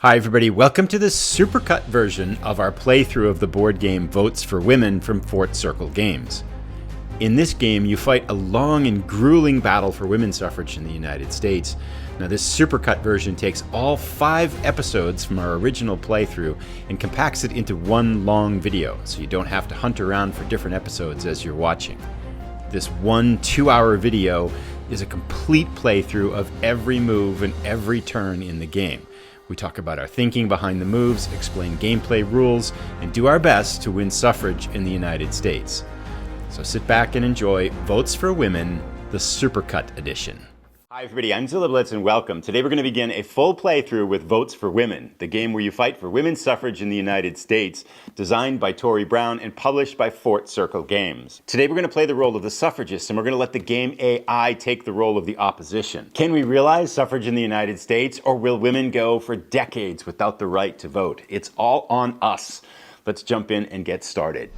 Hi everybody, welcome to the Supercut version of our playthrough of the board game Votes for Women from Fort Circle Games. In this game, you fight a long and grueling battle for women's suffrage in the United States. Now this Supercut version takes all 5 episodes from our original playthrough and compacts it into one long video, so you don't have to hunt around for different episodes as you're watching. This 2-hour video is a complete playthrough of every move and every turn in the game. We talk about our thinking behind the moves, explain gameplay rules, and do our best to win suffrage in the United States. So sit back and enjoy Votes for Women, the Supercut edition. Hi everybody, I'm Zilla Blitz and welcome. Today we're going to begin a full playthrough with Votes for Women, the game where you fight for women's suffrage in the United States, designed by Tory Brown and published by Fort Circle Games. Today we're going to play the role of the suffragist and we're going to let the game AI take the role of the opposition. Can we realize suffrage in the United States, or will women go for decades without the right to vote? It's all on us. Let's jump in and get started.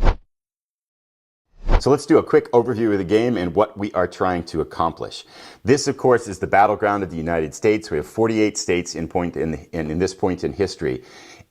So let's do a quick overview of the game and what we are trying to accomplish. This, of course, is the battleground of the United States. We have 48 states in this point in history.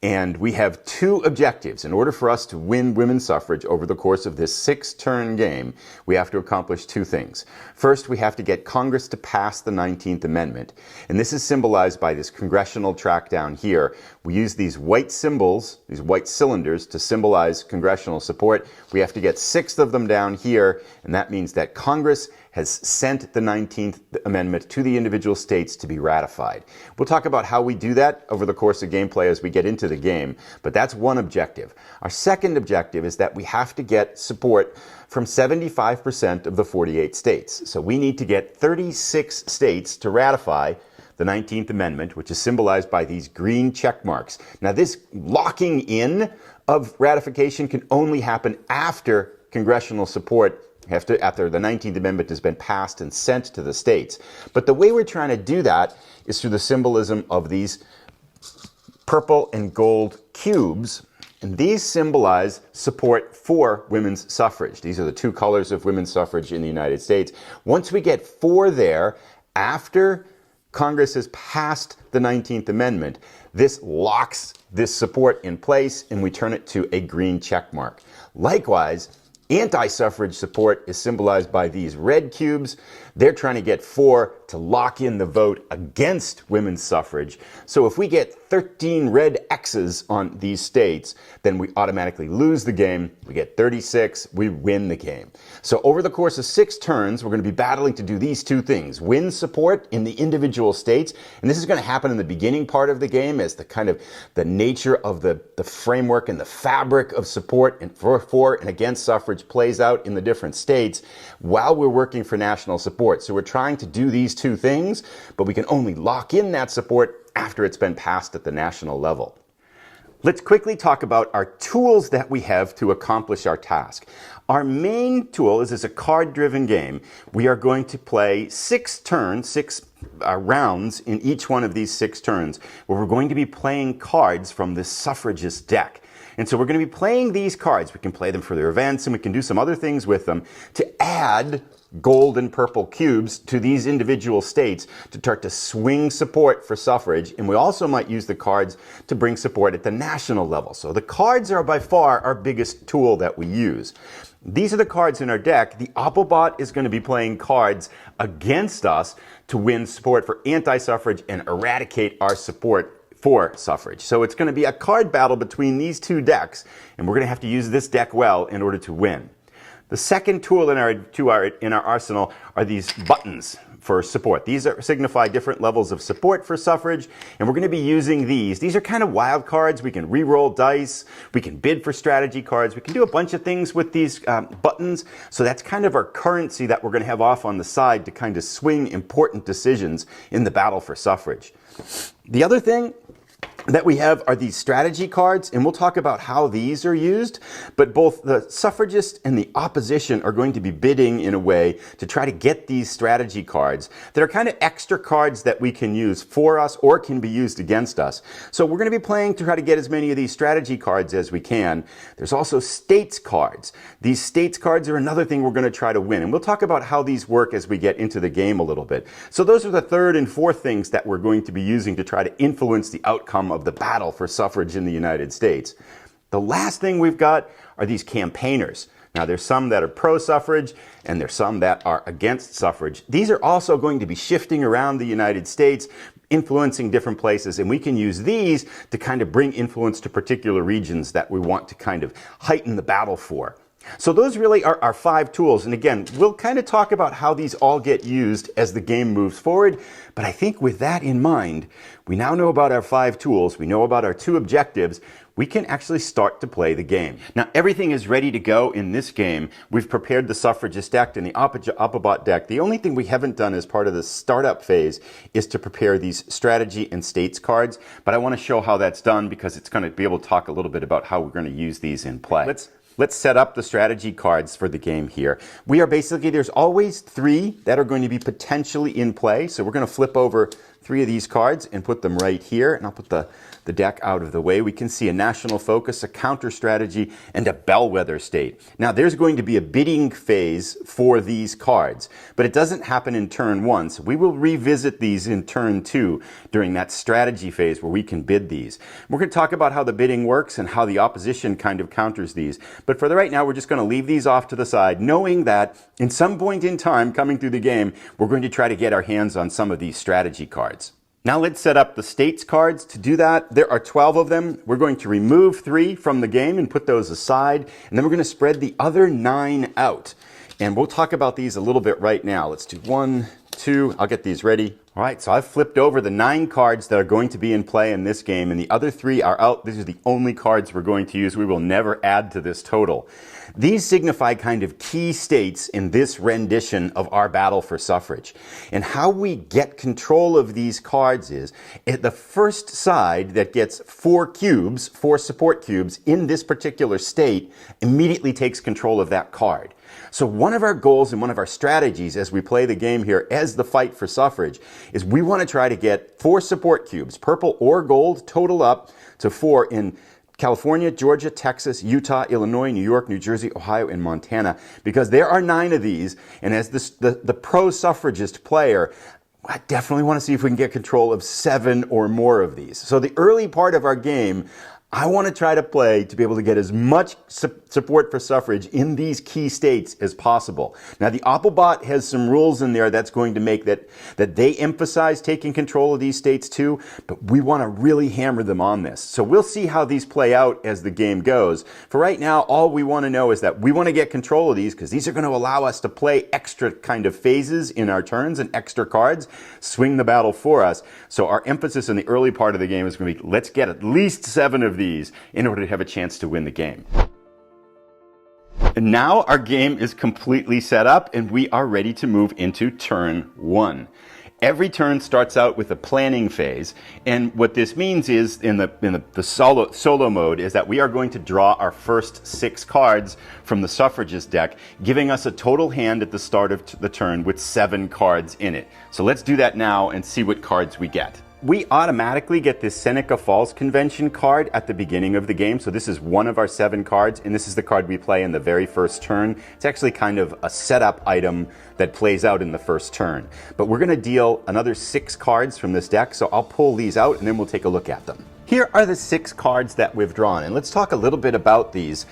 And we have 2 objectives. In order for us to win women's suffrage over the course of this 6-turn game, we have to accomplish 2 things. First, we have to get Congress to pass the 19th Amendment. And this is symbolized by this congressional track down here. We use these white symbols, these white cylinders, to symbolize congressional support. We have to get 6 of them down here, and that means that Congress has sent the 19th Amendment to the individual states to be ratified. We'll talk about how we do that over the course of gameplay as we get into the game, but that's one objective. Our second objective is that we have to get support from 75% of the 48 states. So we need to get 36 states to ratify the 19th Amendment, which is symbolized by these green check marks. Now this locking in of ratification can only happen after congressional support after the 19th Amendment has been passed and sent to the states. But the way we're trying to do that is through the symbolism of these purple and gold cubes. And these symbolize support for women's suffrage. These are the 2 colors of women's suffrage in the United States. Once we get 4 there, after Congress has passed the 19th Amendment, this locks this support in place and we turn it to a green check mark. Likewise, anti-suffrage support is symbolized by these red cubes. They're trying to get 4 to lock in the vote against women's suffrage. So if we get 13 red X's on these states, then we automatically lose the game. We get 36, we win the game. So over the course of 6 turns, we're going to be battling to do these 2 things. Win support in the individual states, and this is going to happen in the beginning part of the game as the nature of the framework and the fabric of support and for and against suffrage plays out in the different states while we're working for national support. So we're trying to do these 2 things, but we can only lock in that support after it's been passed at the national level. Let's quickly talk about our tools that we have to accomplish our task. Our main tool is a card-driven game. We are going to play 6 rounds in each one of these 6 turns, where we're going to be playing cards from the suffragist deck. And so we're going to be playing these cards. We can play them for their events, and we can do some other things with them to add gold and purple cubes to these individual states to start to swing support for suffrage. And we also might use the cards to bring support at the national level. So the cards are by far our biggest tool that we use. These are the cards in our deck. The Applebot is going to be playing cards against us to win support for anti-suffrage and eradicate our support for suffrage. So it's going to be a card battle between these 2 decks, and we're going to have to use this deck well in order to win. The second tool in our arsenal are these buttons for support. These signify different levels of support for suffrage, and we're going to be using these. These are kind of wild cards. We can re-roll dice. We can bid for strategy cards. We can do a bunch of things with these buttons. So that's kind of our currency that we're going to have off on the side to kind of swing important decisions in the battle for suffrage. The other thing that we have are these strategy cards, and we'll talk about how these are used, but both the suffragists and the opposition are going to be bidding in a way to try to get these strategy cards that are kind of extra cards that we can use for us or can be used against us. So we're going to be playing to try to get as many of these strategy cards as we can. There's also states cards. These states cards are another thing we're going to try to win, and we'll talk about how these work as we get into the game a little bit. So those are the 3rd and 4th things that we're going to be using to try to influence the outcome of of the battle for suffrage in the United States. The last thing we've got are these campaigners. Now, there's some that are pro-suffrage, and there's some that are against suffrage. These are also going to be shifting around the United States, influencing different places, and we can use these to kind of bring influence to particular regions that we want to kind of heighten the battle for. So those really are our 5 tools, and again, we'll kind of talk about how these all get used as the game moves forward, but I think with that in mind, we now know about our 5 tools, we know about our 2 objectives, we can actually start to play the game. Now, everything is ready to go in this game. We've prepared the suffragist deck and the Autobot deck. The only thing we haven't done as part of the startup phase is to prepare these strategy and states cards, but I want to show how that's done because it's going to be able to talk a little bit about how we're going to use these in play. Let's set up the strategy cards for the game here. We are basically, there's always 3 that are going to be potentially in play. So we're going to flip over 3 of these cards and put them right here. And I'll put the deck out of the way. We can see a national focus, a counter strategy, and a bellwether state. Now there's going to be a bidding phase for these cards, but it doesn't happen in turn 1. So we will revisit these in turn 2 during that strategy phase where we can bid these. We're going to talk about how the bidding works and how the opposition kind of counters these. But for the right now, we're just going to leave these off to the side, knowing that in some point in time coming through the game, we're going to try to get our hands on some of these strategy cards. Now let's set up the states cards. To do that, there are 12 of them. We're going to remove 3 from the game and put those aside, and then we're going to spread the other 9 out. And we'll talk about these a little bit right now. Let's do 1, 2, I'll get these ready. All right, so I've flipped over the 9 cards that are going to be in play in this game, and the other 3 are out. These are the only cards we're going to use. We will never add to this total. These signify kind of key states in this rendition of our battle for suffrage. And how we get control of these cards is the first side that gets 4 cubes, 4 support cubes in this particular state immediately takes control of that card. So one of our goals and one of our strategies as we play the game here as the fight for suffrage is we want to try to get 4 support cubes, purple or gold, total up to 4 in California, Georgia, Texas, Utah, Illinois, New York, New Jersey, Ohio, and Montana, because there are 9 of these, and as the pro-suffragist player, I definitely want to see if we can get control of 7 or more of these. So the early part of our game, I want to try to play to be able to get as much support for suffrage in these key states as possible. Now, the Autobot has some rules in there that's going to make that they emphasize taking control of these states too, but we want to really hammer them on this. So we'll see how these play out as the game goes. For right now, all we want to know is that we want to get control of these because these are going to allow us to play extra kind of phases in our turns and extra cards, swing the battle for us. So our emphasis in the early part of the game is going to be, let's get at least 7 of these in order to have a chance to win the game. And now our game is completely set up and we are ready to move into turn 1. Every turn starts out with a planning phase, and what this means is in the solo mode is that we are going to draw our first 6 cards from the suffragist deck, giving us a total hand at the start of the turn with 7 cards in it. So let's do that now and see what cards we get. We automatically get this Seneca Falls Convention card at the beginning of the game. So this is one of our 7 cards, and this is the card we play in the very first turn. It's actually kind of a setup item that plays out in the first turn. But we're going to deal another 6 cards from this deck, so I'll pull these out and then we'll take a look at them. Here are the 6 cards that we've drawn, and let's talk a little bit about these.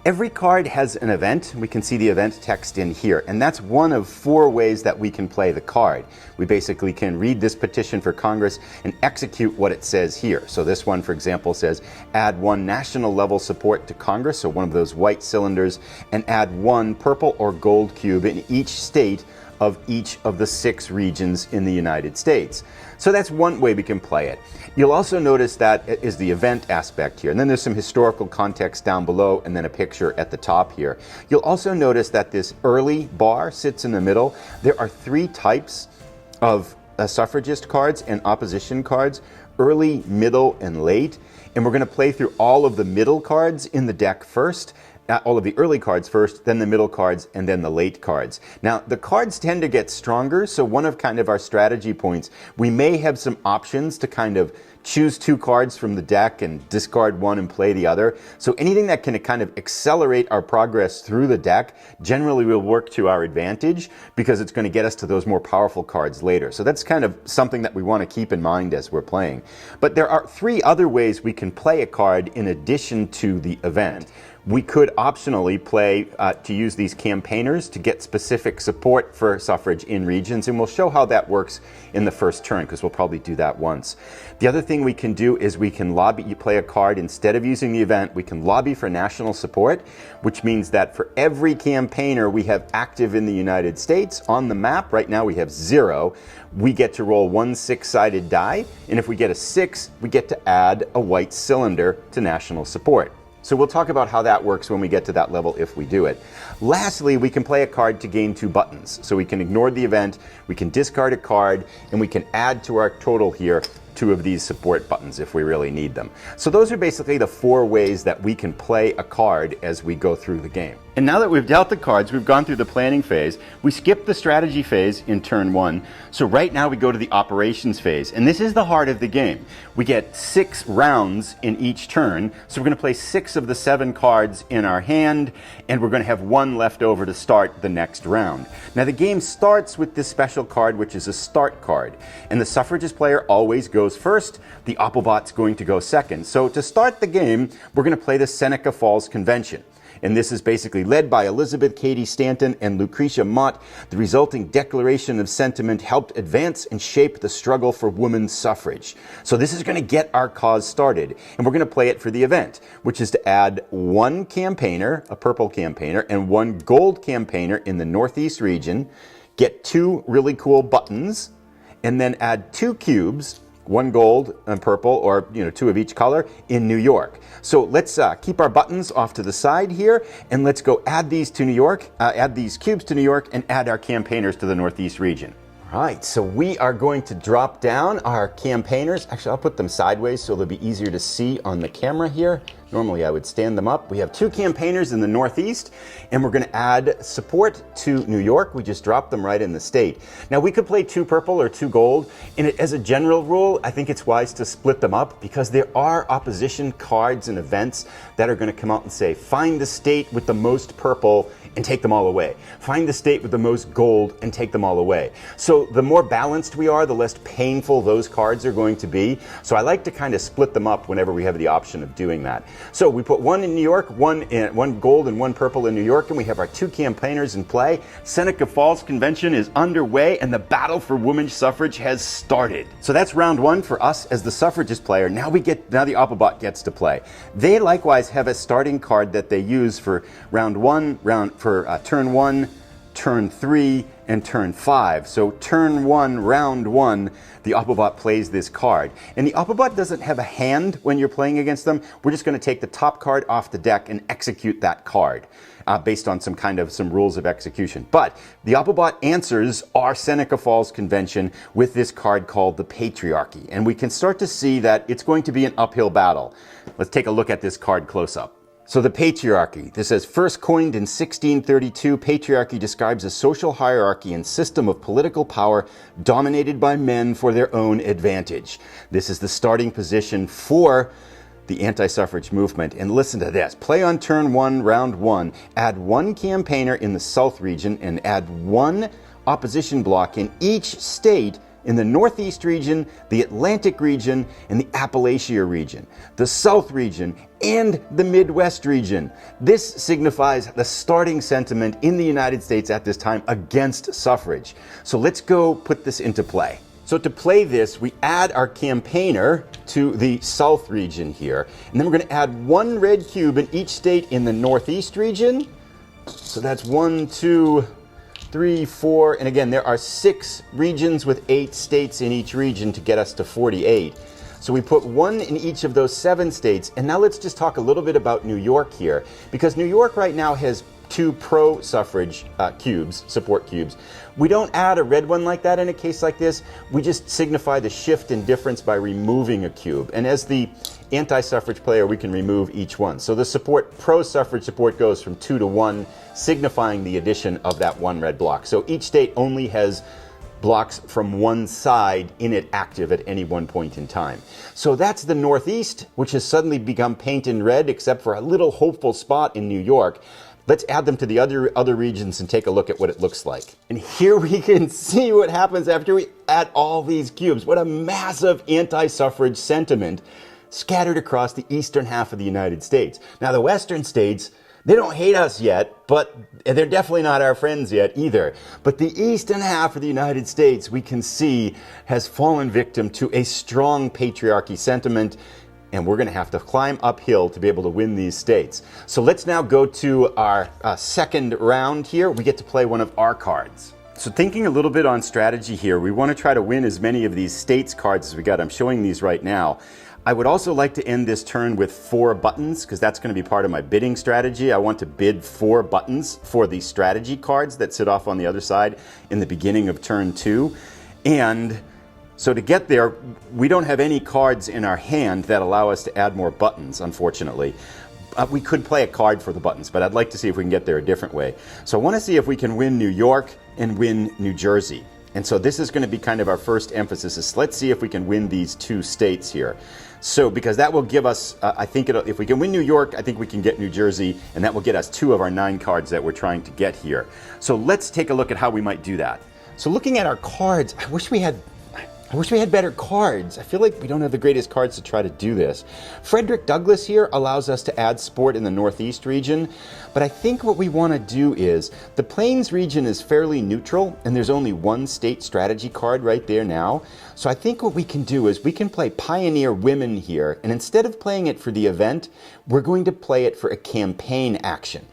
Every card has an event. We can see the event text in here, and that's one of 4 ways that we can play the card. We basically can read this petition for Congress and execute what it says here. So this one, for example, says add 1 national level support to Congress, so one of those white cylinders, and add 1 purple or gold cube in each state of each of the 6 regions in the United States. So that's one way we can play it. You'll also notice that is the event aspect here, and then there's some historical context down below and then a picture at the top here. You'll also notice that this early bar sits in the middle. There are 3 types of suffragist cards and opposition cards: early, middle, and late. And we're going to play through all of the middle cards in the deck first, all of the early cards first, then the middle cards, and then the late cards. Now, the cards tend to get stronger, so one of kind of our strategy points, we may have some options to kind of choose 2 cards from the deck and discard one and play the other. So anything that can kind of accelerate our progress through the deck generally will work to our advantage because it's going to get us to those more powerful cards later. So that's kind of something that we want to keep in mind as we're playing. But there are 3 other ways we can play a card in addition to the event. We could optionally play to use these campaigners to get specific support for suffrage in regions, and we'll show how that works in the first turn because we'll probably do that once. The other thing we can do is we can lobby, you play a card instead of using the event, we can lobby for national support, which means that for every campaigner we have active in the United States on the map, right now we have 0, we get to roll 1 6-sided die, and if we get a 6, we get to add a white cylinder to national support. So we'll talk about how that works when we get to that level if we do it. Lastly, we can play a card to gain 2 buttons. So we can ignore the event, we can discard a card, and we can add to our total here 2 of these support buttons if we really need them. So those are basically the 4 ways that we can play a card as we go through the game. And now that we've dealt the cards, we've gone through the planning phase, we skip the strategy phase in turn 1. So right now we go to the operations phase, and this is the heart of the game. We get 6 rounds in each turn, so we're going to play 6 of the 7 cards in our hand, and we're going to have 1 left over to start the next round. Now the game starts with this special card, which is a start card, and the suffragist player always goes first, the Applebot's going to go second. So to start the game, we're going to play the Seneca Falls Convention. And this is basically led by Elizabeth Cady Stanton and Lucretia Mott. The resulting declaration of sentiment helped advance and shape the struggle for women's suffrage. So this is going to get our cause started, and we're going to play it for the event, which is to add 1 campaigner, a purple campaigner, and 1 gold campaigner in the Northeast region, get 2 really cool buttons, and then add 2 cubes, 1 gold and purple, or 2 of each color, in New York. So let's keep our buttons off to the side here, and let's go add these to New York, add these cubes to New York, and add our campaigners to the Northeast region. All right, so we are going to drop down our campaigners. Actually, I'll put them sideways so they'll be easier to see on the camera here. Normally I would stand them up. We have 2 campaigners in the Northeast, and we're going to add support to New York. We just dropped them right in the state. Now we could play 2 purple or 2 gold, and as a general rule, I think it's wise to split them up because there are opposition cards and events that are going to come out and say, find the state with the most purple and take them all away. Find the state with the most gold and take them all away. So the more balanced we are, the less painful those cards are going to be. So I like to kind of split them up whenever we have the option of doing that. So we put 1 in New York, 1 gold and 1 purple in New York, and we have our 2 campaigners in play. Seneca Falls Convention is underway, and the battle for women's suffrage has started. So that's round 1 for us as the suffragist player. Now the Applebot gets to play. They likewise have a starting card that they use for turn 1, turn 3, and turn 5. So turn 1, round 1, the Applebot plays this card. And the Applebot doesn't have a hand when you're playing against them. We're just going to take the top card off the deck and execute that card based on some rules of execution. But the Applebot answers our Seneca Falls Convention with this card called the Patriarchy. And we can start to see that it's going to be an uphill battle. Let's take a look at this card close up. So the patriarchy, this says, first coined in 1632, patriarchy describes a social hierarchy and system of political power dominated by men for their own advantage. This is the starting position for the anti-suffrage movement. And listen to this. Play on turn 1, round 1. Add 1 campaigner in the South region and add 1 opposition block in each state in the Northeast region, the Atlantic region, and the Appalachia region, the South region, and the Midwest region. This signifies the starting sentiment in the United States at this time against suffrage. So let's go put this into play. So to play this, we add our campaigner to the South region here, and then we're going to add 1 red cube in each state in the Northeast region. So that's 1, 2, 3, 4, and again, there are 6 regions with 8 states in each region to get us to 48. So we put 1 in each of those 7 states, and now let's just talk a little bit about New York here, because New York right now has 2 pro-suffrage cubes, support cubes. We don't add a red one like that in a case like this. We just signify the shift in difference by removing a cube. And as the anti-suffrage player, we can remove each one. So the pro-suffrage support goes from 2 to 1, signifying the addition of that 1 red block. So each state only has blocks from one side in it active at any one point in time. So that's the Northeast, which has suddenly become painted red, except for a little hopeful spot in New York. Let's add them to the other regions and take a look at what it looks like. And here we can see what happens after we add all these cubes. What a massive anti-suffrage sentiment scattered across the eastern half of the United States. Now, the western states, they don't hate us yet, but they're definitely not our friends yet either. But the eastern half of the United States, we can see, has fallen victim to a strong patriarchy sentiment, and we're going to have to climb uphill to be able to win these states. So let's now go to our second round here. We get to play one of our cards. So thinking a little bit on strategy here, we want to try to win as many of these states cards as we got. I'm showing these right now. I would also like to end this turn with 4 buttons, because that's going to be part of my bidding strategy. I want to bid 4 buttons for the strategy cards that sit off on the other side in the beginning of turn 2. And so to get there, we don't have any cards in our hand that allow us to add more buttons, unfortunately. We could play a card for the buttons, but I'd like to see if we can get there a different way. So I want to see if we can win New York and win New Jersey. And so this is going to be kind of our first emphasis, is let's see if we can win these 2 states here. So, because that will give us, I think if we can win New York, I think we can get New Jersey, and that will get us 2 of our 9 cards that we're trying to get here. So let's take a look at how we might do that. So looking at our cards, I wish we had better cards. I feel like we don't have the greatest cards to try to do this. Frederick Douglass here allows us to add sport in the Northeast region, but I think what we want to do is, the Plains region is fairly neutral, and there's only 1 state strategy card right there now. So I think what we can do is we can play Pioneer Women here, and instead of playing it for the event, we're going to play it for a campaign action.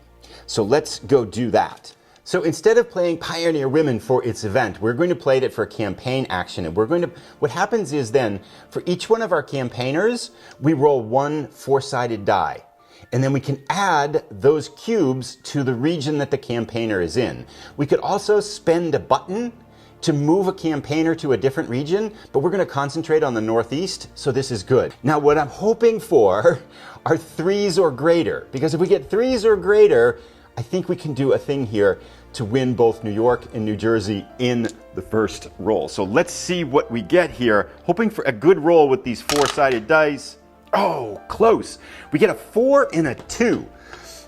So let's go do that. So instead of playing Pioneer Women for its event, we're going to play it for a campaign action. And what happens is then, for each one of our campaigners, we roll 1 4-sided die. And then we can add those cubes to the region that the campaigner is in. We could also spend a button to move a campaigner to a different region, but we're going to concentrate on the Northeast, so this is good. Now, what I'm hoping for are 3s or greater, because if we get 3s or greater, I think we can do a thing here to win both New York and New Jersey in the first roll. So let's see what we get here. Hoping for a good roll with these 4-sided dice. Oh, close. We get a 4 and a 2.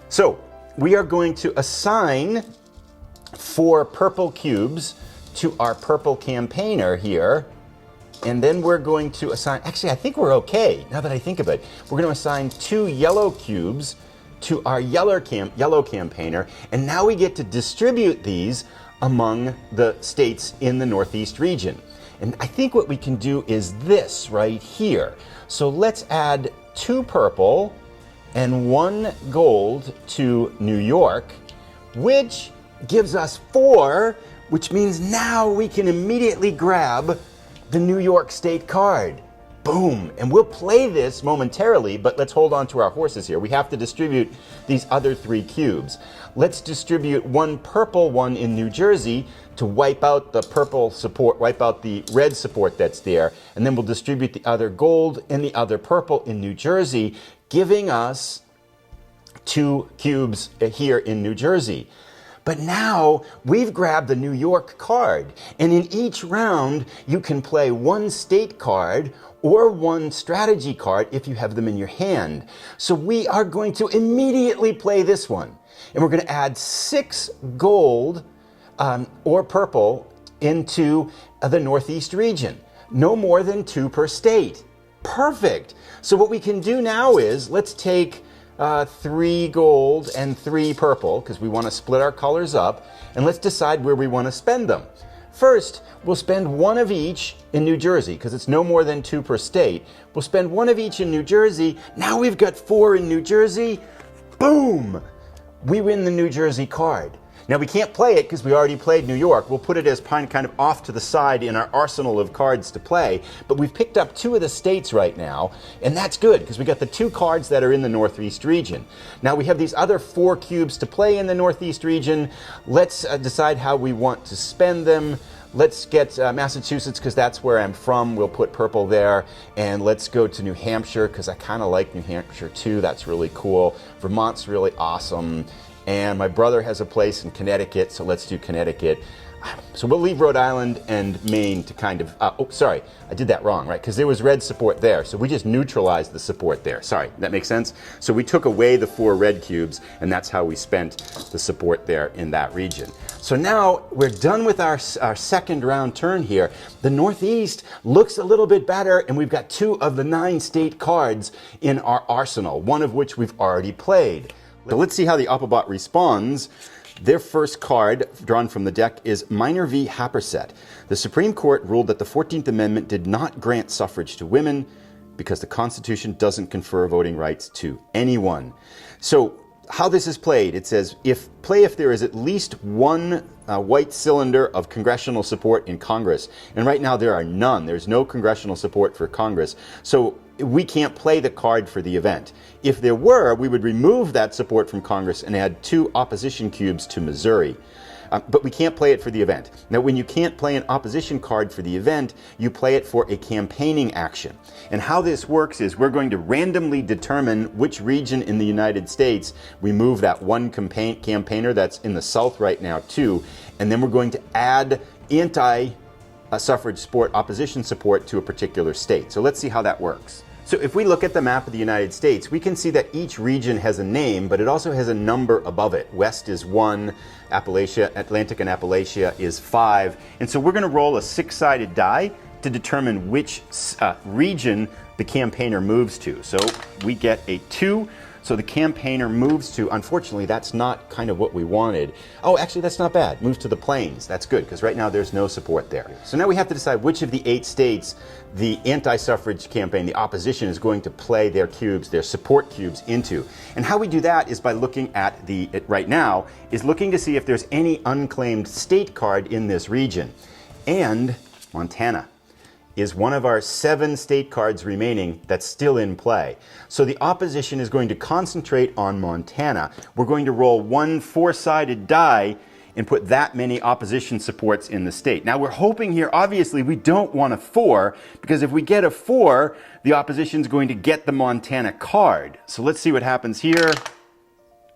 So we are going to assign 4 purple cubes to our purple campaigner here. And then we're going to assign, actually I think we're okay, now that I think of it. We're going to assign 2 yellow cubes to our yellow campaigner, and now we get to distribute these among the states in the Northeast region. And I think what we can do is this right here. So let's add 2 purple and 1 gold to New York, which gives us 4, which means now we can immediately grab the New York State card. Boom. And we'll play this momentarily, but let's hold on to our horses here. We have to distribute these other 3 cubes. Let's distribute 1 purple one in New Jersey to wipe out the purple support, wipe out the red support that's there, and then we'll distribute the other gold and the other purple in New Jersey, giving us 2 cubes here in New Jersey. But now we've grabbed the New York card, and in each round you can play 1 state card or 1 strategy card if you have them in your hand. So we are going to immediately play this one, and we're going to add 6 gold or purple into the Northeast region. No more than 2 per state. Perfect. So what we can do now is, let's take 3 gold and 3 purple, because we want to split our colors up, and let's decide where we want to spend them. First, we'll spend 1 of each in New Jersey, because it's no more than 2 per state. We'll spend 1 of each in New Jersey. Now we've got 4 in New Jersey. Boom! We win the New Jersey card. Now we can't play it because we already played New York. We'll put it as kind of off to the side in our arsenal of cards to play, but we've picked up 2 of the states right now, and that's good because we got the 2 cards that are in the Northeast region. Now we have these other 4 cubes to play in the Northeast region. Let's decide how we want to spend them. Let's get Massachusetts because that's where I'm from. We'll put purple there. And let's go to New Hampshire because I kind of like New Hampshire too. That's really cool. Vermont's really awesome. And my brother has a place in Connecticut, so let's do Connecticut. So we'll leave Rhode Island and Maine to kind of, oh, sorry, I did that wrong, right? Because there was red support there. So we just neutralized the support there. Sorry, that makes sense? So we took away the 4 red cubes, and that's how we spent the support there in that region. So now we're done with our second round turn here. The Northeast looks a little bit better, and we've got 2 of the 9 state cards in our arsenal, one of which we've already played. So let's see how the Autobot responds. Their first card drawn from the deck is Minor v. Happersett. The Supreme Court ruled that the 14th Amendment did not grant suffrage to women because the Constitution doesn't confer voting rights to anyone. So how this is played, it says, if there is at least 1 white cylinder of congressional support in Congress. And right now there are none. There's no congressional support for Congress. So we can't play the card for the event. If there were, we would remove that support from Congress and add 2 opposition cubes to Missouri. But we can't play it for the event. Now, when you can't play an opposition card for the event, you play it for a campaigning action. And how this works is we're going to randomly determine which region in the United States we move that 1 campaigner that's in the South right now to, and then we're going to add anti-suffrage support, opposition support to a particular state. So let's see how that works. So if we look at the map of the United States, we can see that each region has a name, but it also has a number above it. West is 1, Appalachia, Atlantic and Appalachia is 5. And so we're going to roll a 6-sided die to determine which region the campaigner moves to. So we get a 2. So the campaigner moves to, unfortunately, that's not kind of what we wanted. Oh, actually, that's not bad. Moves to the plains. That's good, because right now there's no support there. So now we have to decide which of the 8 states the anti-suffrage campaign, the opposition, is going to play their cubes, their support cubes into. And how we do that is by looking at right now, is looking to see if there's any unclaimed state card in this region. And Montana is one of our 7 state cards remaining that's still in play. So the opposition is going to concentrate on Montana. We're going to roll 1 4-sided die and put that many opposition supports in the state. Now we're hoping here, obviously, we don't want a 4, because if we get a 4, the opposition is going to get the Montana card. So let's see what happens here.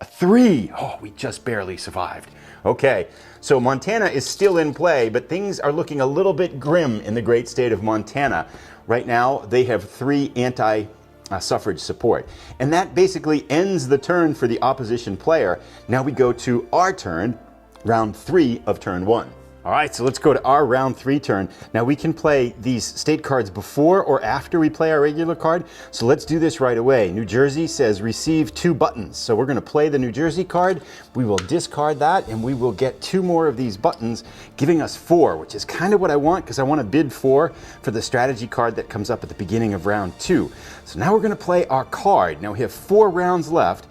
A 3. Oh, we just barely survived. Okay, so Montana is still in play, but things are looking a little bit grim in the great state of Montana. Right now, they have 3 anti-suffrage support. And that basically ends the turn for the opposition player. Now we go to our turn, round 3 of turn 1. All right, so let's go to our round 3 turn. Now we can play these state cards before or after we play our regular card. So let's do this right away. New Jersey says receive 2 buttons. So we're gonna play the New Jersey card. We will discard that and we will get 2 more of these buttons, giving us 4, which is kind of what I want, because I want to bid 4 for the strategy card that comes up at the beginning of round 2. So now we're gonna play our card. Now we have 4 rounds left.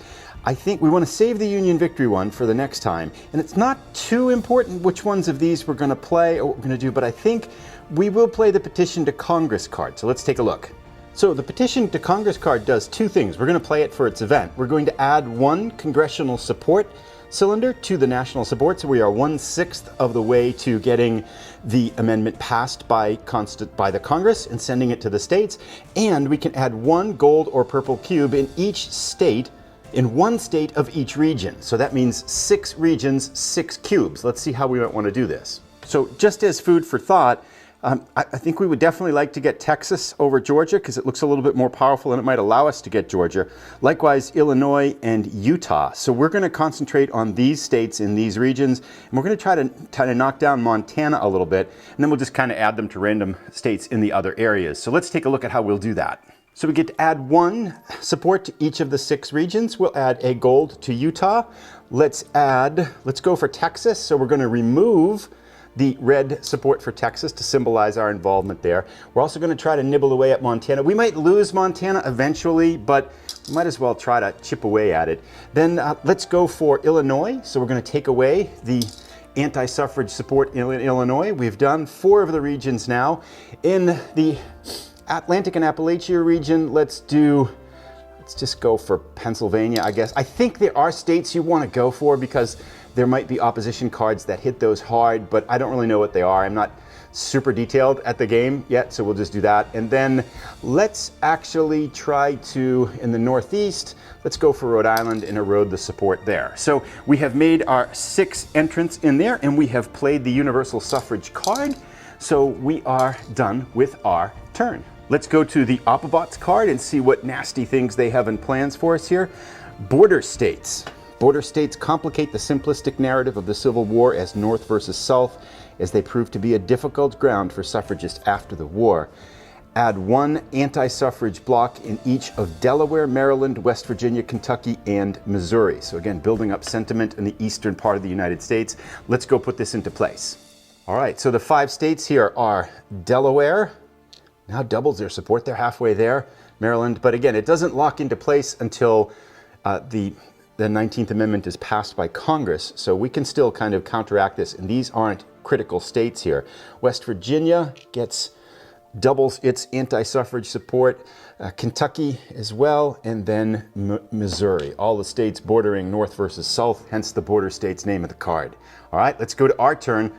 I think we want to save the Union Victory one for the next time. And it's not too important which ones of these we're going to play or what we're going to do, but I think we will play the Petition to Congress card. So let's take a look. So the Petition to Congress card does 2 things. We're going to play it for its event. We're going to add 1 congressional support cylinder to the national support. So we are 1/6 of the way to getting the amendment passed by the Congress and sending it to the states. And we can add 1 gold or purple cube in each state, in 1 state of each region. So that means 6 regions, 6 cubes. Let's see how we might want to do this. So just as food for thought, I think we would definitely like to get Texas over Georgia, because it looks a little bit more powerful and it might allow us to get Georgia. Likewise, Illinois and Utah. So we're going to concentrate on these states in these regions, and we're going to try to knock down Montana a little bit, and then we'll just kind of add them to random states in the other areas. So let's take a look at how we'll do that. So we get to add 1 support to each of the 6 regions. We'll add a gold to Utah. Let's go for Texas. So we're going to remove the red support for Texas to symbolize our involvement there. We're also going to try to nibble away at Montana. We might lose Montana eventually, but we might as well try to chip away at it. Then let's go for Illinois. So we're going to take away the anti-suffrage support in Illinois. We've done 4 of the regions now. In the Atlantic and Appalachia region, let's just go for Pennsylvania, I guess. I think there are states you want to go for because there might be opposition cards that hit those hard, but I don't really know what they are. I'm not super detailed at the game yet, so we'll just do that. And then let's actually try to, in the Northeast, let's go for Rhode Island and erode the support there. So we have made our 6 entrants in there, and we have played the universal suffrage card. So we are done with our turn. Let's go to the Opobots card and see what nasty things they have in plans for us here. Border states. Border states complicate the simplistic narrative of the Civil War as North versus South, as they prove to be a difficult ground for suffragists after the war. Add 1 anti-suffrage block in each of Delaware, Maryland, West Virginia, Kentucky, and Missouri. So again, building up sentiment in the eastern part of the United States. Let's go put this into place. All right, so the 5 states here are Delaware, now doubles their support, they're halfway there. Maryland, but again, it doesn't lock into place until the 19th Amendment is passed by Congress, so we can still kind of counteract this, and these aren't critical states here. West Virginia doubles its anti-suffrage support, Kentucky as well, and then Missouri. All the states bordering North versus South, hence the border states name of the card. All right, let's go to our turn,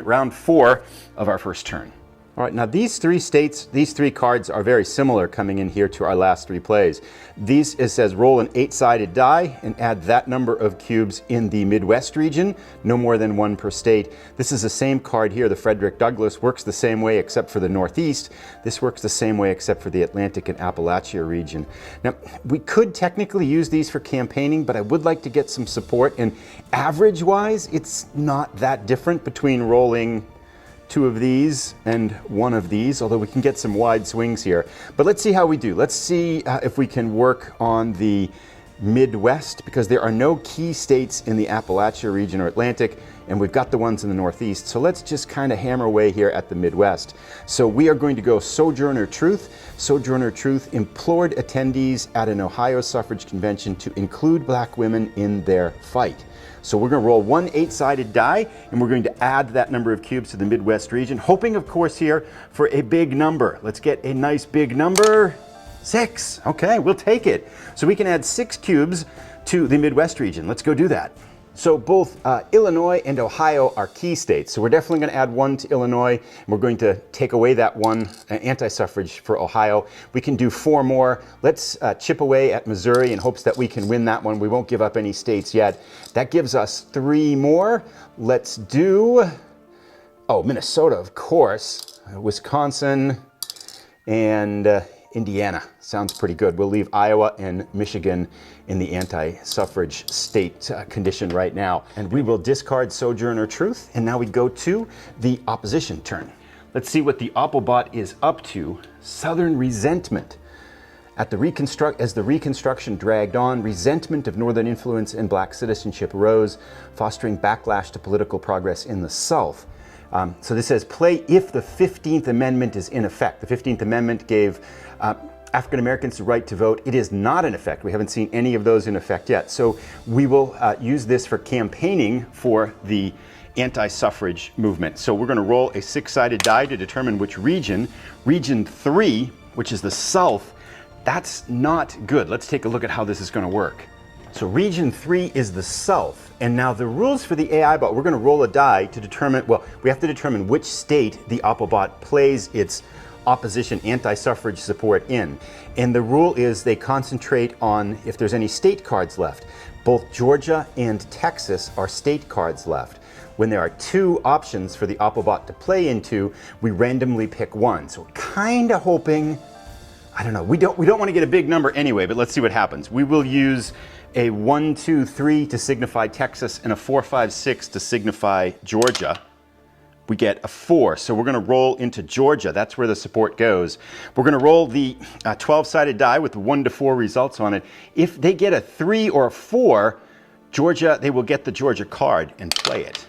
round 4 of our first turn. All right, now these 3 states, these 3 cards are very similar coming in here to our last 3 plays. It says roll an 8-sided die and add that number of cubes in the Midwest region, no more than 1 per state. This is the same card here, the Frederick Douglass, works the same way except for the Northeast. This works the same way except for the Atlantic and Appalachia region. Now, we could technically use these for campaigning, but I would like to get some support, and average-wise, it's not that different between rolling 2 of these and 1 of these, although we can get some wide swings here. But let's see how we do. Let's see if we can work on the Midwest, because there are no key states in the Appalachia region or Atlantic, and we've got the ones in the Northeast. So let's just kind of hammer away here at the Midwest. So we are going to go Sojourner Truth. Sojourner Truth implored attendees at an Ohio suffrage convention to include black women in their fight. So we're going to roll 1 8-sided die, and we're going to add that number of cubes to the Midwest region, hoping, of course, here for a big number. Let's get a nice big number. 6. Okay, we'll take it. So we can add 6 cubes to the Midwest region. Let's go do that. So both Illinois and Ohio are key states. So we're definitely going to add 1 to Illinois, and we're going to take away that 1 anti-suffrage for Ohio. We can do 4 more. Let's chip away at Missouri in hopes that we can win that one. We won't give up any states yet. That gives us 3 more. Let's do, Minnesota, of course, Wisconsin, and Indiana. Sounds pretty good. We'll leave Iowa and Michigan in the anti-suffrage state condition right now. And we will discard Sojourner Truth, and now we go to the opposition turn. Let's see what the Opobot is up to. Southern resentment. As the Reconstruction dragged on, resentment of Northern influence and black citizenship arose, fostering backlash to political progress in the South. So this says, play if the 15th Amendment is in effect. The 15th Amendment gave African Americans the right to vote. It is not in effect. We haven't seen any of those in effect yet. So we will use this for campaigning for the anti-suffrage movement. So we're going to roll a 6-sided die to determine which region. Region 3, which is the South, that's not good. Let's take a look at how this is going to work. So region 3 is the South. And now the rules for the AI bot, we're going to roll a die to determine, we have to determine which state the Opobot plays its opposition anti-suffrage support in. And the rule is they concentrate on if there's any state cards left. Both Georgia and Texas are state cards left. When there are 2 options for the Opobot to play into, we randomly pick 1. So we're kind of hoping, I don't know, we don't want to get a big number anyway, but let's see what happens. We will use a 1, 2, 3 to signify Texas and a 4, 5, 6 to signify Georgia. We get a 4, so we're going to roll into Georgia. That's where the support goes. We're going to roll the 12-sided die with 1 to 4 results on it. If they get a 3 or a 4, Georgia, they will get the Georgia card and play it.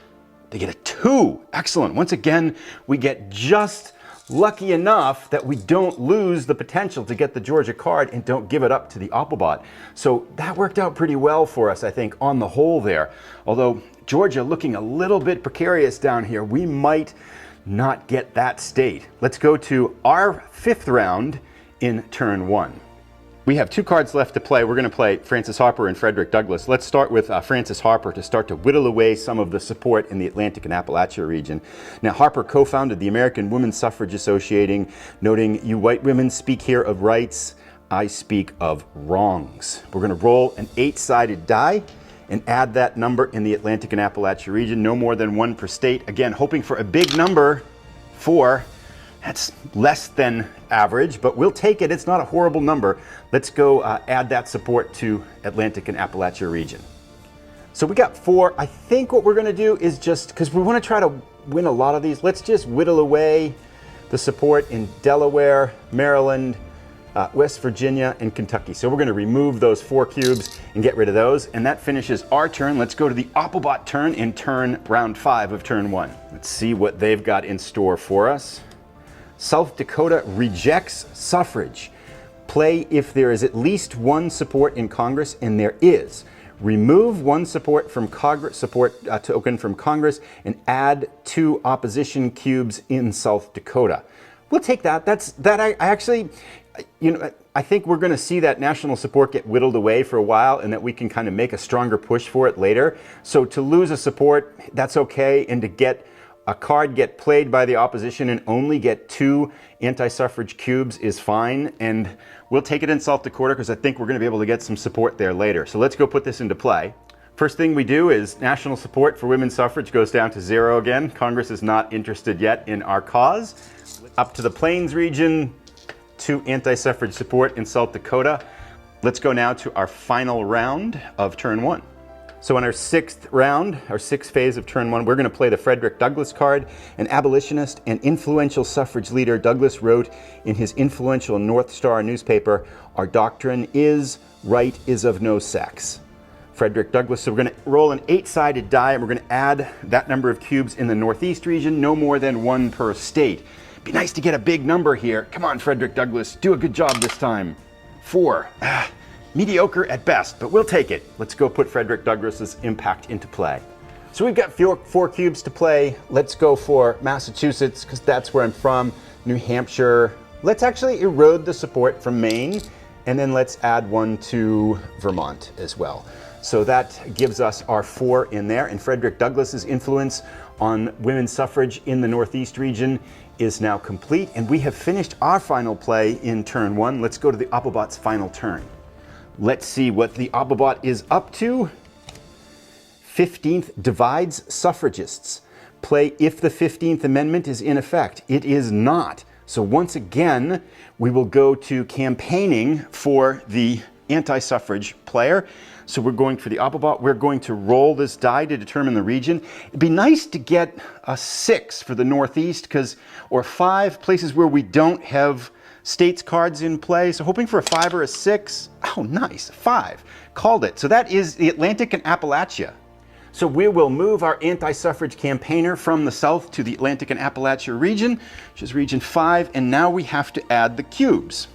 They get a 2. Excellent. Once again, we get just lucky enough that we don't lose the potential to get the Georgia card and don't give it up to the Opobot. So that worked out pretty well for us, I think, on the whole there. Although Georgia looking a little bit precarious down here, we might not get that state. Let's go to our 5th round in turn 1. We have 2 cards left to play. We're going to play Francis Harper and Frederick Douglass. Let's start with Francis Harper to start to whittle away some of the support in the Atlantic and Appalachia region. Now, Harper co-founded the American Women's Suffrage Association, noting, "You white women speak here of rights, I speak of wrongs." We're going to roll an 8-sided die and add that number in the Atlantic and Appalachia region, no more than 1 per state. Again, hoping for a big number, 4. That's less than average, but we'll take it. It's not a horrible number. Let's go add that support to Atlantic and Appalachia region. So we got 4. I think what we're going to do is just, because we want to try to win a lot of these, let's just whittle away the support in Delaware, Maryland, West Virginia, and Kentucky. So we're going to remove those 4 cubes and get rid of those, and that finishes our turn. Let's go to the Applebot turn in round 5 of turn 1. Let's see what they've got in store for us. South Dakota rejects suffrage. Play if there is at least 1 support in Congress, and there is. Remove 1 support from token from Congress and add 2 opposition cubes in South Dakota. We'll take that. I think we're going to see that national support get whittled away for a while, and that we can kind of make a stronger push for it later. So to lose a support, that's okay, and to get a card get played by the opposition and only get 2 anti-suffrage cubes is fine, and we'll take it in South Dakota because I think we're going to be able to get some support there later. So let's go put this into play. First thing we do is national support for women's suffrage goes down to 0 again. Congress is not interested yet in our cause. Up to the Plains region, 2 anti-suffrage support in South Dakota. Let's go now to our final round of turn 1. So in our 6th round, our 6th phase of turn 1, we're going to play the Frederick Douglass card. An abolitionist and influential suffrage leader, Douglass wrote in his influential North Star newspaper, "Our doctrine is, right is of no sex." Frederick Douglass. So we're going to roll an 8-sided die, and we're going to add that number of cubes in the Northeast region, no more than 1 per state. Be nice to get a big number here. Come on, Frederick Douglass, do a good job this time. 4. Mediocre at best, but we'll take it. Let's go put Frederick Douglass's impact into play. So we've got 4 cubes to play. Let's go for Massachusetts, because that's where I'm from. New Hampshire. Let's actually erode the support from Maine, and then let's add 1 to Vermont as well. So that gives us our 4 in there, and Frederick Douglass's influence on women's suffrage in the Northeast region is now complete, and we have finished our final play in turn 1. Let's go to the Applebot's final turn. Let's see what the Applebot is up to. 15th divides suffragists. Play if the 15th Amendment is in effect. It is not. So once again, we will go to campaigning for the anti-suffrage player. So we're going for the Applebot. We're going to roll this die to determine the region. It'd be nice to get a 6 for the Northeast, or 5 places where we don't have states cards in play. So hoping for a 5 or a 6. Oh, nice, 5. Called it. So that is the Atlantic and Appalachia. So we will move our anti-suffrage campaigner from the south to the Atlantic and Appalachia region, which is region 5, and now we have to add the cubes.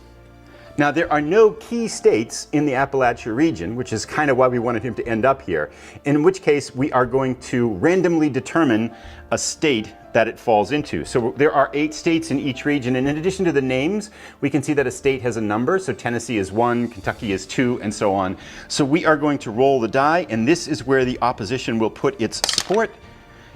Now, there are no key states in the Appalachia region, which is kind of why we wanted him to end up here, in which case we are going to randomly determine a state that it falls into. So there are 8 states in each region, and in addition to the names, we can see that a state has a number. So Tennessee is 1, Kentucky is 2, and so on. So we are going to roll the die, and this is where the opposition will put its support.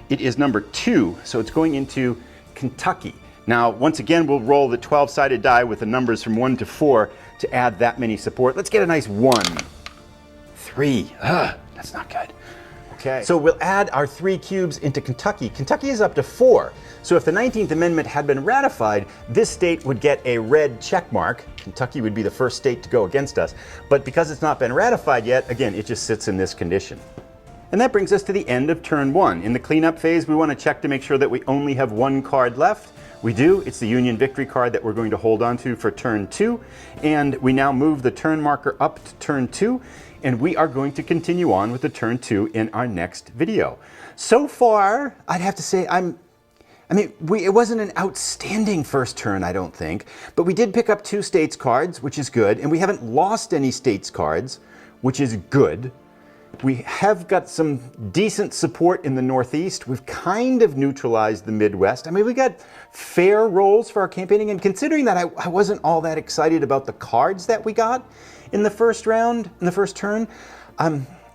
It is number 2, so it's going into Kentucky. Now, once again, we'll roll the 12-sided die with the numbers from 1 to 4 to add that many support. Let's get a nice 1. 3. That's not good. Okay. So we'll add our 3 cubes into Kentucky. Kentucky is up to 4. So if the 19th Amendment had been ratified, this state would get a red check mark. Kentucky would be the first state to go against us. But because it's not been ratified yet, again, it just sits in this condition. And that brings us to the end of turn 1. In the cleanup phase, we want to check to make sure that we only have 1 card left. We do. It's the Union Victory card that we're going to hold on to for turn 2. And we now move the turn marker up to turn 2. And we are going to continue on with the turn 2 in our next video. So far, I'd have to say it wasn't an outstanding first turn, I don't think. But we did pick up 2 states cards, which is good. And we haven't lost any states cards, which is good. We have got some decent support in the Northeast. We've kind of neutralized the Midwest. I mean, we got fair rolls for our campaigning, and considering that I wasn't all that excited about the cards that we got in the first round, in the first turn,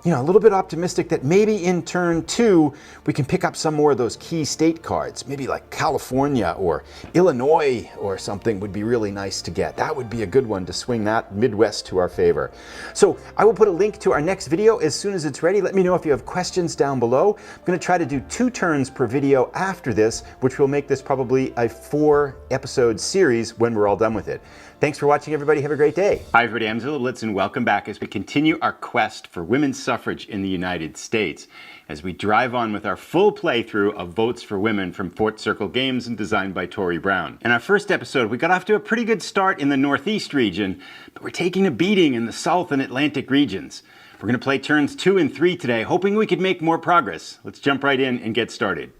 you know, a little bit optimistic that maybe in turn 2 we can pick up some more of those key state cards. Maybe like California or Illinois or something would be really nice to get. That would be a good one to swing that Midwest to our favor. So I will put a link to our next video as soon as it's ready. Let me know if you have questions down below. I'm going to try to do 2 turns per video after this, which will make this probably a 4-episode series when we're all done with it. Thanks for watching, everybody. Have a great day. Hi, everybody. I'm Zilla Blitz, and welcome back as we continue our quest for women's suffrage in the United States, as we drive on with our full playthrough of Votes for Women from Fort Circle Games and designed by Tory Brown. In our first episode, we got off to a pretty good start in the Northeast region, but we're taking a beating in the South and Atlantic regions. We're going to play turns 2 and 3 today, hoping we could make more progress. Let's jump right in and get started.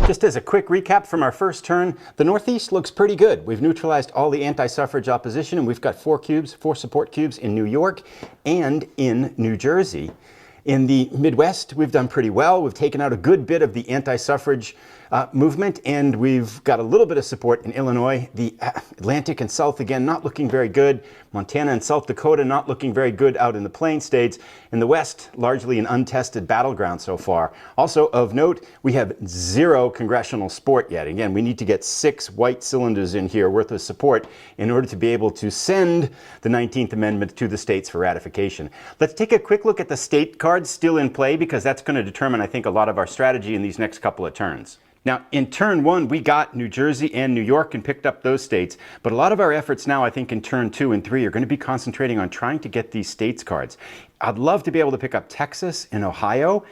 Just as a quick recap from our first turn, the Northeast looks pretty good. We've neutralized all the anti-suffrage opposition, and we've got 4 support cubes in New York and in New Jersey. In the Midwest, we've done pretty well. We've taken out a good bit of the anti-suffrage movement, and we've got a little bit of support in Illinois. The Atlantic and South, again, not looking very good. Montana and South Dakota not looking very good out in the Plain States. In the West, largely an untested battleground so far. Also of note, we have 0 congressional support yet. Again, we need to get 6 white cylinders in here worth of support in order to be able to send the 19th Amendment to the states for ratification. Let's take a quick look at the state cards still in play, because that's going to determine, I think, a lot of our strategy in these next couple of turns. Now, in turn 1, we got New Jersey and New York and picked up those states, but a lot of our efforts now, I think, in turn 2 and 3 are going to be concentrating on trying to get these states cards. I'd love to be able to pick up Texas and Ohio,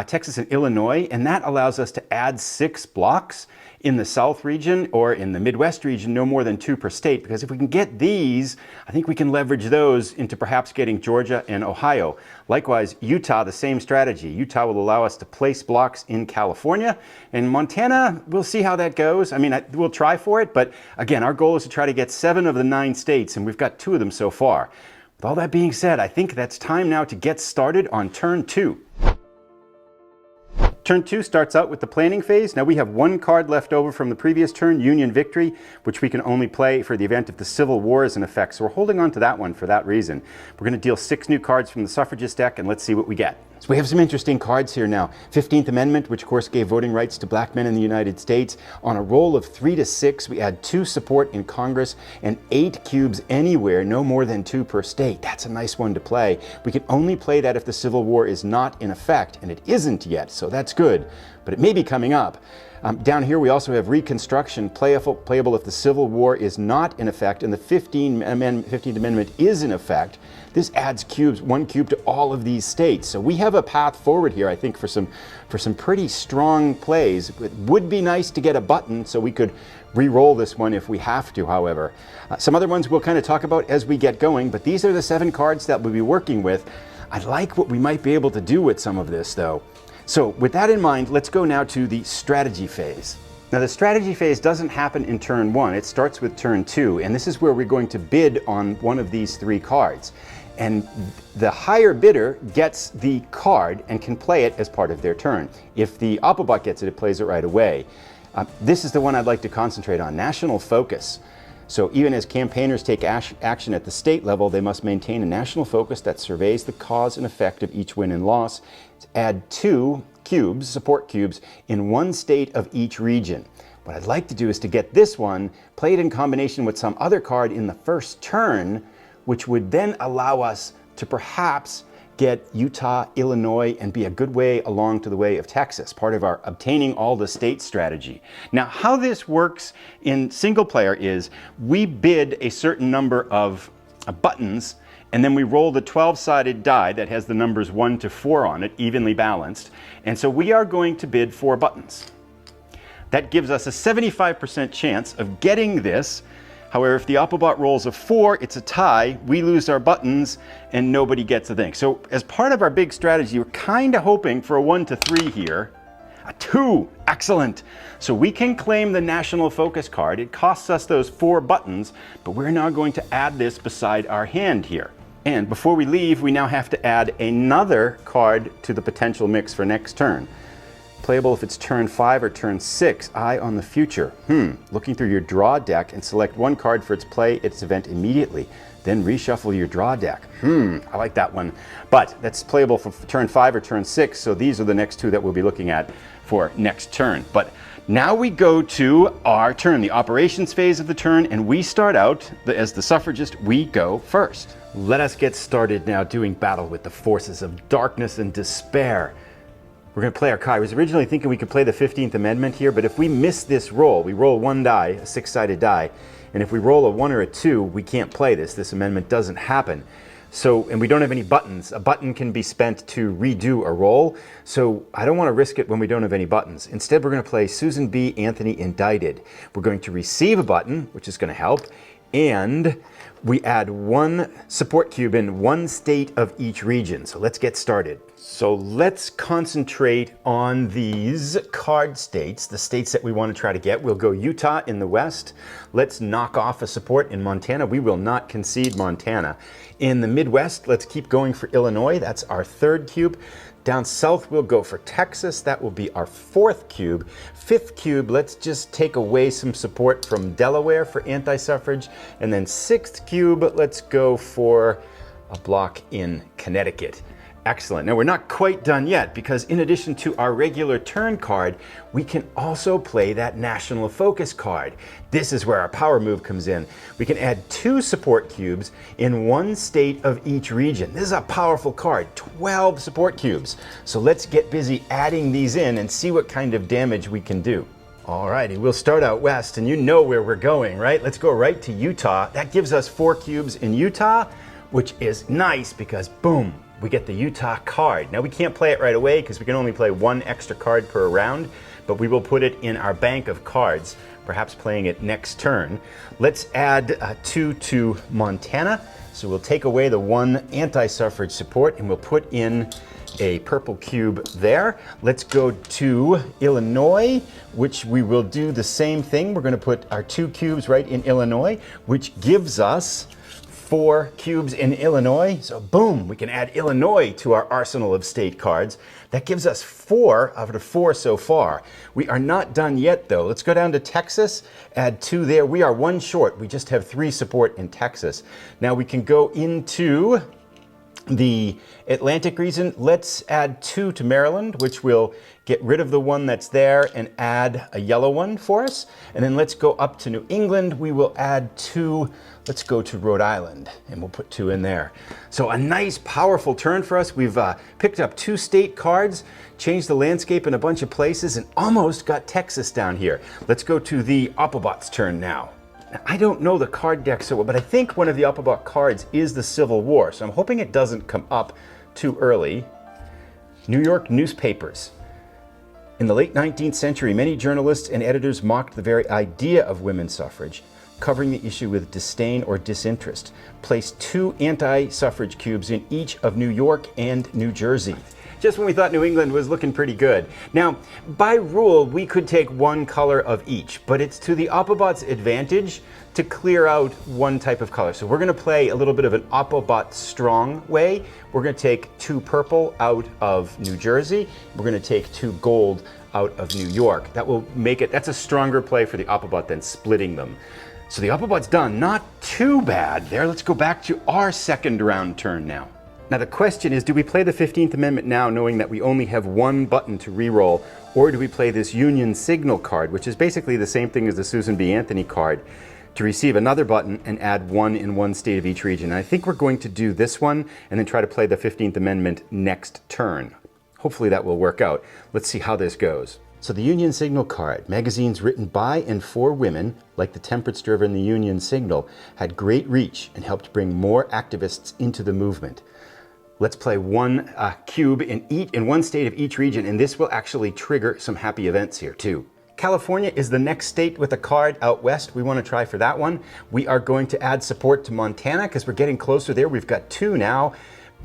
Texas and Illinois, and that allows us to add 6 blocks in the South region or in the Midwest region, no more than 2 per state, because if we can get these, I think we can leverage those into perhaps getting Georgia and Ohio. Likewise, Utah, the same strategy. Utah will allow us to place blocks in California, and Montana, we'll see how that goes. I mean, we'll try for it, but again, our goal is to try to get 7 of the 9 states, and we've got 2 of them so far. With all that being said, I think that's time now to get started on turn 2. Turn 2 starts out with the planning phase. Now we have 1 card left over from the previous turn, Union Victory, which we can only play for the event if the Civil War is in effect. So we're holding on to that one for that reason. We're going to deal 6 new cards from the suffragist deck, and let's see what we get. So we have some interesting cards here now. 15th Amendment, which of course gave voting rights to black men in the United States. On a roll of 3 to 6, we add 2 support in Congress and 8 cubes anywhere, no more than 2 per state. That's a nice one to play. We can only play that if the Civil War is not in effect, and it isn't yet, so that's good, but it may be coming up. Down here we also have Reconstruction, playable if the Civil War is not in effect and the 15th Amendment is in effect. This adds cubes, 1 cube to all of these states. So we have a path forward here, I think, for some pretty strong plays. It would be nice to get a button so we could re-roll this one if we have to, however. Some other ones we'll kind of talk about as we get going, but these are the 7 cards that we'll be working with. I like what we might be able to do with some of this, though. So with that in mind, let's go now to the strategy phase. Now the strategy phase doesn't happen in turn 1, it starts with turn 2, and this is where we're going to bid on one of these 3 cards. And the higher bidder gets the card and can play it as part of their turn. If the Opplebot gets it, it plays it right away. This is the one I'd like to concentrate on, national focus. So even as campaigners take action at the state level, they must maintain a national focus that surveys the cause and effect of each win and loss. Add 2 cubes, support cubes, in 1 state of each region. What I'd like to do is to get this one played in combination with some other card in the first turn, which would then allow us to perhaps get Utah, Illinois, and be a good way along to the way of Texas, part of our obtaining all the states strategy. Now, how this works in single player is we bid a certain number of buttons, and then we roll the 12-sided die that has the numbers 1 to 4 on it, evenly balanced. And so we are going to bid 4 buttons. That gives us a 75% chance of getting this. However, if the Opplebot rolls a 4, it's a tie, we lose our buttons, and nobody gets a thing. So as part of our big strategy, we're kind of hoping for a 1 to 3 here. A 2, excellent. So we can claim the national focus card. It costs us those 4 buttons, but we're now going to add this beside our hand here. And before we leave, we now have to add another card to the potential mix for next turn. Playable if it's turn 5 or turn 6. Eye on the future. Looking through your draw deck and select one card for its play, its event immediately. Then reshuffle your draw deck. I like that one. But that's playable for turn 5 or turn 6, so these are the next two that we'll be looking at for next turn. But now we go to our turn, the operations phase of the turn, and we start out, as the suffragist, we go first. Let us get started now doing battle with the forces of darkness and despair. We're going to play our card. I was originally thinking we could play the 15th Amendment here, but if we miss this roll, we roll one die, a 6-sided die, and if we roll a 1 or a 2, we can't play this. This amendment doesn't happen. So, and we don't have any buttons. A button can be spent to redo a roll, so I don't want to risk it when we don't have any buttons. Instead, we're going to play Susan B. Anthony Indicted. We're going to receive a button, which is going to help, and we add one support cube in one state of each region. So let's get started. So let's concentrate on these card states, the states that we want to try to get. We'll go Utah in the west. Let's knock off a support in Montana. We will not concede Montana. In the Midwest, let's keep going for Illinois. That's our 3rd cube. Down south, we'll go for Texas. That will be our 4th cube. 5th cube, let's just take away some support from Delaware for anti-suffrage. And then 6th cube, let's go for a block in Connecticut. Excellent. Now we're not quite done yet, because in addition to our regular turn card, we can also play that National Focus card. This is where our power move comes in. We can add 2 support cubes in one state of each region. This is a powerful card, 12 support cubes. So let's get busy adding these in and see what kind of damage we can do. Alrighty, we'll start out west, and you know where we're going, right? Let's go right to Utah. That gives us 4 cubes in Utah, which is nice because boom, we get the Utah card. Now we can't play it right away because we can only play 1 extra card per round, but we will put it in our bank of cards, perhaps playing it next turn. Let's add 2 to Montana. So we'll take away the 1 anti-suffrage support and we'll put in a purple cube there. Let's go to Illinois, which we will do the same thing. We're going to put our 2 cubes right in Illinois, which gives us 4 cubes in Illinois. So boom, we can add Illinois to our arsenal of state cards. That gives us 4 out of 4 so far. We are not done yet though. Let's go down to Texas, add 2 there. We are 1 short. We just have 3 support in Texas. Now we can go into the Atlantic region. Let's add 2 to Maryland, which will get rid of the 1 that's there and add a yellow one for us. And then let's go up to New England. We will add 2. Let's go to Rhode Island and we'll put 2 in there. So a nice powerful turn for us. We've picked up 2 state cards, changed the landscape in a bunch of places, and almost got Texas down here. Let's go to the Autobot's turn now. I don't know the card deck so well, but I think one of the Autobot cards is the Civil War, so I'm hoping it doesn't come up too early. New York newspapers. In the late 19th century, many journalists and editors mocked the very idea of women's suffrage, covering the issue with disdain or disinterest. Place 2 anti-suffrage cubes in each of New York and New Jersey. Just when we thought New England was looking pretty good. Now, by rule, we could take 1 color of each, but it's to the Autobot's advantage to clear out 1 type of color. So we're going to play a little bit of an Autobot strong way. We're going to take 2 purple out of New Jersey. We're going to take 2 gold out of New York. That will make it, that's a stronger play for the Autobot than splitting them. So the Autobot's done. Not too bad there. Let's go back to our 2nd round turn now. Now the question is, do we play the 15th Amendment now knowing that we only have 1 button to reroll, or do we play this Union Signal card, which is basically the same thing as the Susan B. Anthony card, to receive another button and add 1 in one state of each region? And I think we're going to do this one and then try to play the 15th Amendment next turn. Hopefully that will work out. Let's see how this goes. So the Union Signal card, magazines written by and for women, like the temperance-driven The Union Signal, had great reach and helped bring more activists into the movement. Let's play 1 cube in one state of each region, and this will actually trigger some happy events here too. California is the next state with a card out west. We want to try for that one. We are going to add support to Montana because we're getting closer there. We've got 2 now.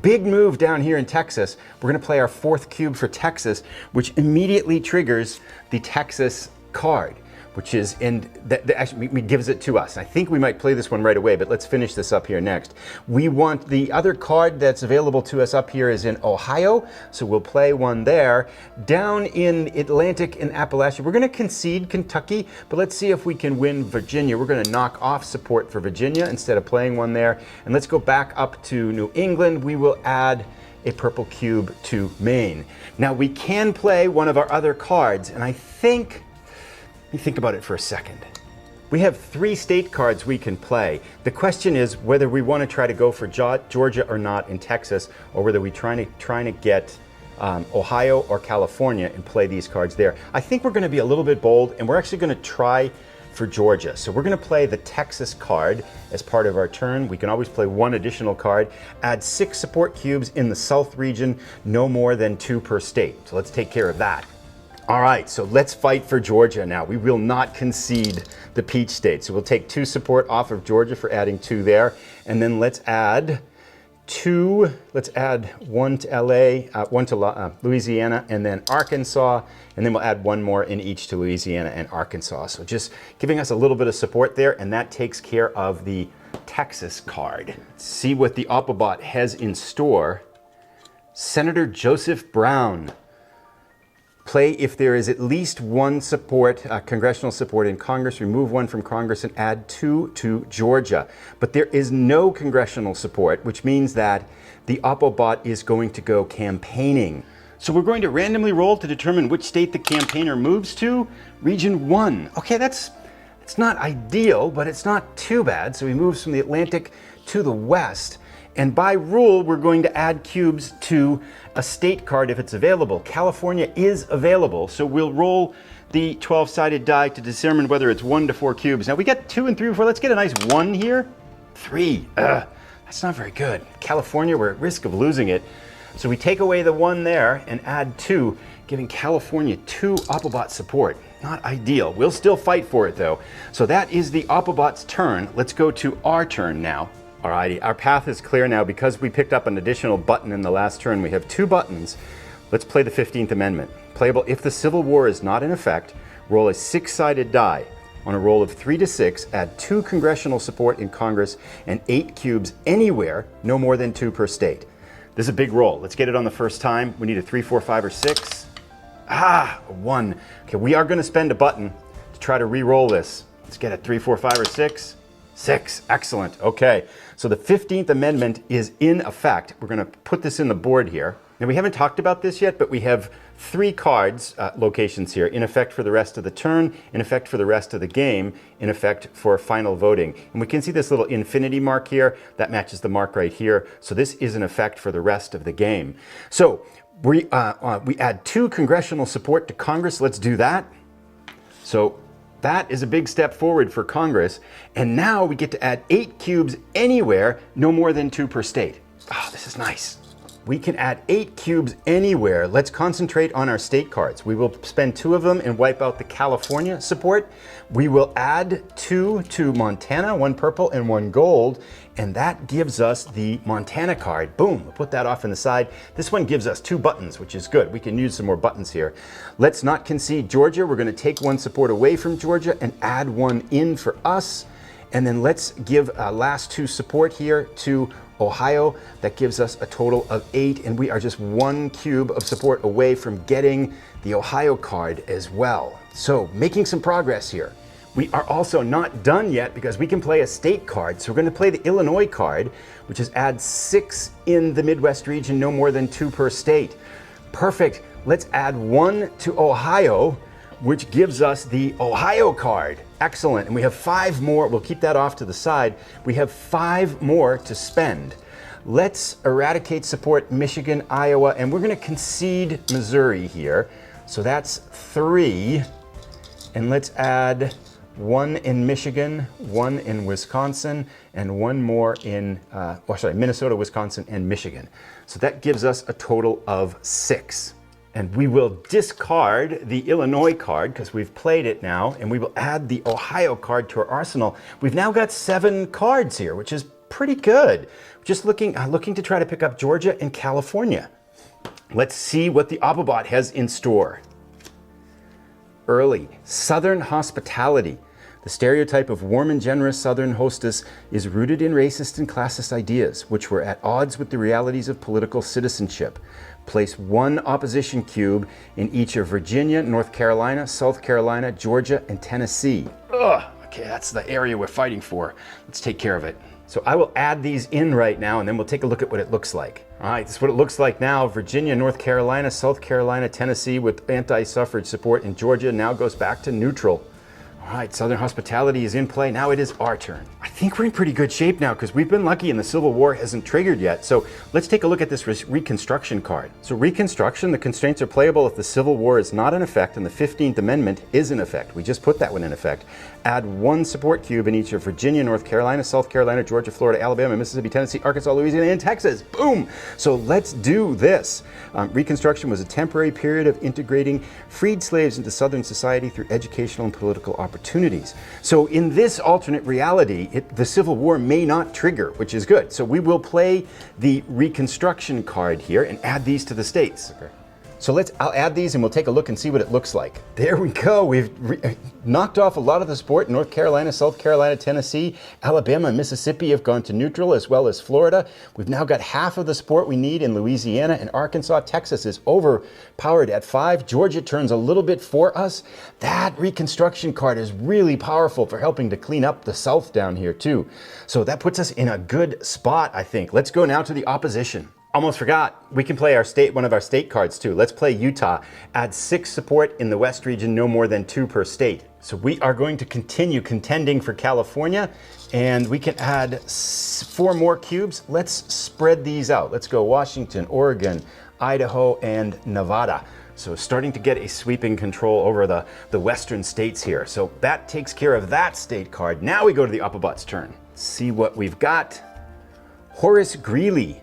Big move down here in Texas. We're going to play our 4th cube for Texas, which immediately triggers the Texas card. which is, and that actually gives it to us. I think we might play this one right away, but let's finish this up here next. We want the other card that's available to us up here is in Ohio, so we'll play one there. Down in Atlantic and Appalachia, we're going to concede Kentucky, but let's see if we can win Virginia. We're going to knock off support for Virginia instead of playing one there. And let's go back up to New England. We will add a purple cube to Maine. Now we can play one of our other cards, and I think, let me think about it for a second. We have 3 state cards we can play. The question is whether we want to try to go for Georgia or not in Texas, or whether we trying to get Ohio or California and play these cards there. I think we're going to be a little bit bold, and we're actually going to try for Georgia. So we're going to play the Texas card as part of our turn. We can always play one additional card. Add 6 support cubes in the South region, no more than 2 per state. So let's take care of that. All right, so let's fight for Georgia now. We will not concede the Peach State. So we'll take 2 support off of Georgia for adding 2 there. And then let's add 2, let's add 1 to LA, 1 to Louisiana, and then Arkansas. And then we'll add 1 more in each to Louisiana and Arkansas. So just giving us a little bit of support there, and that takes care of the Texas card. Let's see what the Autobot has in store. Senator Joseph Brown. Play if there is at least 1 support, congressional support in Congress, remove 1 from Congress and add 2 to Georgia. But there is no congressional support, which means that the Autobot is going to go campaigning. So we're going to randomly roll to determine which state the campaigner moves to. Region 1. Okay, it's not ideal, but it's not too bad. So he moves from the Atlantic to the West. And by rule, we're going to add cubes to a state card if it's available. California is available, so we'll roll the 12-sided die to determine whether it's 1 to 4 cubes. Now we got 2 and 3 and 4. Let's get a nice 1 here. 3. That's not very good. California, we're at risk of losing it. So we take away the 1 there and add 2, giving California 2 Autobot support. Not ideal. We'll still fight for it though. So that is the Autobot's turn. Let's go to our turn now. Alrighty, our path is clear now because we picked up an additional button in the last turn. We have 2 buttons. Let's play the 15th Amendment. Playable if the Civil War is not in effect, roll a 6-sided die. On a roll of 3 to 6, add 2 congressional support in Congress and 8 cubes anywhere, no more than 2 per state. This is a big roll. Let's get it on the first time. We need a 3, 4, 5, or 6. A 1. Okay, we are going to spend a button to try to re-roll this. Let's get a 3, 4, 5, or 6. 6. Excellent. Okay, so the 15th Amendment is in effect. We're going to put this in the board here. Now, we haven't talked about this yet, but we have 3 cards, locations here, in effect for the rest of the turn, in effect for the rest of the game, in effect for final voting. And we can see this little infinity mark here. That matches the mark right here. So this is in effect for the rest of the game. So we add 2 congressional support to Congress. Let's do that. So that is a big step forward for Congress. And now we get to add 8 cubes anywhere, no more than 2 per state. Oh, this is nice. We can add 8 cubes anywhere. Let's concentrate on our state cards. We will spend 2 of them and wipe out the California support. We will add 2 to Montana, 1 purple and 1 gold, and that gives us the Montana card. Boom, we'll put that off in the side. This one gives us 2 buttons, which is good. We can use some more buttons here. Let's not concede Georgia. We're gonna take 1 support away from Georgia and add 1 in for us. And then let's give last 2 support here to Ohio. That gives us a total of 8, and we are just 1 cube of support away from getting the Ohio card as well. So making some progress here. We are also not done yet because we can play a state card. So we're going to play the Illinois card, which is add 6 in the Midwest region, no more than 2 per state. Perfect. Let's add 1 to Ohio, which gives us the Ohio card. Excellent. And we have 5 more. We'll keep that off to the side. We have 5 more to spend. Let's eradicate support Michigan, Iowa, and we're going to concede Missouri here. So that's 3. And let's add 1 in Michigan, 1 in Wisconsin, and 1 more in Minnesota, Wisconsin, and Michigan. So that gives us a total of 6. And we will discard the Illinois card because we've played it now, and we will add the Ohio card to our arsenal. We've now got 7 cards here, which is pretty good. Just looking to try to pick up Georgia and California. Let's see what the Autobot has in store. early. Southern hospitality. The stereotype of warm and generous Southern hostess is rooted in racist and classist ideas, which were at odds with the realities of political citizenship. Place 1 opposition cube in each of Virginia, North Carolina, South Carolina, Georgia, and Tennessee. Ugh, okay, that's the area we're fighting for. Let's take care of it. So I will add these in right now, and then we'll take a look at what it looks like. All right, this is what it looks like now. Virginia, North Carolina, South Carolina, Tennessee with anti-suffrage support, and Georgia now goes back to neutral. All right, Southern hospitality is in play. Now it is our turn. I think we're in pretty good shape now because we've been lucky and the Civil War hasn't triggered yet. So let's take a look at this Reconstruction card. So Reconstruction, the constraints are playable if the Civil War is not in effect and the 15th Amendment is in effect. We just put that one in effect. Add 1 support cube in each of Virginia, North Carolina, South Carolina, Georgia, Florida, Alabama, Mississippi, Tennessee, Arkansas, Louisiana, and Texas. Boom! So let's do this. Reconstruction was a temporary period of integrating freed slaves into Southern society through educational and political opportunities. So in this alternate reality, the Civil War may not trigger, which is good. So we will play the Reconstruction card here and add these to the states. Okay. So I'll add these and we'll take a look and see what it looks like. There we go. We've knocked off a lot of the support. North Carolina, South Carolina, Tennessee, Alabama, and Mississippi have gone to neutral, as well as Florida. We've now got half of the support we need in Louisiana and Arkansas. Texas is overpowered at 5. Georgia turns a little bit for us. That Reconstruction card is really powerful for helping to clean up the South down here too. So that puts us in a good spot, I think. Let's go now to the opposition. Almost forgot, we can play one of our state cards too. Let's play Utah. Add 6 support in the West region, no more than 2 per state. So we are going to continue contending for California, and we can add 4 more cubes. Let's spread these out. Let's go Washington, Oregon, Idaho, and Nevada. So starting to get a sweeping control over the western states here. So that takes care of that state card. Now we go to the Uppabut's turn. See what we've got. Horace Greeley.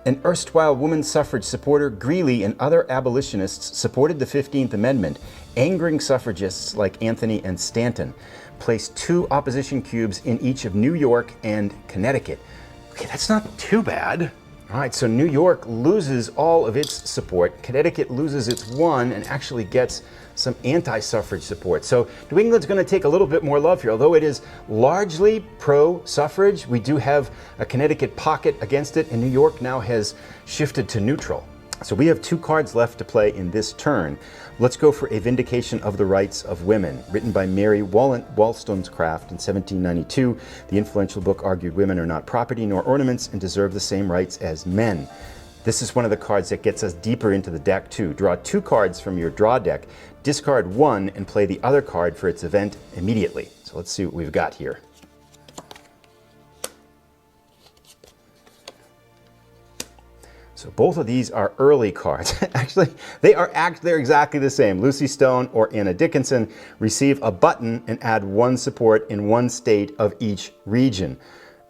An erstwhile woman suffrage supporter, Greeley and other abolitionists supported the 15th Amendment, angering suffragists like Anthony and Stanton. Placed 2 opposition cubes in each of New York and Connecticut. Okay, that's not too bad. All right, so New York loses all of its support. Connecticut loses its 1 and actually gets some anti-suffrage support. So New England's going to take a little bit more love here. Although it is largely pro-suffrage, we do have a Connecticut pocket against it, and New York now has shifted to neutral. So we have 2 cards left to play in this turn. Let's go for A Vindication of the Rights of Women, written by Mary Wollstonecraft in 1792. The influential book argued women are not property nor ornaments and deserve the same rights as men. This is one of the cards that gets us deeper into the deck too. Draw 2 cards from your draw deck, discard 1, and play the other card for its event immediately. So let's see what we've got here. So both of these are early cards. Actually, they're exactly the same. Lucy Stone or Anna Dickinson receive a button and add 1 support in 1 state of each region.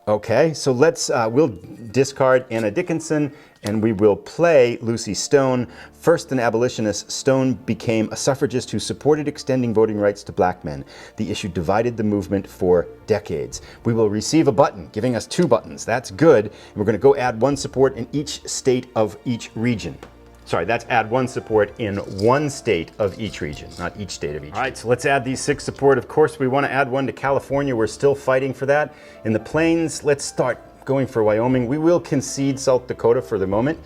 Okay, so we'll discard Anna Dickinson and we will play Lucy Stone. First an abolitionist, Stone became a suffragist who supported extending voting rights to black men. The issue divided the movement for decades. We will receive a button, giving us 2 buttons. That's good. And we're going to go add 1 support in each state of each region. Sorry, that's add 1 support in 1 state of each region, not each state of each. All right, so let's add these 6 support. Of course, we want to add 1 to California. We're still fighting for that. In the plains, let's start going for Wyoming. We will concede South Dakota for the moment.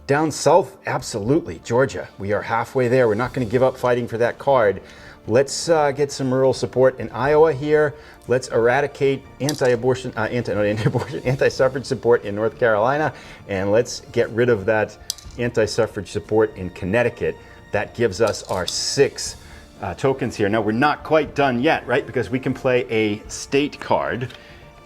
Down south, absolutely, Georgia. We are halfway there. We're not going to give up fighting for that card. Let's get some rural support in Iowa here. Let's eradicate anti-suffrage support in North Carolina, and let's get rid of that anti-suffrage support in Connecticut. That gives us our 6 tokens here. Now we're not quite done yet, right? Because we can play a state card,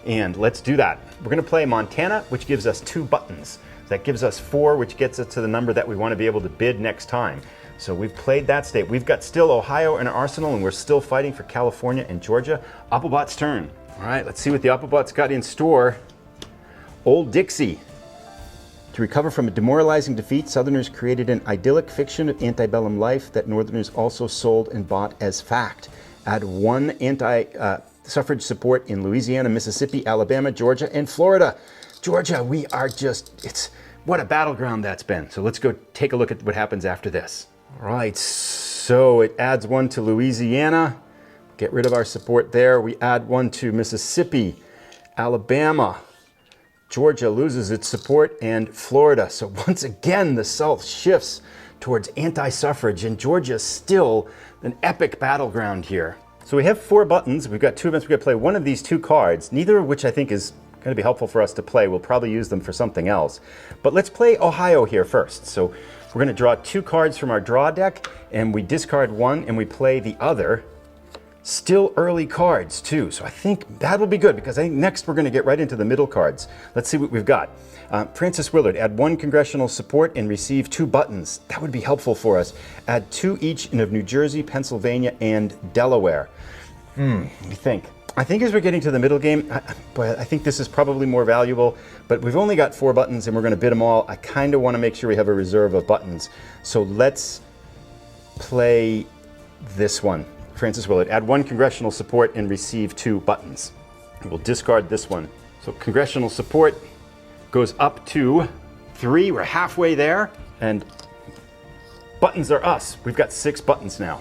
and let's do that. We're going to play Montana, which gives us 2 buttons. That gives us 4, which gets us to the number that we want to be able to bid next time. So we've played that state. We've got still Ohio in our arsenal, and we're still fighting for California and Georgia. Uppabut's turn. All right, let's see what the Uppabut's got in store. Old Dixie. To recover from a demoralizing defeat, Southerners created an idyllic fiction of antebellum life that Northerners also sold and bought as fact. Add 1 anti-suffrage support in Louisiana, Mississippi, Alabama, Georgia, and Florida. Georgia, we are what a battleground that's been. So let's go take a look at what happens after this. All right, So it adds one to Louisiana. Get rid of our support there. We add one to Mississippi, Alabama. Georgia loses its support, and Florida. So once again, the South shifts towards anti-suffrage, and Georgia is still an epic battleground here. So we have 4 buttons. We've got 2 events. We're going to play one of these 2 cards, neither of which I think is going to be helpful for us to play. We'll probably use them for something else. But let's play Ohio here first. So we're going to draw 2 cards from our draw deck, and we discard one, and we play the other. Still early cards too, so I think that'll be good because I think next we're going to get right into the middle cards. Let's see what we've got. Francis Willard, add 1 congressional support and receive 2 buttons. That would be helpful for us. Add 2 each of New Jersey, Pennsylvania, and Delaware. What do you think? I think as we're getting to the middle game, I think this is probably more valuable, but we've only got 4 buttons and we're going to bid them all. I kind of want to make sure we have a reserve of buttons. So let's play this one. Francis Willard, add 1 congressional support and receive 2 buttons. We'll discard this one. So congressional support goes up to 3. We're halfway there. And buttons are us. We've got 6 buttons now.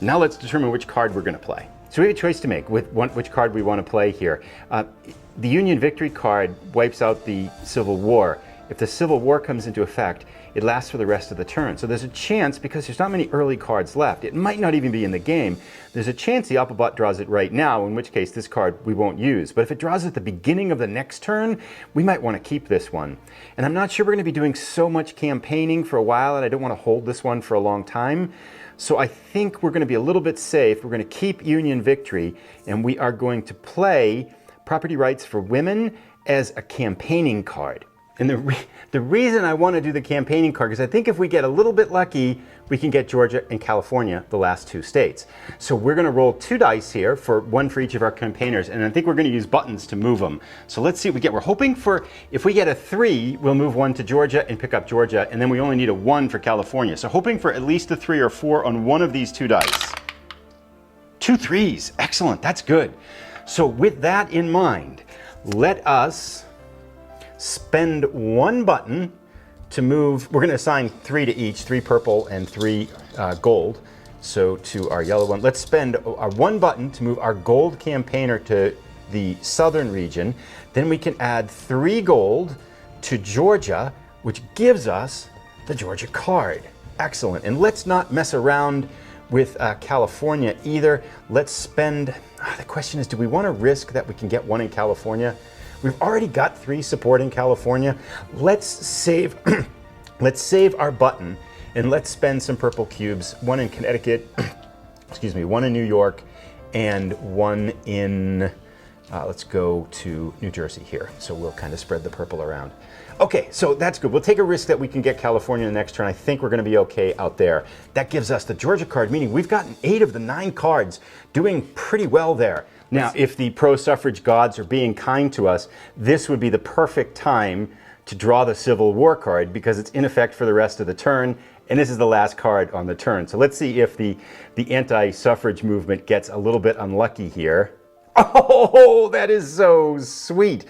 Now let's determine which card we're going to play. So we have a choice to make with which card we want to play here. The Union Victory card wipes out the Civil War. If the Civil War comes into effect, it lasts for the rest of the turn. So there's a chance, because there's not many early cards left, it might not even be in the game, there's a chance the Applebot draws it right now, in which case this card we won't use. But if it draws at the beginning of the next turn, we might want to keep this one. And I'm not sure we're going to be doing so much campaigning for a while, and I don't want to hold this one for a long time. So I think we're going to be a little bit safe. We're going to keep Union Victory, and we are going to play Property Rights for Women as a campaigning card. And the reason I want to do the campaigning card is I think if we get a little bit lucky, we can get Georgia and California, the last 2 states. So we're going to roll 2 dice here, for 1 for each of our campaigners, and I think we're going to use buttons to move them. So let's see what we get. We're hoping for, if we get a 3, we'll move 1 to Georgia and pick up Georgia, and then we only need a 1 for California. So hoping for at least a 3 or 4 on one of these 2 dice. 2 3s, excellent, that's good. So with that in mind, let us spend 1 button to move. We're going to assign 3 to each, 3 purple and 3 gold. So to our yellow one, let's spend our 1 button to move our gold campaigner to the southern region. Then we can add 3 gold to Georgia, which gives us the Georgia card. Excellent. And let's not mess around with California either. Let's spend, the question is, do we want to risk that we can get 1 in California? We've already got 3 support in California. Let's save, let's save our button, and let's spend some purple cubes. 1 in Connecticut, excuse me, 1 in New York, and 1 in, let's go to New Jersey here. So we'll kind of spread the purple around. Okay, so that's good. We'll take a risk that we can get California in the next turn. I think we're going to be okay out there. That gives us the Georgia card, meaning we've gotten 8 of the 9 cards, doing pretty well there. Now, if the pro-suffrage gods are being kind to us, this would be the perfect time to draw the Civil War card because it's in effect for the rest of the turn, and this is the last card on the turn. So let's see if the anti-suffrage movement gets a little bit unlucky here. Oh, that is so sweet.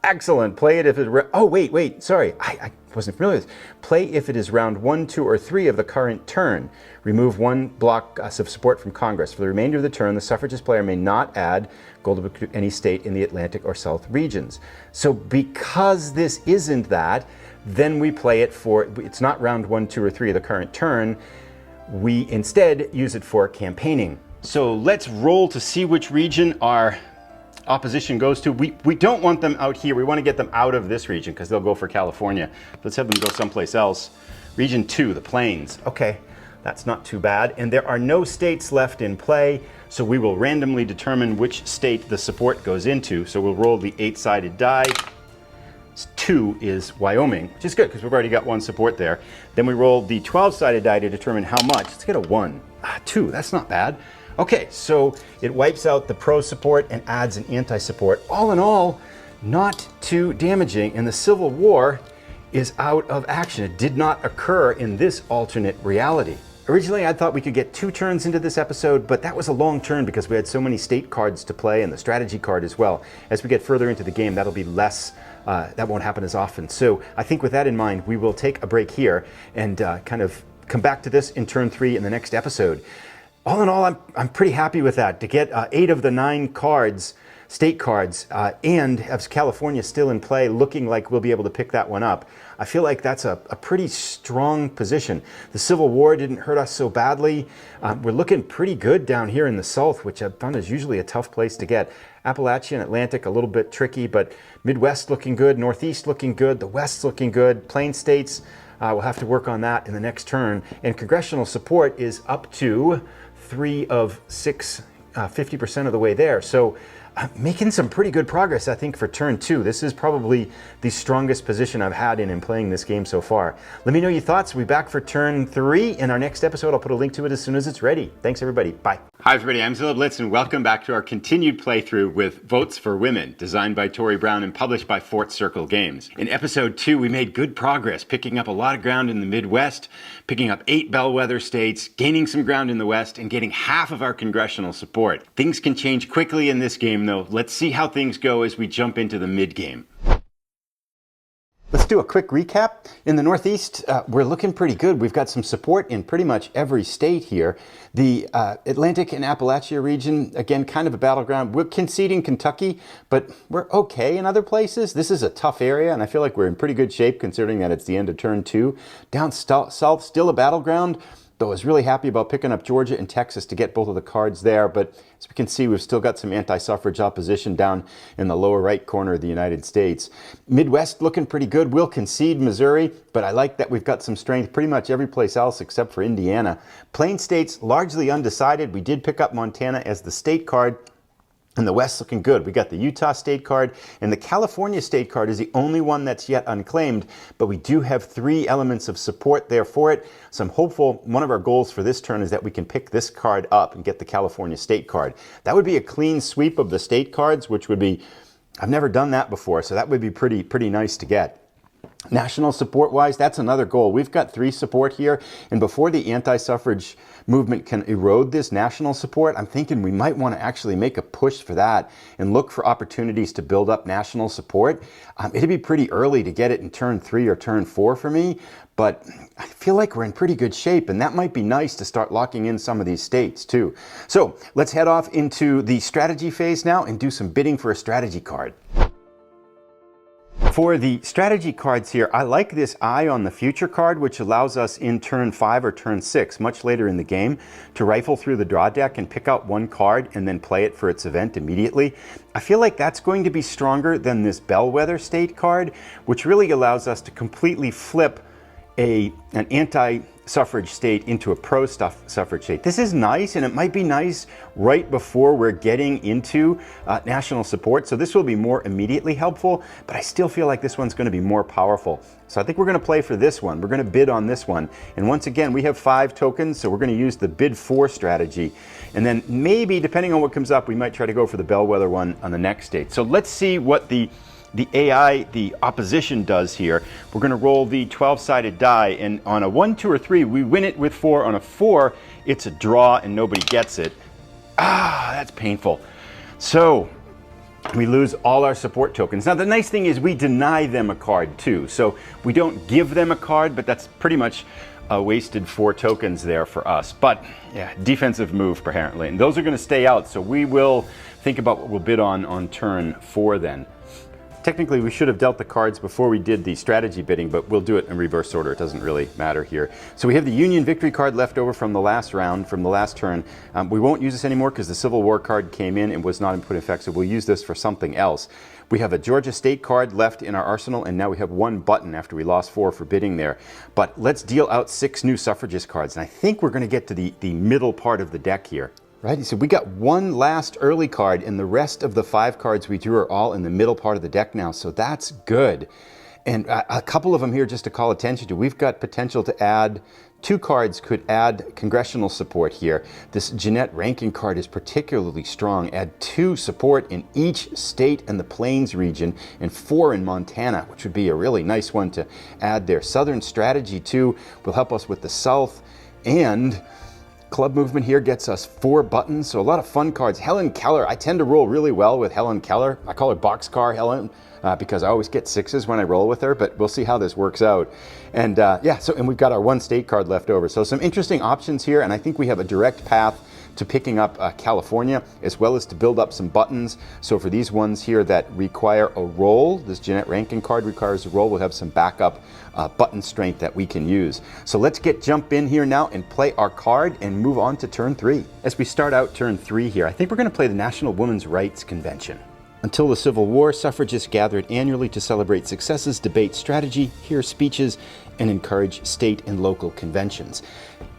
Excellent. Play it if it... Oh, wait. Sorry. I wasn't familiar with this. Play if it is round 1, 2, or 3 of the current turn. Remove 1 block of support from Congress. For the remainder of the turn, the suffragist player may not add gold to any state in the Atlantic or South regions. So because this isn't that, then we play it for... It's not round 1, 2, or 3 of the current turn. We instead use it for campaigning. So let's roll to see which region our opposition goes to. We don't want them out here. We want to get them out of this region because they'll go for California. Let's have them go someplace else. Region 2, the Plains. Okay, that's not too bad. And there are no states left in play, so we will randomly determine which state the support goes into. So we'll roll the 8-sided die. 2 is Wyoming, which is good because we've already got 1 support there. Then we roll the 12-sided die to determine how much. Let's get a 1. 2, that's not bad. Okay, so it wipes out the pro support and adds an anti-support. All in all, not too damaging, and the Civil War is out of action. It did not occur in this alternate reality. Originally, I thought we could get 2 turns into this episode, but that was a long turn because we had so many state cards to play and the strategy card as well. As we get further into the game, that'll be less, that won't happen as often. So I think with that in mind, we will take a break here and kind of come back to this in turn 3 in the next episode. All in all, I'm pretty happy with that. To get 8 of the 9 cards, state cards, and have California still in play, looking like we'll be able to pick that one up. I feel like that's a pretty strong position. The Civil War didn't hurt us so badly. We're looking pretty good down here in the South, which I've found is usually a tough place to get. Appalachian, Atlantic, a little bit tricky, but Midwest looking good, Northeast looking good, the West looking good, Plain States, we'll have to work on that in the next turn. And congressional support is up to 3 of 6, 50% of the way there. So making some pretty good progress, I think, for turn 2. This is probably the strongest position I've had in playing this game so far. Let me know your thoughts. We'll be back for turn 3 in our next episode. I'll put a link to it as soon as it's ready. Thanks, everybody. Bye. Hi, everybody. I'm Zilla Blitz, and welcome back to our continued playthrough with Votes for Women, designed by Tory Brown and published by Fort Circle Games. In episode 2, we made good progress, picking up a lot of ground in the Midwest, picking up 8 bellwether states, gaining some ground in the West, and getting half of our congressional support. Things can change quickly in this game, though. Let's see how things go as we jump into the mid-game. Let's do a quick recap. In the Northeast, we're looking pretty good. We've got some support in pretty much every state here. The Atlantic and Appalachia region, again, kind of a battleground. We're conceding Kentucky, but we're okay in other places. This is a tough area, and I feel like we're in pretty good shape considering that it's the end of turn 2. Down south, still a battleground. Though I was really happy about picking up Georgia and Texas to get both of the cards there, but as we can see, we've still got some anti-suffrage opposition down in the lower right corner of the United States. Midwest looking pretty good. We'll concede Missouri, but I like that we've got some strength pretty much every place else except for Indiana. Plain states, largely undecided. We did pick up Montana as the state card. And the West looking good. We got the Utah state card, and the California state card is the only one that's yet unclaimed, but we do have 3 elements of support there for it. So I'm hopeful one of our goals for this turn is that we can pick this card up and get the California state card. That would be a clean sweep of the state cards, which would be, I've never done that before, so that would be pretty nice to get. National support-wise, that's another goal. We've got 3 support here, and before the anti-suffrage movement can erode this national support, I'm thinking we might want to actually make a push for that and look for opportunities to build up national support. It'd be pretty early to get it in turn 3 or turn 4 for me, but I feel like we're in pretty good shape, and that might be nice to start locking in some of these states too. So let's head off into the strategy phase now and do some bidding for a strategy card. For the strategy cards here, I like this Eye on the Future card, which allows us in turn 5 or turn 6, much later in the game, to rifle through the draw deck and pick out one card and then play it for its event immediately. I feel like that's going to be stronger than this Bellwether State card, which really allows us to completely flip an anti-suffrage state into a pro-suffrage state. This is nice, and it might be nice right before we're getting into national support, so this will be more immediately helpful, but I still feel like this one's going to be more powerful. So I think we're going to play for this one. We're going to bid on this one, and once again, we have 5 tokens, so we're going to use the bid 4 strategy, and then maybe, depending on what comes up, we might try to go for the Bellwether one on the next state. So let's see what the AI, the opposition, does here. We're going to roll the 12-sided die, and on a 1, 2, or 3, we win it with 4. On a 4, it's a draw and nobody gets it. That's painful. So we lose all our support tokens. Now the nice thing is we deny them a card too. So we don't give them a card, but that's pretty much a wasted 4 tokens there for us. But yeah, defensive move apparently. And those are going to stay out, so we will think about what we'll bid on turn 4 then. Technically, we should have dealt the cards before we did the strategy bidding, but we'll do it in reverse order. It doesn't really matter here. So we have the Union victory card left over from the last round, from the last turn. We won't use this anymore because the Civil War card came in and was not put in effect, so we'll use this for something else. We have a Georgia State card left in our arsenal, and now we have 1 button after we lost 4 for bidding there. But let's deal out 6 new suffragist cards, and I think we're going to get to the middle part of the deck here. Right, so we got 1 last early card, and the rest of the 5 cards we drew are all in the middle part of the deck now, so that's good. And a couple of them here just to call attention to. We've got potential to add, 2 cards could add congressional support here. This Jeanette Rankin card is particularly strong. Add 2 support in each state and the Plains region, and 4 in Montana, which would be a really nice one to add there. Southern Strategy too will help us with the South, and Club movement here gets us 4 buttons, so a lot of fun cards. Helen Keller, I tend to roll really well with Helen Keller. I call her Boxcar Helen because I always get 6s when I roll with her, but we'll see how this works out. And yeah, and we've got our 1 state card left over. So some interesting options here, and I think we have a direct path to picking up California, as well as to build up some buttons. So for these ones here that require a roll, this Jeanette Rankin card requires a roll, we'll have some backup button strength that we can use. So let's jump in here now and play our card and move on to turn 3. As we start out turn 3 here, I think we're going to play the National Women's Rights Convention. Until the Civil War, suffragists gathered annually to celebrate successes, debate strategy, hear speeches, and encourage state and local conventions.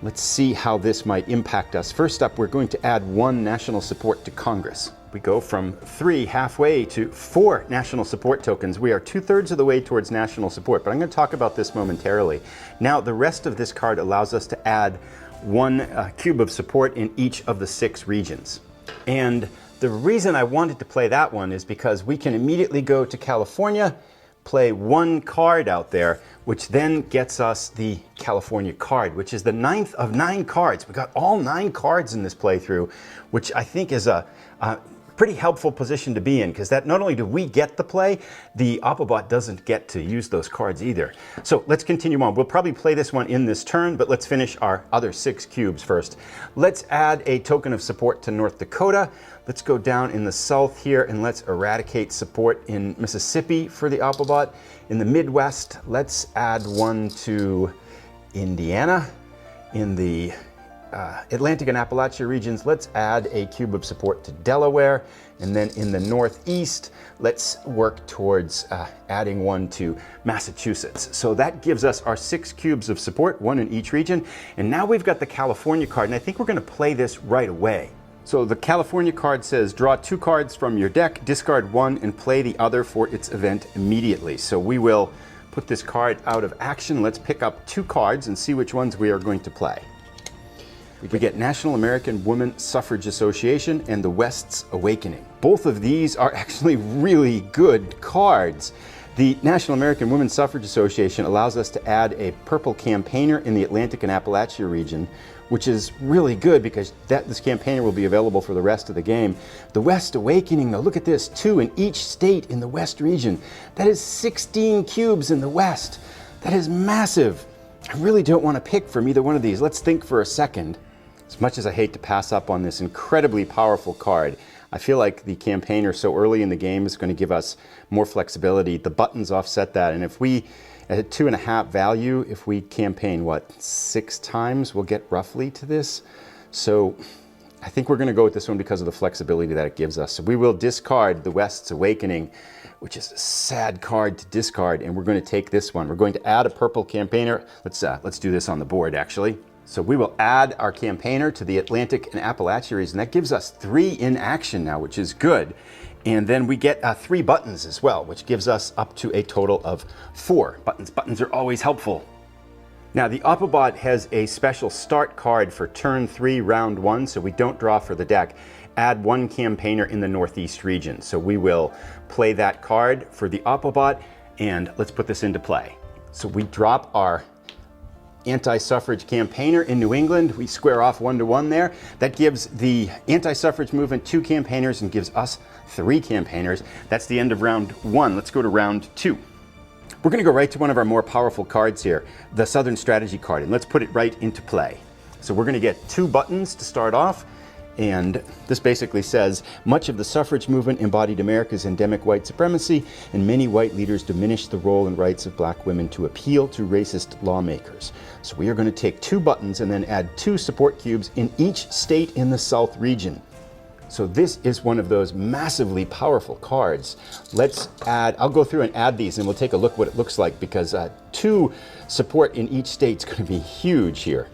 Let's see how this might impact us. First up, we're going to add 1 national support to Congress. We go from 3 halfway to 4 national support tokens. We are 2/3 of the way towards national support, but I'm going to talk about this momentarily. Now, the rest of this card allows us to add 1 cube of support in each of the 6 regions. And the reason I wanted to play that one is because we can immediately go to California, play 1 card out there, which then gets us the California card, which is the 9th of 9 cards. We got all 9 cards in this playthrough, which I think is a pretty helpful position to be in, because that not only do we get the play, the Oppobot doesn't get to use those cards either. So let's continue on. We'll probably play this one in this turn, but let's finish our other 6 cubes first. Let's add a token of support to North Dakota. Let's go down in the south here and let's eradicate support in Mississippi for the Oppobot. In the Midwest, let's add 1 to Indiana. In the Atlantic and Appalachia regions, let's add a cube of support to Delaware. And then in the Northeast, let's work towards adding 1 to Massachusetts. So that gives us our 6 cubes of support, 1 in each region. And now we've got the California card, and I think we're going to play this right away. So the California card says, draw 2 cards from your deck, discard 1, and play the other for its event immediately. So we will put this card out of action. Let's pick up 2 cards and see which ones we are going to play. We get National American Women Suffrage Association and the West's Awakening. Both of these are actually really good cards. The National American Women Suffrage Association allows us to add a purple campaigner in the Atlantic and Appalachia region, which is really good because this campaigner will be available for the rest of the game. The West Awakening, though, look at this, 2 in each state in the West region. That is 16 cubes in the West. That is massive. I really don't want to pick from either one of these. Let's think for a second. As much as I hate to pass up on this incredibly powerful card, I feel like the campaigner so early in the game is going to give us more flexibility. The buttons offset that, and if we, at a 2.5 value, if we campaign, 6 times, we'll get roughly to this. So I think we're going to go with this one because of the flexibility that it gives us. So we will discard the West's Awakening, which is a sad card to discard, and we're going to take this one. We're going to add a purple campaigner. Let's do this on the board, actually. So we will add our campaigner to the Atlantic and Appalachia region. That gives us 3 in action now, which is good. And then we get 3 buttons as well, which gives us up to a total of 4 buttons. Buttons are always helpful. Now the Oppobot has a special start card for turn 3, round 1, so we don't draw for the deck. Add 1 campaigner in the Northeast region. So we will play that card for the Oppobot, and let's put this into play. So we drop our anti-suffrage campaigner in New England. We square off 1 to 1 there. That gives the anti-suffrage movement 2 campaigners and gives us 3 campaigners. That's the end of round 1. Let's go to round 2. We're going to go right to one of our more powerful cards here, the Southern Strategy card, and let's put it right into play. So we're going to get 2 buttons to start off. And this basically says, much of the suffrage movement embodied America's endemic white supremacy, and many white leaders diminished the role and rights of black women to appeal to racist lawmakers. So we are going to take 2 buttons and then add 2 support cubes in each state in the South region. So this is one of those massively powerful cards. Let's add, I'll go through and add these and we'll take a look what it looks like, because 2 support in each state is going to be huge here.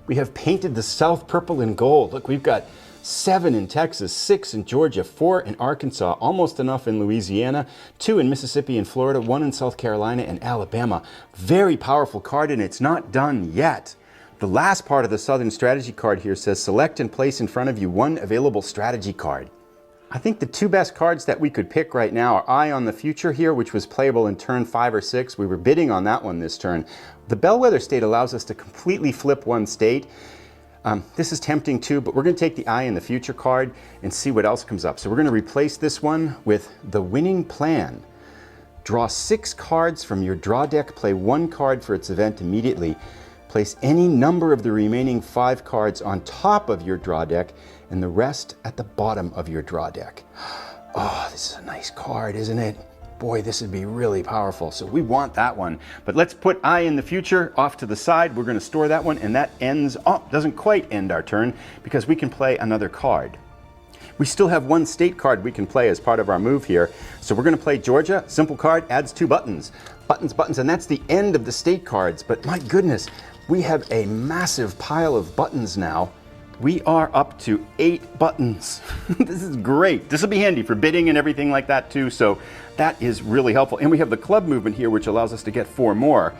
We have painted the South purple and gold. Look, we've got 7 in Texas, 6 in Georgia, 4 in Arkansas, almost enough in Louisiana, 2 in Mississippi and Florida, 1 in South Carolina and Alabama. Very powerful card, and it's not done yet. The last part of the Southern Strategy card here says, select and place in front of you 1 available strategy card. I think the 2 best cards that we could pick right now are Eye on the Future here, which was playable in turn 5 or 6. We were bidding on that one this turn. The Bellwether state allows us to completely flip 1 state. This is tempting too, but we're going to take the Eye in the Future card and see what else comes up. So we're going to replace this one with the Winning Plan. Draw 6 cards from your draw deck, play 1 card for its event immediately. Place any number of the remaining 5 cards on top of your draw deck and the rest at the bottom of your draw deck. Oh, this is a nice card, isn't it? Boy, this would be really powerful. So we want that one. But let's put Eye in the Future off to the side. We're going to store that one, and that ends, doesn't quite end our turn because we can play another card. We still have 1 state card we can play as part of our move here. So we're going to play Georgia. Simple card, adds 2 buttons. Buttons, and that's the end of the state cards. But my goodness, we have a massive pile of buttons now. We are up to 8 buttons. This is great. This will be handy for bidding and everything like that too. So that is really helpful. And we have the club movement here, which allows us to get 4 more.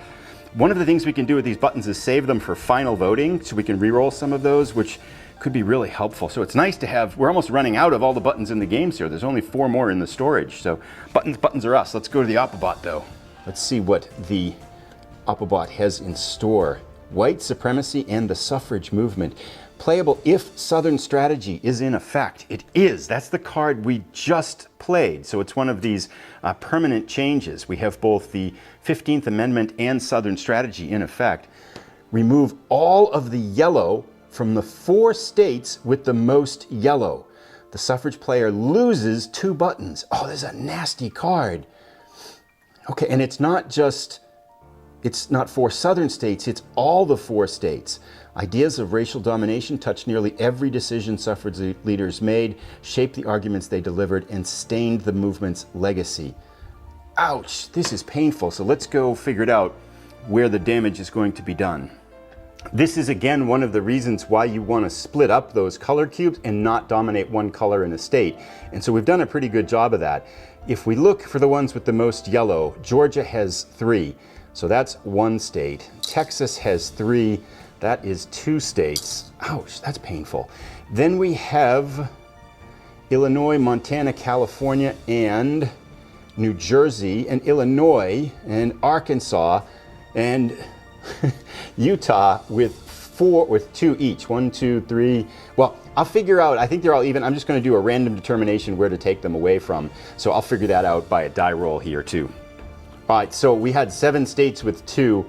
One of the things we can do with these buttons is save them for final voting, so we can re-roll some of those, which could be really helpful. So it's nice to have, we're almost running out of all the buttons in the games here. There's only 4 more in the storage. So buttons are us. Let's go to the Autobot though. Let's see what the Autobot has in store. White supremacy and the suffrage movement. Playable if Southern strategy is in effect. It is. That's the card we just played. So it's one of these permanent changes. We have both the 15th Amendment and Southern strategy in effect. Remove all of the yellow from the 4 states with the most yellow. The suffrage player loses 2 buttons. Oh, there's a nasty card. Okay, and it's not 4 Southern states, it's all the 4 states. Ideas of racial domination touched nearly every decision suffrage leaders made, shaped the arguments they delivered, and stained the movement's legacy. Ouch, this is painful. So let's go figure it out where the damage is going to be done. This is again one of the reasons why you want to split up those color cubes and not dominate one color in a state. And so we've done a pretty good job of that. If we look for the ones with the most yellow, Georgia has 3. So that's 1 state. Texas has 3. That is 2 states. Ouch, that's painful. Then we have Illinois, Montana, California, and New Jersey, and Illinois, and Arkansas, and Utah with 2 each. 1, 2, 3. Well, I'll figure out, I think they're all even. I'm just going to do a random determination where to take them away from. So I'll figure that out by a die roll here too. All right, so we had 7 states with 2.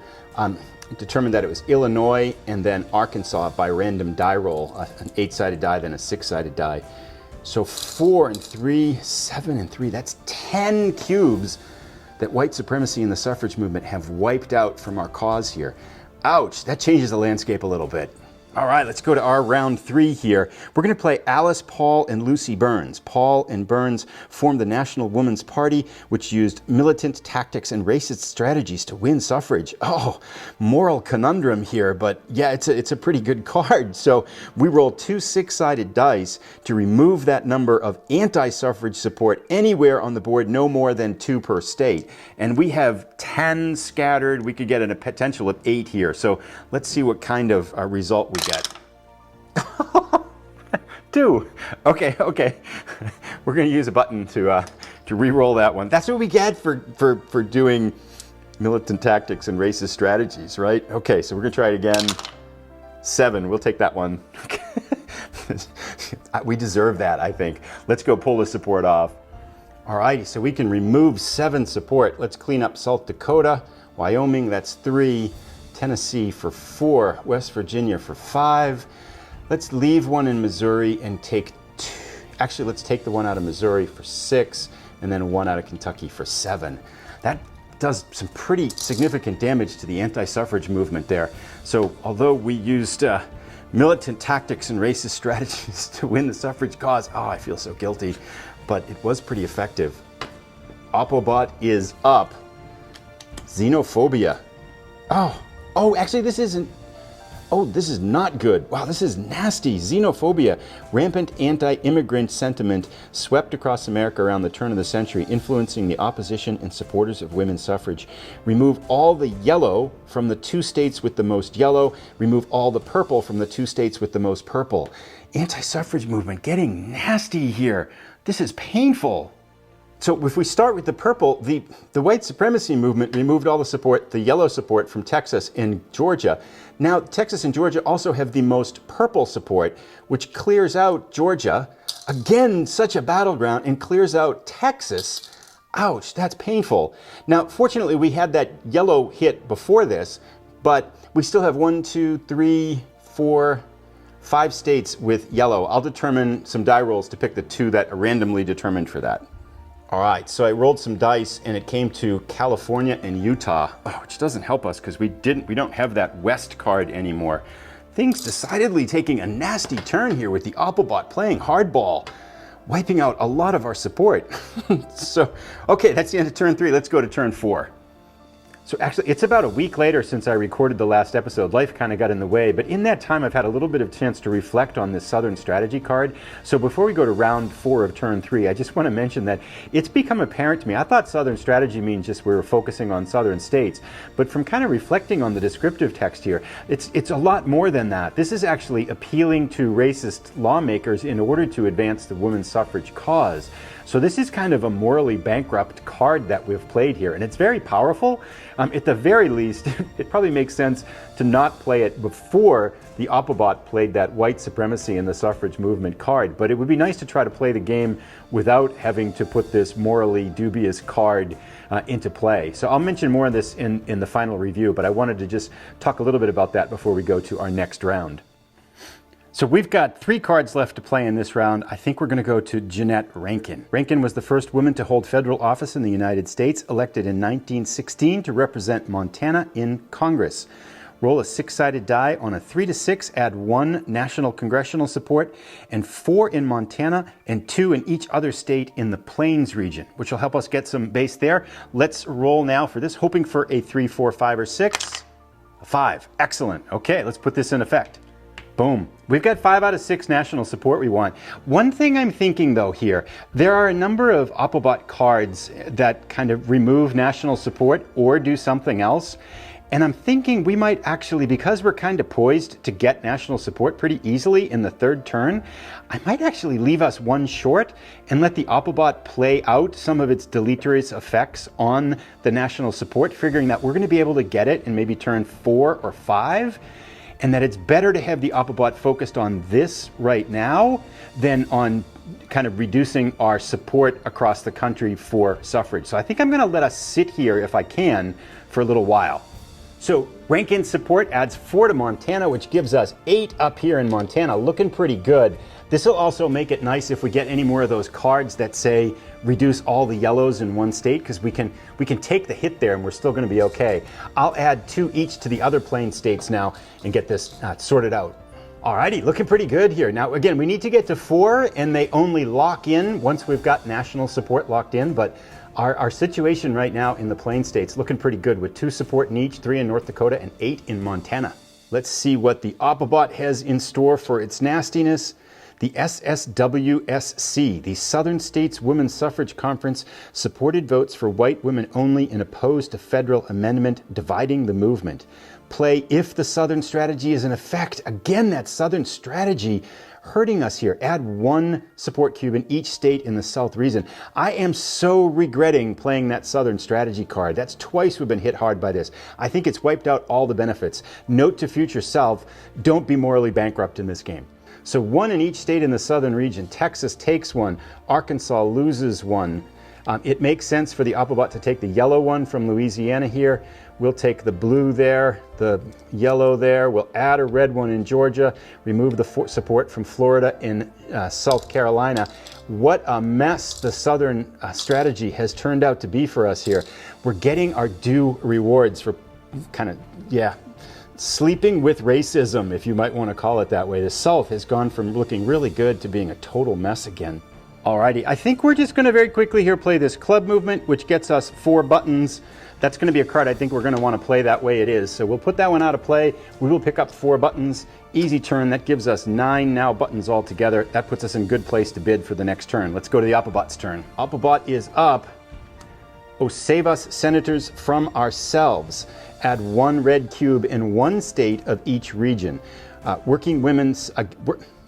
Determined that it was Illinois and then Arkansas by random die roll, an 8-sided die, then a 6-sided die. So 4 and 3, 7 and 3, that's 10 cubes that white supremacy and the suffrage movement have wiped out from our cause here. Ouch, that changes the landscape a little bit. All right, let's go to our round 3 here. We're going to play Alice, Paul, and Lucy Burns. Paul and Burns formed the National Woman's Party, which used militant tactics and racist strategies to win suffrage. Oh, moral conundrum here, but yeah, it's a pretty good card. So we roll 2 6-sided dice to remove that number of anti-suffrage support anywhere on the board, no more than 2 per state. And we have 10 scattered. We could get a potential of 8 here. So let's see what kind of result we get. 2. Okay. We're going to use a button to re-roll that one. That's what we get for doing militant tactics and racist strategies, right? Okay, so we're going to try it again. 7. We'll take that one. We deserve that, I think. Let's go pull the support off. All righty, so we can remove 7 support. Let's clean up South Dakota, Wyoming, that's 3. Tennessee for 4, West Virginia for 5. Let's leave 1 in Missouri and take 2. Actually, let's take the 1 out of Missouri for 6, and then 1 out of Kentucky for 7. That does some pretty significant damage to the anti-suffrage movement there. So although we used militant tactics and racist strategies to win the suffrage cause, oh, I feel so guilty, but it was pretty effective. Autobot is up. Xenophobia. Oh, actually, this isn't. Oh, this is not good. Wow, this is nasty. Xenophobia. Rampant anti-immigrant sentiment swept across America around the turn of the century, influencing the opposition and supporters of women's suffrage. Remove all the yellow from the 2 states with the most yellow. Remove all the purple from the 2 states with the most purple. Anti-suffrage movement getting nasty here. This is painful. So if we start with the purple, the white supremacy movement removed all the support, the yellow support from Texas and Georgia. Now, Texas and Georgia also have the most purple support, which clears out Georgia. Again, such a battleground, and clears out Texas. Ouch, that's painful. Now, fortunately, we had that yellow hit before this, but we still have 1, 2, 3, 4, 5 states with yellow. I'll determine some die rolls to pick the 2 that are randomly determined for that. All right, so I rolled some dice and it came to California and Utah, which doesn't help us because we don't have that West card anymore. Things decidedly taking a nasty turn here with the Applebot playing hardball, wiping out a lot of our support. So, okay, that's the end of turn 3. Let's go to turn 4. So actually, it's about a week later since I recorded the last episode. Life kind of got in the way, but in that time I've had a little bit of chance to reflect on this Southern Strategy card. So before we go to round 4 of turn 3, I just want to mention that it's become apparent to me. I thought Southern Strategy means just we were focusing on southern states, but from kind of reflecting on the descriptive text here, it's a lot more than that. This is actually appealing to racist lawmakers in order to advance the women's suffrage cause. So this is kind of a morally bankrupt card that we've played here, and it's very powerful. At the very least, it probably makes sense to not play it before the Applebot played that white supremacy in the suffrage movement card, but it would be nice to try to play the game without having to put this morally dubious card into play. So I'll mention more of this in the final review, but I wanted to just talk a little bit about that before we go to our next round. So we've got 3 cards left to play in this round. I think we're going to go to Jeanette Rankin. Rankin was the first woman to hold federal office in the United States, elected in 1916 to represent Montana in Congress. Roll a 6-sided die. On a 3 to 6, add 1 national congressional support and 4 in Montana and 2 in each other state in the Plains region, which will help us get some base there. Let's roll now for this, hoping for a 3, 4, 5, or 6. A 5. Excellent. Okay, let's put this in effect. Boom. We've got 5 out of 6 national support we want. One thing I'm thinking though here, there are a number of Applebot cards that kind of remove national support or do something else. And I'm thinking we might actually, because we're kind of poised to get national support pretty easily in the 3rd turn, I might actually leave us 1 short and let the Applebot play out some of its deleterious effects on the national support, figuring that we're going to be able to get it in maybe turn 4 or 5. And that it's better to have the Applebot focused on this right now than on kind of reducing our support across the country for suffrage. So I think I'm going to let us sit here, if I can, for a little while. So Rankin's support adds 4 to Montana, which gives us 8 up here in Montana, looking pretty good. This will also make it nice if we get any more of those cards that say reduce all the yellows in one state, because we can take the hit there and we're still going to be okay. I'll add 2 each to the other Plains states now and get this sorted out. Alrighty, looking pretty good here. Now again, we need to get to 4 and they only lock in once we've got national support locked in, but our situation right now in the Plains states looking pretty good with 2 support in each, 3 in North Dakota and 8 in Montana. Let's see what the Applebot has in store for its nastiness. The SSWSC, the Southern States Women's Suffrage Conference, supported votes for white women only and opposed to federal amendment dividing the movement. Play if the Southern Strategy is in effect. Again, that Southern Strategy hurting us here. Add 1 support cube in each state in the South region. I am so regretting playing that Southern Strategy card. That's twice we've been hit hard by this. I think it's wiped out all the benefits. Note to future self, don't be morally bankrupt in this game. So 1 in each state in the southern region. Texas takes 1. Arkansas loses 1. It makes sense for the Applebot to take the yellow one from Louisiana here. We'll take the blue there, the yellow there. We'll add a red one in Georgia, remove the support from Florida and South Carolina. What a mess the Southern Strategy has turned out to be for us here. We're getting our due rewards for kind of, sleeping with racism, if you might want to call it that way. The South has gone from looking really good to being a total mess again. Alrighty, I think we're just going to very quickly here play this club movement, which gets us 4 buttons. That's going to be a card I think we're going to want to play that way it is. So we'll put that one out of play. We will pick up 4 buttons. Easy turn. That gives us 9 now buttons altogether. That puts us in good place to bid for the next turn. Let's go to the Applebot's turn. Applebot is up. Oh, save us, senators, from ourselves. Add 1 red cube in 1 state of each region. Working women's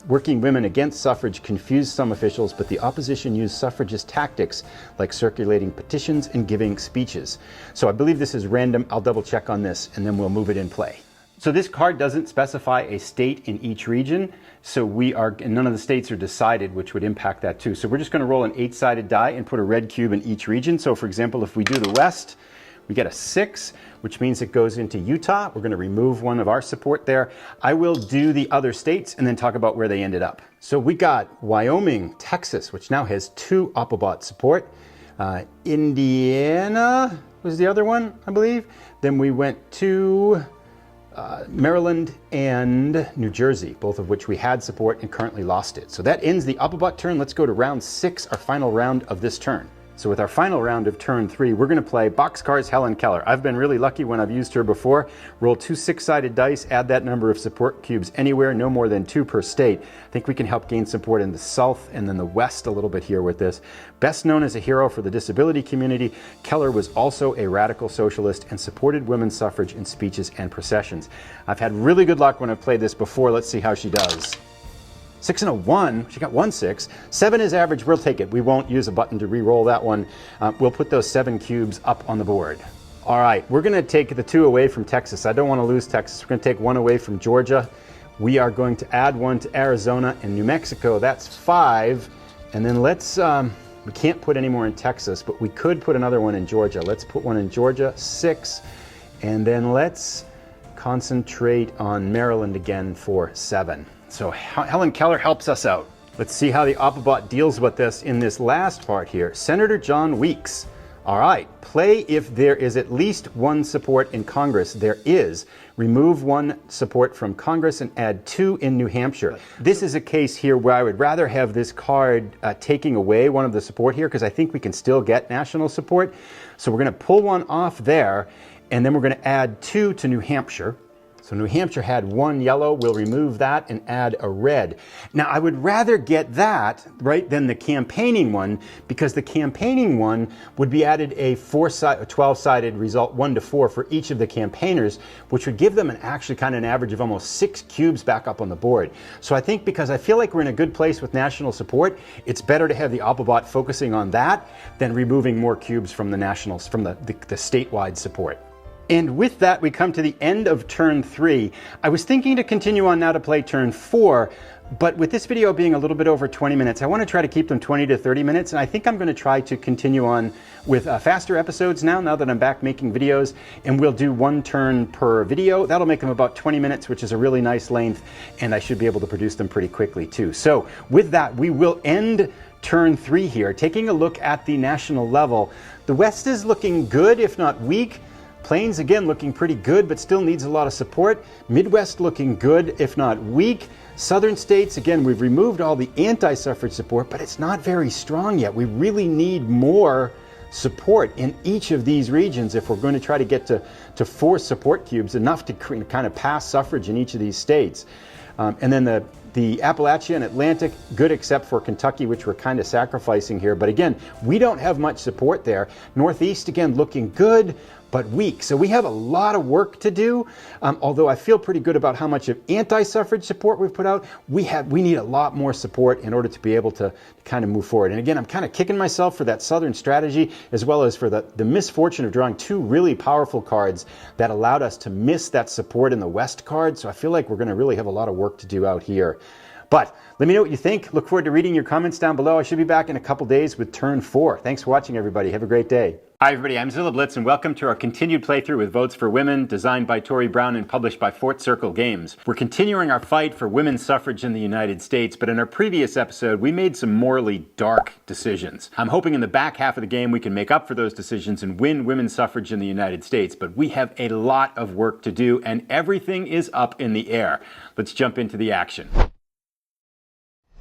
working women against suffrage confused some officials, but the opposition used suffragist tactics like circulating petitions and giving speeches. So I believe this is random. I'll double check on this and then we'll move it in play. So this card doesn't specify a state in each region, so and none of the states are decided, which would impact that too. So we're just going to roll an 8-sided die and put a red cube in each region. So for example, if we do the West, we get a 6, which means it goes into Utah. We're going to remove one of our support there. I will do the other states and then talk about where they ended up. So we got Wyoming, Texas, which now has 2 Applebot support. Indiana was the other one, I believe. Then we went to Maryland and New Jersey, both of which we had support and currently lost it. So that ends the Applebot turn. Let's go to round 6, our final round of this turn. So with our final round of turn 3, we're going to play Boxcar's Helen Keller. I've been really lucky when I've used her before. Roll 2 6-sided dice, add that number of support cubes anywhere, no more than 2 per state. I think we can help gain support in the South and then the West a little bit here with this. Best known as a hero for the disability community, Keller was also a radical socialist and supported women's suffrage in speeches and processions. I've had really good luck when I've played this before. Let's see how she does. 6 and a 1, she got 1 6. 7 is average, we'll take it. We won't use a button to re-roll that one. We'll put those 7 cubes up on the board. All right, we're gonna take the 2 away from Texas. I don't wanna lose Texas. We're gonna take 1 away from Georgia. We are going to add 1 to Arizona and New Mexico. That's 5. And then let's, we can't put any more in Texas, but we could put another one in Georgia. Let's put 1 in Georgia, 6. And then let's concentrate on Maryland again for 7. So Helen Keller helps us out. Let's see how the Applebot deals with this in this last part here. Senator John Weeks. All right, play if there is at least 1 support in Congress. There is. Remove 1 support from Congress and add 2 in New Hampshire. This is a case here where I would rather have this card taking away 1 of the support here because I think we can still get national support. So we're going to pull 1 off there and then we're going to add 2 to New Hampshire. So New Hampshire had 1 yellow, we'll remove that and add a red. Now I would rather get that, right, than the campaigning one, because the campaigning one would be added a 12-sided result, 1 to 4 for each of the campaigners, which would give them actually kind of an average of almost 6 cubes back up on the board. So I think because I feel like we're in a good place with national support, it's better to have the Applebot focusing on that than removing more cubes from the nationals, from the statewide support. And with that, we come to the end of turn 3. I was thinking to continue on now to play turn 4, but with this video being a little bit over 20 minutes, I want to try to keep them 20 to 30 minutes, and I think I'm going to try to continue on with faster episodes now that I'm back making videos, and we'll do 1 turn per video. That'll make them about 20 minutes, which is a really nice length, and I should be able to produce them pretty quickly too. So with that, we will end turn 3 here, taking a look at the national level. The West is looking good, if not weak. Plains, again, looking pretty good, but still needs a lot of support. Midwest looking good, if not weak. Southern states, again, we've removed all the anti-suffrage support, but it's not very strong yet. We really need more support in each of these regions if we're going to try to get to 4 support cubes, enough to kind of pass suffrage in each of these states. And then the Appalachia and Atlantic, good except for Kentucky, which we're kind of sacrificing here. But again, we don't have much support there. Northeast, again, looking good, but weak. So we have a lot of work to do. Although I feel pretty good about how much of anti-suffrage support we've put out, we need a lot more support in order to be able to kind of move forward. And again, I'm kind of kicking myself for that Southern strategy, as well as for the misfortune of drawing 2 really powerful cards that allowed us to miss that support in the West card. So I feel like we're going to really have a lot of work to do out here. But let me know what you think. Look forward to reading your comments down below. I should be back in a couple days with turn 4. Thanks for watching, everybody. Have a great day. Hi, everybody. I'm Zilla Blitz, and welcome to our continued playthrough with Votes for Women, designed by Tory Brown and published by Fort Circle Games. We're continuing our fight for women's suffrage in the United States, but in our previous episode, we made some morally dark decisions. I'm hoping in the back half of the game we can make up for those decisions and win women's suffrage in the United States, but we have a lot of work to do, and everything is up in the air. Let's jump into the action.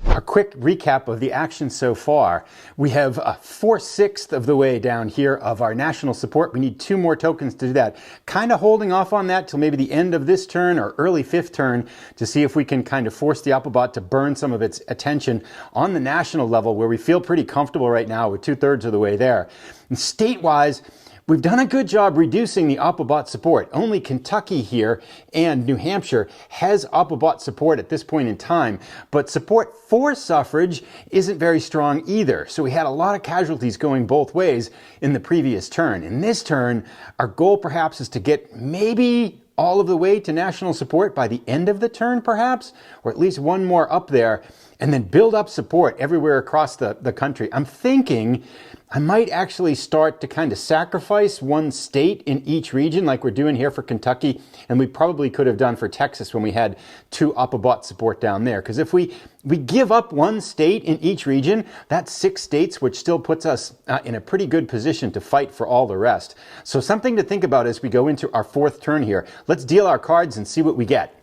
A quick recap of the action so far. We have 4/6 of the way down here of our national support. We need 2 more tokens to do that. Kind of holding off on that till maybe the end of this turn or early 5th turn to see if we can kind of force the Applebot to burn some of its attention on the national level, where we feel pretty comfortable right now with 2/3 of the way there. And state-wise, We've done a good job reducing the Applebot support. Only Kentucky here and New Hampshire has Applebot support at this point in time, but support for suffrage isn't very strong either. So we had a lot of casualties going both ways in the previous turn. In this turn, our goal perhaps is to get maybe all of the way to national support by the end of the turn perhaps, or at least one more up there, and then build up support everywhere across the country. I'm thinking I might actually start to kind of sacrifice one state in each region like we're doing here for Kentucky, and we probably could have done for Texas when we had 2 Applebot support down there. Because if we give up one state in each region, that's 6 states, which still puts us in a pretty good position to fight for all the rest. So something to think about as we go into our 4th turn here. Let's deal our cards and see what we get.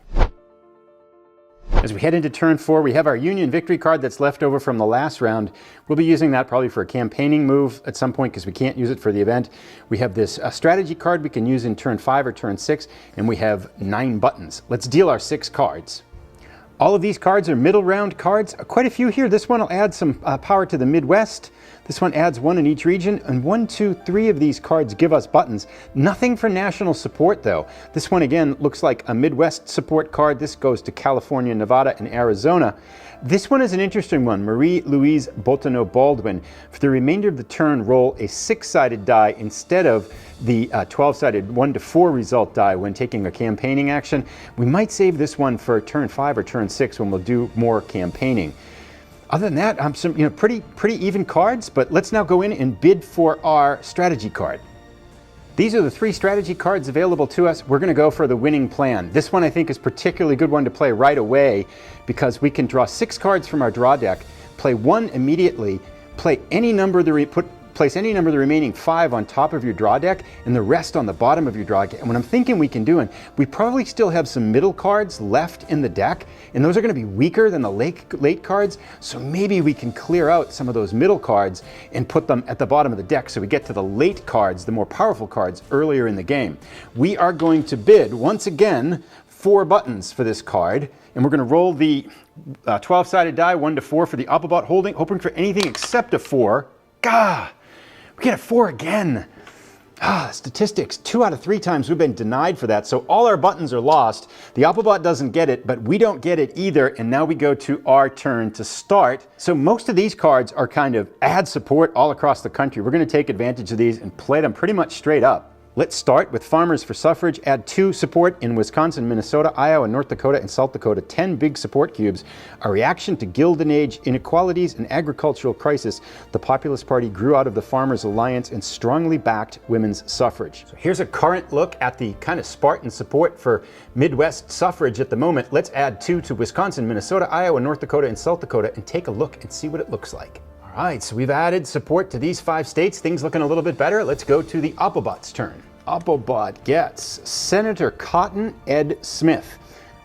As we head into turn 4, we have our Union Victory card that's left over from the last round. We'll be using that probably for a campaigning move at some point because we can't use it for the event. We have this strategy card we can use in turn 5 or turn 6, and we have 9 buttons. Let's deal our 6 cards. All of these cards are middle round cards. Quite a few here. This one will add some power to the Midwest. This one adds 1 in each region, and 1, 2, 3 of these cards give us buttons. Nothing for national support though. This one again looks like a Midwest support card. This goes to California, Nevada, and Arizona. This one is an interesting one. Marie-Louise Bottineau Baldwin. For the remainder of the turn, roll a 6-sided die instead of the 12-sided 1 to 4 result die when taking a campaigning action. We might save this one for turn 5 or turn 6 when we'll do more campaigning. Other than that, some pretty even cards, but let's now go in and bid for our strategy card. These are the 3 strategy cards available to us. We're going to go for the winning plan. This one I think is a particularly good one to play right away because we can draw 6 cards from our draw deck, play 1 immediately, play any number of the place any number of the remaining 5 on top of your draw deck and the rest on the bottom of your draw deck. And what I'm thinking we can do, and we probably still have some middle cards left in the deck, and those are going to be weaker than the late cards, so maybe we can clear out some of those middle cards and put them at the bottom of the deck so we get to the late cards, the more powerful cards, earlier in the game. We are going to bid, once again, 4 buttons for this card, and we're going to roll the 12-sided die, 1 to 4 for the Applebot holding, hoping for anything except a 4. Gah! We get a 4 again. Statistics, 2 out of 3 times we've been denied for that, so all our buttons are lost. The Applebot doesn't get it, but we don't get it either, and now we go to our turn to start. So most of these cards are kind of add support all across the country. We're going to take advantage of these and play them pretty much straight up. Let's start with Farmers for Suffrage. Add 2 support in Wisconsin, Minnesota, Iowa, North Dakota, and South Dakota. 10 big support cubes. A reaction to Gilded Age inequalities and agricultural crisis, the Populist Party grew out of the Farmers Alliance and strongly backed women's suffrage. So here's a current look at the kind of Spartan support for Midwest suffrage at the moment. Let's add 2 to Wisconsin, Minnesota, Iowa, North Dakota, and South Dakota and take a look and see what it looks like. All right, so we've added support to these 5 states. Things looking a little bit better. Let's go to the Applebot's turn. Applebot gets Senator Cotton Ed Smith.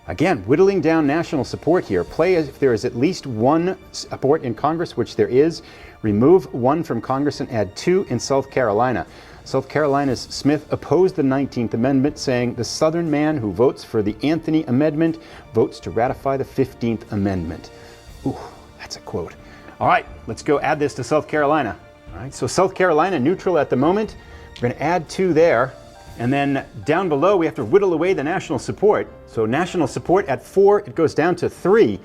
Again, whittling down national support here. Play if there is at least 1 support in Congress, which there is. Remove 1 from Congress and add 2 in South Carolina. South Carolina's Smith opposed the 19th Amendment, saying the Southern man who votes for the Anthony Amendment votes to ratify the 15th Amendment. Ooh, that's a quote. All right, let's go add this to South Carolina. All right, so South Carolina neutral at the moment. We're going to add 2 there, and then down below we have to whittle away the national support. So national support at 4, it goes down to 3.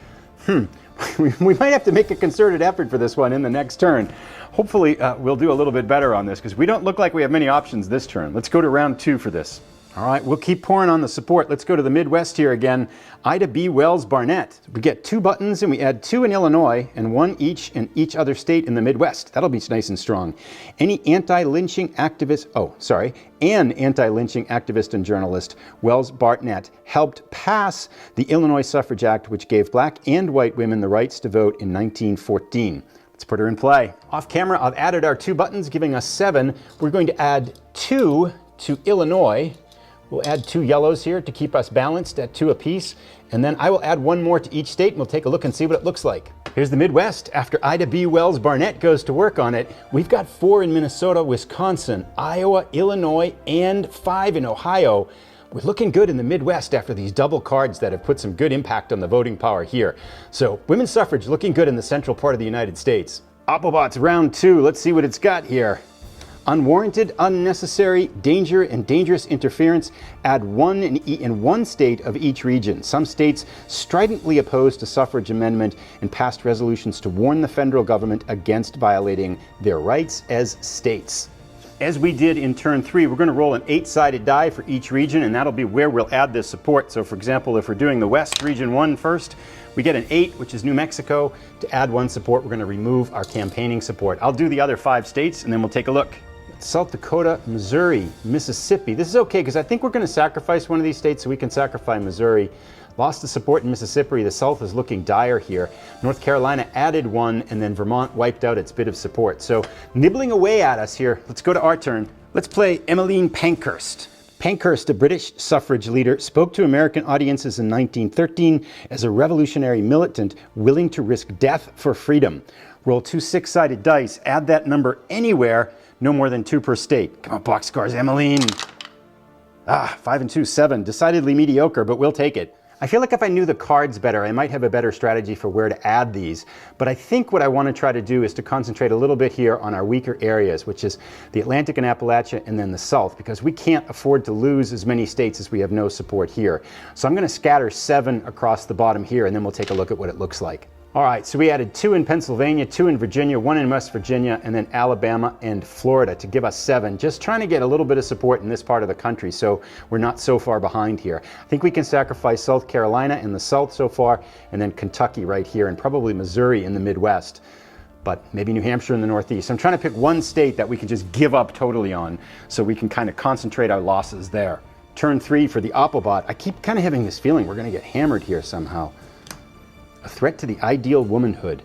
We might have to make a concerted effort for this one in the next turn. Hopefully we'll do a little bit better on this because we don't look like we have many options this turn. Let's go to round 2 for this. All right, we'll keep pouring on the support. Let's go to the Midwest here again. Ida B. Wells Barnett. We get 2 buttons and we add 2 in Illinois and 1 each in each other state in the Midwest. That'll be nice and strong. Any anti-lynching activist, an anti-lynching activist and journalist, Wells Barnett, helped pass the Illinois Suffrage Act, which gave black and white women the rights to vote in 1914. Let's put her in play. Off camera, I've added our 2 buttons, giving us 7. We're going to add 2 to Illinois. We'll add 2 yellows here to keep us balanced at 2 apiece. And then I will add 1 more to each state and we'll take a look and see what it looks like. Here's the Midwest. After Ida B. Wells Barnett goes to work on it, we've got 4 in Minnesota, Wisconsin, Iowa, Illinois, and 5 in Ohio. We're looking good in the Midwest after these double cards that have put some good impact on the voting power here. So women's suffrage looking good in the central part of the United States. Applebot's round 2. Let's see what it's got here. Unwarranted, unnecessary, danger, and dangerous interference. Add one in one state of each region. Some states stridently opposed to suffrage amendment and passed resolutions to warn the federal government against violating their rights as states. As we did in turn 3, we're going to roll an 8-sided die for each region, and that'll be where we'll add this support. So for example, if we're doing the West Region 1 first, we get an 8, which is New Mexico. To add 1 support, we're going to remove our campaigning support. I'll do the other 5 states, and then we'll take a look. South Dakota, Missouri, Mississippi. This is okay, because I think we're going to sacrifice one of these states so we can sacrifice Missouri. Lost the support in Mississippi. The South is looking dire here. North Carolina added 1, and then Vermont wiped out its bit of support. So nibbling away at us here. Let's go to our turn. Let's play Emmeline Pankhurst. Pankhurst, a British suffrage leader, spoke to American audiences in 1913 as a revolutionary militant willing to risk death for freedom. Roll 2 6-sided dice. Add that number anywhere, no more than 2 per state. Come on, boxcars, Emmeline. 5 and 2, 7. Decidedly mediocre, but we'll take it. I feel like if I knew the cards better, I might have a better strategy for where to add these. But I think what I want to try to do is to concentrate a little bit here on our weaker areas, which is the Atlantic and Appalachia and then the South, because we can't afford to lose as many states as we have no support here. So I'm going to scatter 7 across the bottom here, and then we'll take a look at what it looks like. All right, so we added 2 in Pennsylvania, 2 in Virginia, 1 in West Virginia, and then Alabama and Florida to give us 7. Just trying to get a little bit of support in this part of the country so we're not so far behind here. I think we can sacrifice South Carolina in the South so far, and then Kentucky right here, and probably Missouri in the Midwest, but maybe New Hampshire in the Northeast. I'm trying to pick one state that we can just give up totally on so we can kind of concentrate our losses there. Turn 3 for the Oppobot. I keep kind of having this feeling we're going to get hammered here somehow. A threat to the ideal womanhood.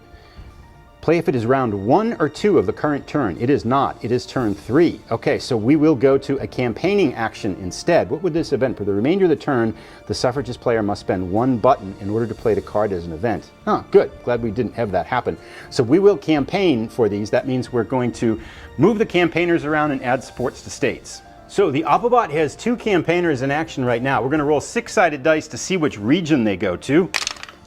Play if it is round 1 or 2 of the current turn. It is not. It is turn 3. Okay, so we will go to a campaigning action instead. What would this event? For the remainder of the turn, the suffragist player must spend 1 button in order to play the card as an event. Oh, good. Glad we didn't have that happen. So we will campaign for these. That means we're going to move the campaigners around and add supports to states. So the Oppobot has 2 campaigners in action right now. We're going to roll 6-sided dice to see which region they go to.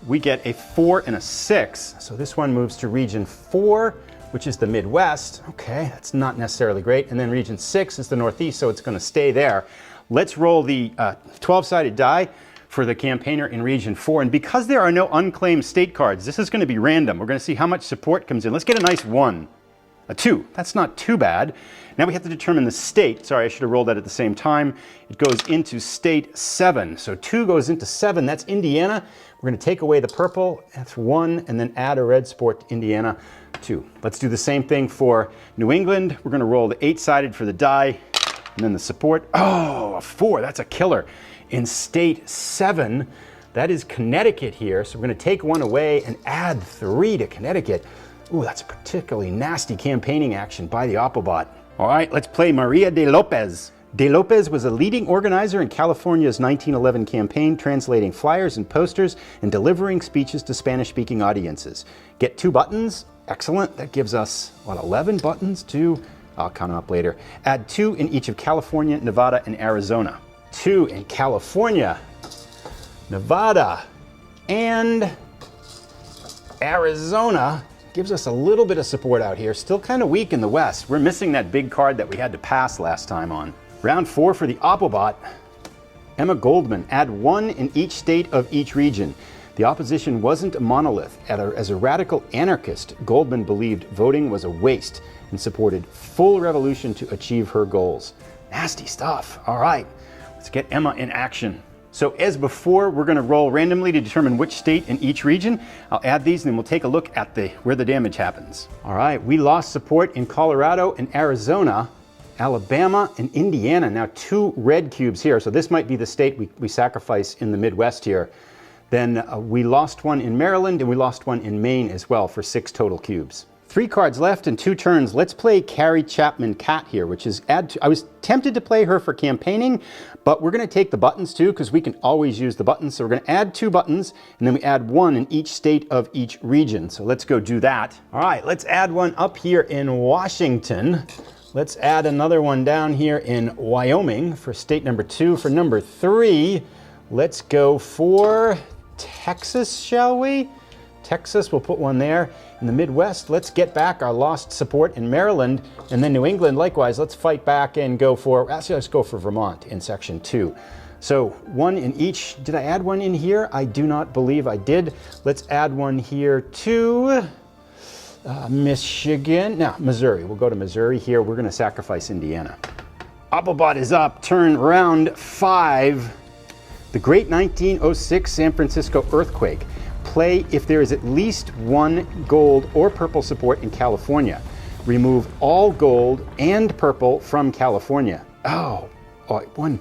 We get a 4 and a 6. So this one moves to region 4, which is the Midwest. Okay, that's not necessarily great. And then region 6 is the Northeast, so it's going to stay there. Let's roll the 12-sided die for the campaigner in region 4. And because there are no unclaimed state cards, this is going to be random. We're going to see how much support comes in. Let's get a nice 1. A 2. That's not too bad. Now we have to determine the state. Sorry, I should have rolled that at the same time. It goes into state 7. So 2 goes into 7. That's Indiana. We're going to take away the purple. That's 1, and then add a red support to Indiana, 2. Let's do the same thing for New England. We're going to roll the 8-sided for the die, and then the support. Oh, a 4. That's a killer. In state 7, that is Connecticut here. So we're going to take 1 away and add 3 to Connecticut. Ooh, that's a particularly nasty campaigning action by the Oppobot. All right, let's play Maria de Lopez. De Lopez was a leading organizer in California's 1911 campaign, translating flyers and posters and delivering speeches to Spanish-speaking audiences. Get 2 buttons. Excellent. That gives us, 11 buttons? 2. I'll count them up later. Add 2 in each of California, Nevada, and Arizona. 2 in California, Nevada, and Arizona. Gives us a little bit of support out here. Still kind of weak in the West. We're missing that big card that we had to pass last time on. Round 4 for the Oppobot. Emma Goldman. Add 1 in each state of each region. The opposition wasn't a monolith. As a radical anarchist, Goldman believed voting was a waste and supported full revolution to achieve her goals. Nasty stuff. All right, let's get Emma in action. So as before, we're going to roll randomly to determine which state in each region. I'll add these and then we'll take a look at where the damage happens. All right, we lost support in Colorado and Arizona, Alabama and Indiana. Now 2 red cubes here. So this might be the state we sacrifice in the Midwest here. Then we lost 1 in Maryland and we lost 1 in Maine as well for 6 total cubes. 3 cards left and 2 turns. Let's play Carrie Chapman Cat here, which is I was tempted to play her for campaigning, but we're going to take the buttons too because we can always use the buttons. So we're going to add 2 buttons and then we add 1 in each state of each region. So let's go do that. All right, let's add 1 up here in Washington. Let's add another one down here in Wyoming for state number 2. For number 3, let's go for Texas, shall we? Texas, we'll put one there. In the Midwest, let's get back our lost support in Maryland. And then New England, likewise, let's fight back and go for, actually, let's go for Vermont in section 2. So one in each. Did I add one in here? I do not believe I did. Let's add one here to Michigan. Now, Missouri. We'll go to Missouri here. We're going to sacrifice Indiana. Applebot is up. Turn round 5. The Great 1906 San Francisco Earthquake. Play if there is at least one gold or purple support in California. Remove all gold and purple from California. Oh, one.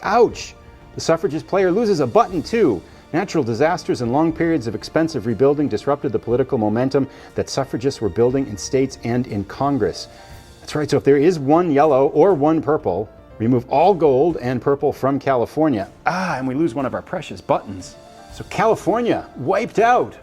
Ouch! The suffragist player loses a button too. Natural disasters and long periods of expensive rebuilding disrupted the political momentum that suffragists were building in states and in Congress. That's right, so if there is one yellow or one purple, remove all gold and purple from California. And we lose one of our precious buttons. So California wiped out.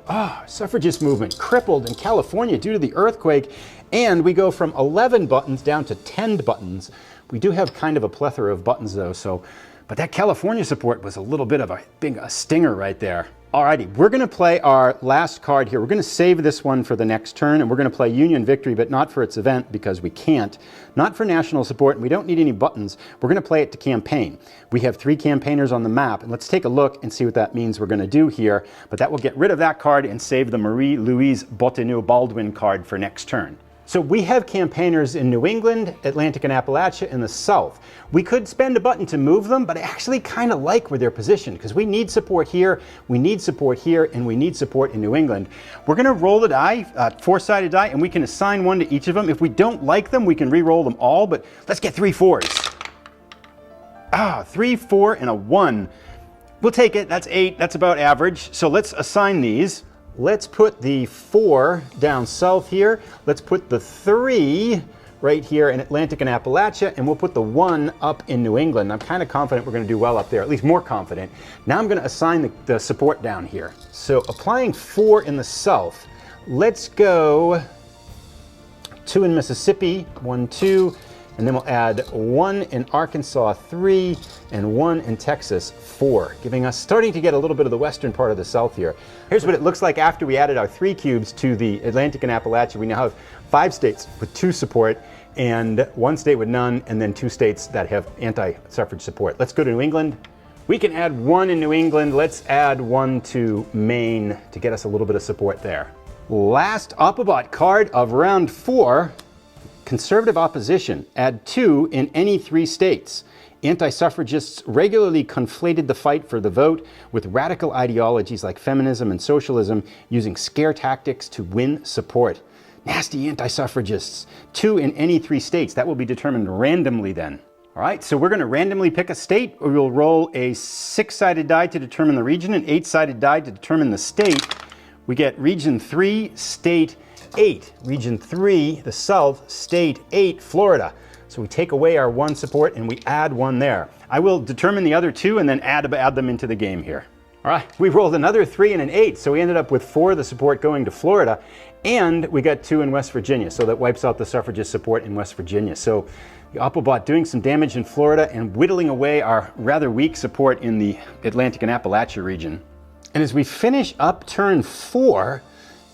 Suffragist movement crippled in California due to the earthquake. And we go from 11 buttons down to 10 buttons. We do have kind of a plethora of buttons though, but that California support was a little bit of a stinger right there. Alrighty, we're going to play our last card here. We're going to save this one for the next turn, and we're going to play Union Victory, but not for its event because we can't. Not for national support, and we don't need any buttons. We're going to play it to campaign. We have 3 campaigners on the map, and let's take a look and see what that means we're going to do here. But that will get rid of that card and save the Marie-Louise Bottineau-Baldwin card for next turn. So we have campaigners in New England, Atlantic and Appalachia, and the South. We could spend a button to move them, but I actually kind of like where they're positioned because we need support here, we need support here, and we need support in New England. We're going to roll the die, 4-sided die, and we can assign one to each of them. If we don't like them, we can re-roll them all, but let's get 3 4s. 3, 4, and a 1. We'll take it. That's 8. That's about average. So let's assign these. Let's put the 4 down south here. Let's put the 3 right here in Atlantic and Appalachia, and we'll put the 1 up in New England. I'm kind of confident we're going to do well up there, at least more confident. Now I'm going to assign the support down here. So applying 4 in the south, let's go 2 in Mississippi, 1, 2, and then we'll add 1 in Arkansas, 3, and 1 in Texas, 4, giving us, starting to get a little bit of the western part of the South here. Here's what it looks like after we added our 3 cubes to the Atlantic and Appalachia. We now have 5 states with 2 support, and 1 state with none, and then 2 states that have anti-suffrage support. Let's go to New England. We can add 1 in New England. Let's add 1 to Maine to get us a little bit of support there. Last Applebot card of round 4. Conservative opposition, add 2 in any 3 states. Anti-suffragists regularly conflated the fight for the vote with radical ideologies like feminism and socialism, using scare tactics to win support. Nasty anti-suffragists. 2 in any 3 states. That will be determined randomly then. All right, so we're going to randomly pick a state. We'll roll a 6-sided die to determine the region, an 8-sided die to determine the state. We get region 3, state 8. Region 3, the South, state 8, Florida. So we take away our 1 support and we add 1 there. I will determine the other 2 and then add them into the game here. All right, we rolled another 3 and an 8, so we ended up with 4 of the support going to Florida, and we got 2 in West Virginia, so that wipes out the suffragist support in West Virginia. So the Applebot doing some damage in Florida and whittling away our rather weak support in the Atlantic and Appalachia region. And as we finish up turn 4,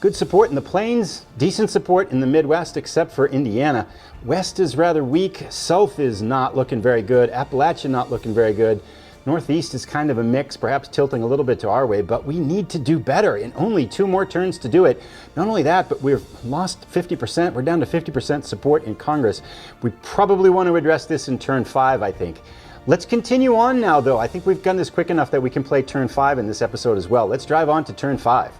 good support in the plains, decent support in the Midwest except for Indiana. West is rather weak, South is not looking very good, Appalachia not looking very good. Northeast is kind of a mix, perhaps tilting a little bit to our way, but we need to do better in only 2 more turns to do it. Not only that, but we've lost 50%. We're down to 50% support in Congress. We probably want to address this in turn 5, I think. Let's continue on now, though. I think we've done this quick enough that we can play turn 5 in this episode as well. Let's drive on to turn 5.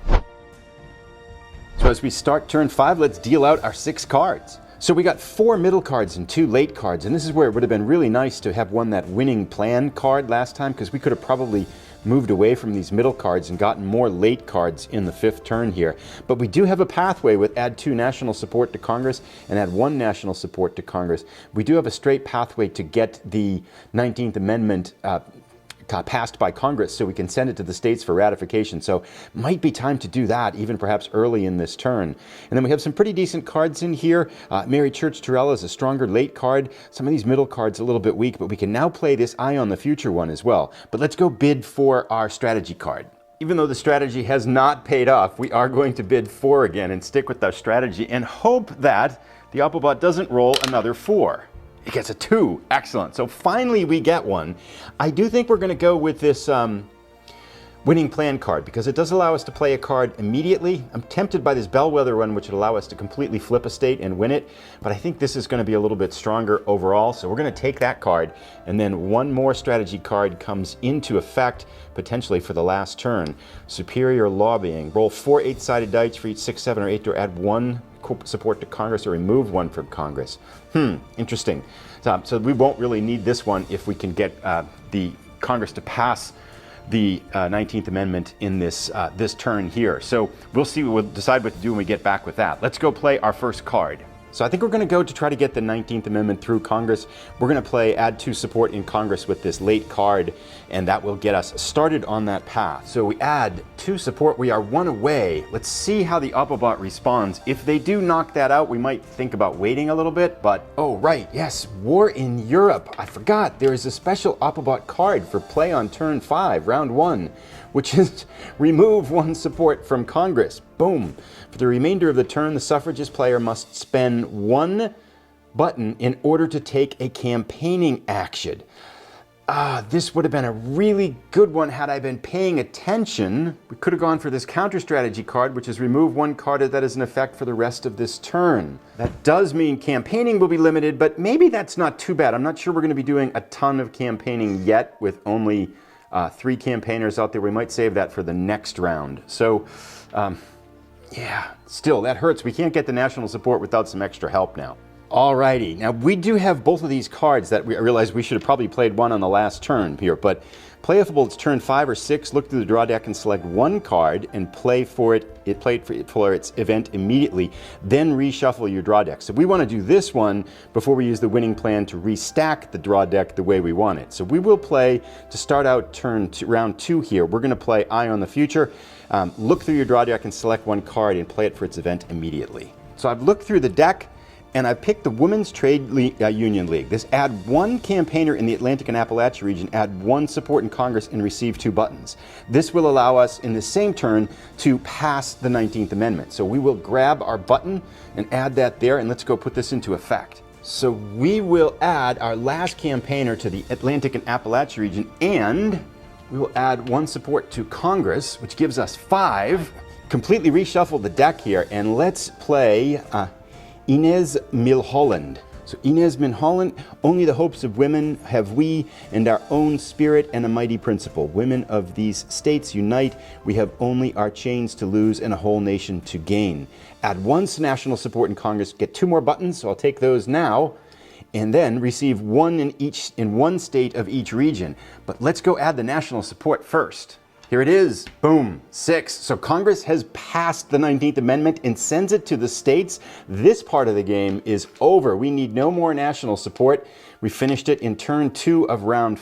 So as we start turn 5, let's deal out our 6 cards. So we got 4 middle cards and 2 late cards, and this is where it would have been really nice to have won that winning plan card last time, because we could have probably moved away from these middle cards and gotten more late cards in the 5th turn here. But we do have a pathway with add 2 national support to Congress and add 1 national support to Congress. We do have a straight pathway to get the 19th Amendment passed by Congress so we can send it to the states for ratification. So might be time to do that, even perhaps early in this turn. And then we have some pretty decent cards in here. Mary Church Terrell is a stronger late card. Some of these middle cards a little bit weak, but we can now play this Eye on the Future one as well. But let's go bid for our strategy card. Even though the strategy has not paid off, we are going to bid 4 again and stick with our strategy and hope that the Applebot doesn't roll another 4. It gets a 2. Excellent. So finally we get one. I do think we're going to go with this winning plan card because it does allow us to play a card immediately. I'm tempted by this bellwether one, which would allow us to completely flip a state and win it, but I think this is going to be a little bit stronger overall, so we're going to take that card, and then one more strategy card comes into effect, potentially for the last turn. Superior Lobbying. Roll 4 8-sided dice for each 6, 7, or 8 to add 1 support to Congress or remove 1 from Congress. Interesting. So we won't really need this one if we can get the Congress to pass the 19th Amendment in this turn here. So we'll see, we'll decide what to do when we get back with that. Let's go play our first card. So I think we're going to go to try to get the 19th Amendment through Congress. We're going to play add 2 support in Congress with this late card, and that will get us started on that path. So we add 2 support. We are 1 away. Let's see how the Applebot responds. If they do knock that out, we might think about waiting a little bit, but oh right, yes, War in Europe. I forgot there is a special Applebot card for play on turn 5, round 1, which is remove 1 support from Congress. Boom. For the remainder of the turn, the suffragist player must spend 1 button in order to take a campaigning action. This would have been a really good one had I been paying attention. We could have gone for this counter strategy card, which is remove 1 card that is in effect for the rest of this turn. That does mean campaigning will be limited, but maybe that's not too bad. I'm not sure we're going to be doing a ton of campaigning yet with only 3 campaigners out there. We might save that for the next round. So, yeah, still, that hurts. We can't get the national support without some extra help now. Alrighty, now we do have both of these cards that I realized we should have probably played one on the last turn here, but playable, it's turn 5 or 6, look through the draw deck and select 1 card and play for it. Played for its event immediately, then reshuffle your draw deck. So we want to do this one before we use the winning plan to restack the draw deck the way we want it. So we will play, to start out round 2 here, we're going to play Eye on the Future. Look through your draw deck and select 1 card and play it for its event immediately. So I've looked through the deck, and I picked the Women's Trade Union League. This add 1 campaigner in the Atlantic and Appalachia region, add 1 support in Congress, and receive 2 buttons. This will allow us in the same turn to pass the 19th Amendment. So we will grab our button and add that there, and let's go put this into effect. So we will add our last campaigner to the Atlantic and Appalachia region, and we will add 1 support to Congress, which gives us 5. Completely reshuffle the deck here, and let's play Inez Milholland. So Inez Milholland, only the hopes of women have we, and our own spirit and a mighty principle. Women of these states unite, we have only our chains to lose and a whole nation to gain. Add 1 national support in Congress, get 2 more buttons, so I'll take those now, and then receive 1 in 1 state of each region. But let's go add the national support first. Here it is, boom, 6. So Congress has passed the 19th Amendment and sends it to the states. This part of the game is over. We need no more national support. We finished it in turn 2 of round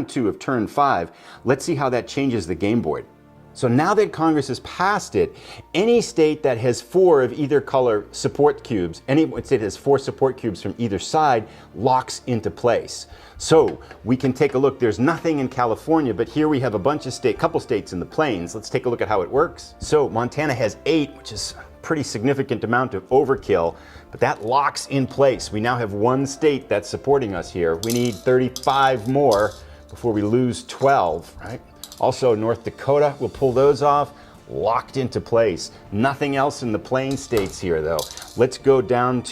2 of turn 5. Let's see how that changes the game board. So now that Congress has passed it, any state that has 4 of either color support cubes, any state that has 4 support cubes from either side, locks into place. So we can take a look. There's nothing in California, but here we have a bunch of couple states in the plains. Let's take a look at how it works. So Montana has 8, which is a pretty significant amount of overkill, but that locks in place. We now have 1 state that's supporting us here. We need 35 more before we lose 12, right? Also, North Dakota, we'll pull those off, locked into place. Nothing else in the plain states here, though. Let's go down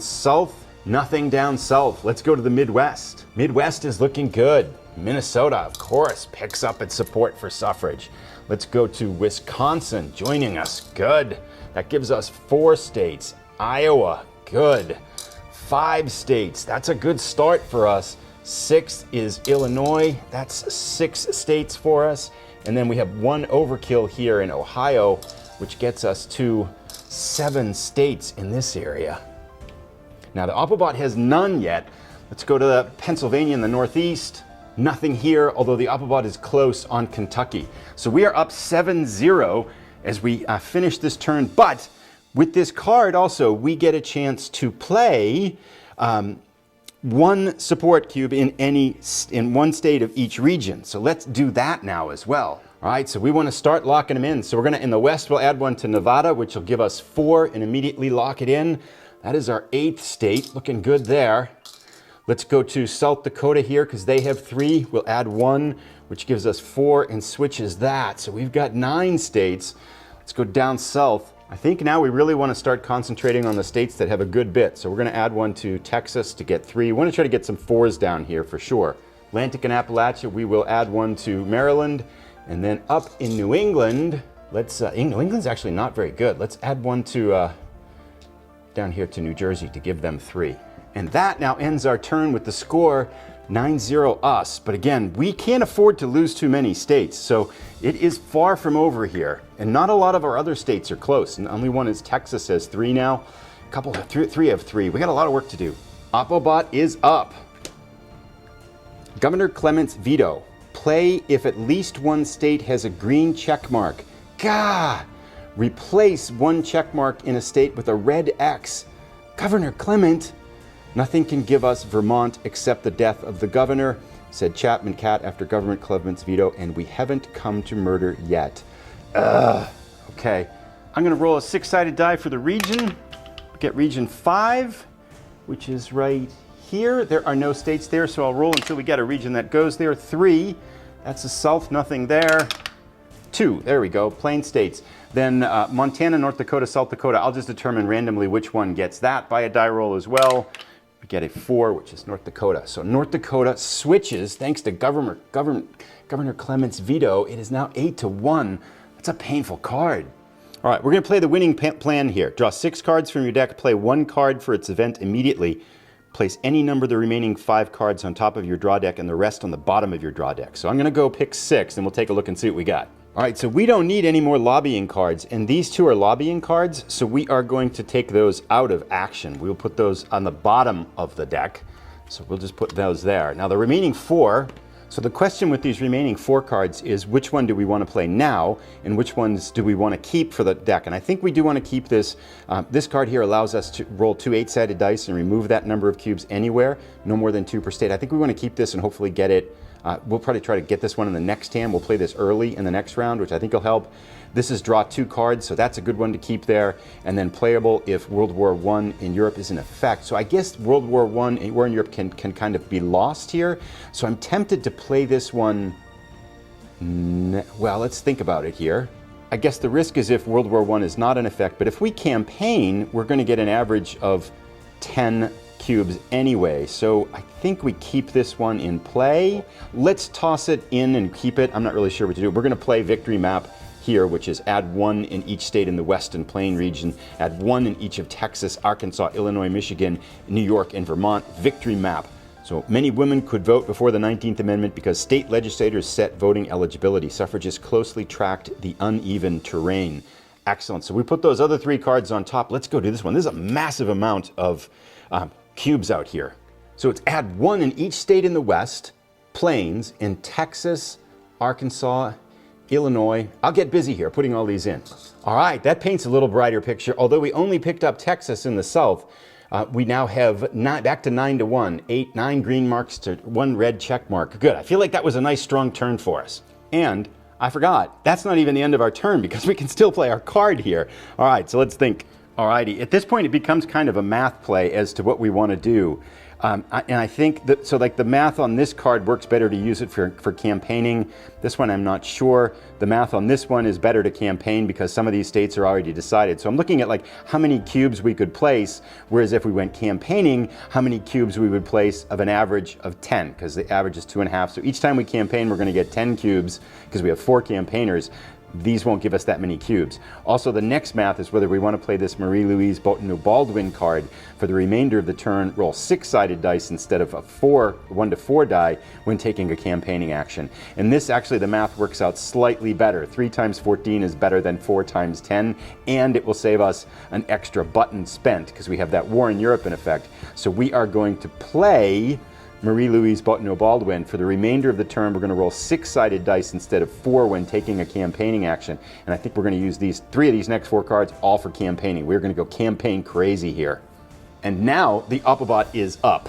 south. Nothing down south. Let's go to the Midwest. Midwest is looking good. Minnesota, of course, picks up its support for suffrage. Let's go to Wisconsin, joining us. Good. That gives us 4 states. Iowa, good. 5 states. That's a good start for us. 6 is Illinois. That's 6 states for us. And then we have 1 overkill here in Ohio, which gets us to 7 states in this area. Now the Applebot has none yet. Let's go to Pennsylvania in the Northeast. Nothing here, although the Applebot is close on Kentucky. So we are up 7-0 as we finish this turn. But with this card also, we get a chance to play one support cube in one state of each region. So let's do that now as well. All right, so we want to start locking them in. So we're going to, in the west, we'll add one to Nevada, which will give us 4 and immediately lock it in. That is our 8th state, looking good there. Let's go to South Dakota here because they have 3. We'll add 1, which gives us 4 and switches that. So we've got 9 states. Let's go down south. I think now we really want to start concentrating on the states that have a good bit. So we're going to add 1 to Texas to get 3. We want to try to get some 4s down here for sure. Atlantic and Appalachia, we will add 1 to Maryland. And then up in New England, New England's actually not very good. Let's add 1 to down here to New Jersey to give them 3. And that now ends our turn with the score 9-0 us. But again, we can't afford to lose too many states. So it is far from over here. And not a lot of our other states are close. And only one is Texas has 3 now. A couple have 3 have 3. We got a lot of work to do. Oppobot is up. Governor Clement's veto. Play if at least one state has a green check mark. Gah! Replace one check mark in a state with a red X. Governor Clement. Nothing can give us Vermont except the death of the governor, said Chapman Cat after Governor Clement's veto, and we haven't come to murder yet. Okay. I'm going to roll a 6-sided die for the region. Get region 5, which is right here. There are no states there, so I'll roll until we get a region that goes there. 3. That's the south, nothing there. 2. There we go. Plain states. Then Montana, North Dakota, South Dakota. I'll just determine randomly which one gets that by a die roll as well. We get a 4, which is North Dakota. So North Dakota switches thanks to Governor Clement's veto. It is now 8-1. That's a painful card. All right, we're going to play the winning plan here. Draw 6 cards from your deck. Play 1 card for its event immediately. Place any number of the remaining 5 cards on top of your draw deck and the rest on the bottom of your draw deck. So I'm going to go pick 6, and we'll take a look and see what we got. All right, so we don't need any more lobbying cards, and these 2 are lobbying cards, so we are going to take those out of action. We'll put those on the bottom of the deck, so we'll just put those there. Now the remaining 4, so the question with these remaining 4 cards is which one do we want to play now, and which ones do we want to keep for the deck? And I think we do want to keep this. This card here allows us to roll 2 8-sided dice and remove that number of cubes anywhere, no more than 2 per state. I think we want to keep this and hopefully get it. We'll probably try to get this one in the next hand. We'll play this early in the next round, which I think will help. This is draw 2 cards, so that's a good one to keep there. And then playable if World War I in Europe is in effect. So I guess World War I war in Europe can kind of be lost here. So I'm tempted to play this one. Well, let's think about it here. I guess the risk is if World War I is not in effect, but if we campaign, we're going to get an average of 10 cubes anyway, so I think we keep this one in play. Let's toss it in and keep it. I'm not really sure what to do. We're going to play victory map here, which is add 1 in each state in the Western Plain region, add 1 in each of Texas, Arkansas, Illinois, Michigan, New York, and Vermont. Victory map. So many women could vote before the 19th Amendment because state legislators set voting eligibility. Suffragists closely tracked the uneven terrain. Excellent. So we put those other 3 cards on top. Let's go do this one. This is a massive amount of cubes out here. So it's add 1 in each state in the West, Plains, in Texas, Arkansas, Illinois. I'll get busy here putting all these in. All right, that paints a little brighter picture. Although we only picked up Texas in the South, we now have back to 9-1, 9 green marks to 1 red check mark. Good, I feel like that was a nice strong turn for us. And I forgot, that's not even the end of our turn because we can still play our card here. All right, so let's think. Alrighty, at this point it becomes kind of a math play as to what we want to do. And I think that, so like the math on this card works better to use it for campaigning. This one I'm not sure. The math on this one is better to campaign because some of these states are already decided. So I'm looking at like how many cubes we could place, whereas if we went campaigning, how many cubes we would place of an average of 10, because the average is 2.5. So each time we campaign, we're going to get 10 cubes because we have 4 campaigners. These won't give us that many cubes. Also, the next math is whether we want to play this Marie-Louise Baldwin card for the remainder of the turn, roll 6-sided dice instead of a 1-4 die when taking a campaigning action. And this actually, the math works out slightly better. 3 times 14 is better than 4 times 10, and it will save us an extra button spent because we have that war in Europe in effect. So we are going to play Marie-Louise Baldwin. For the remainder of the turn, we're going to roll 6-sided dice instead of 4 when taking a campaigning action. And I think we're going to use these 3 of these next 4 cards all for campaigning. We're going to go campaign crazy here. And now the Oppobot is up.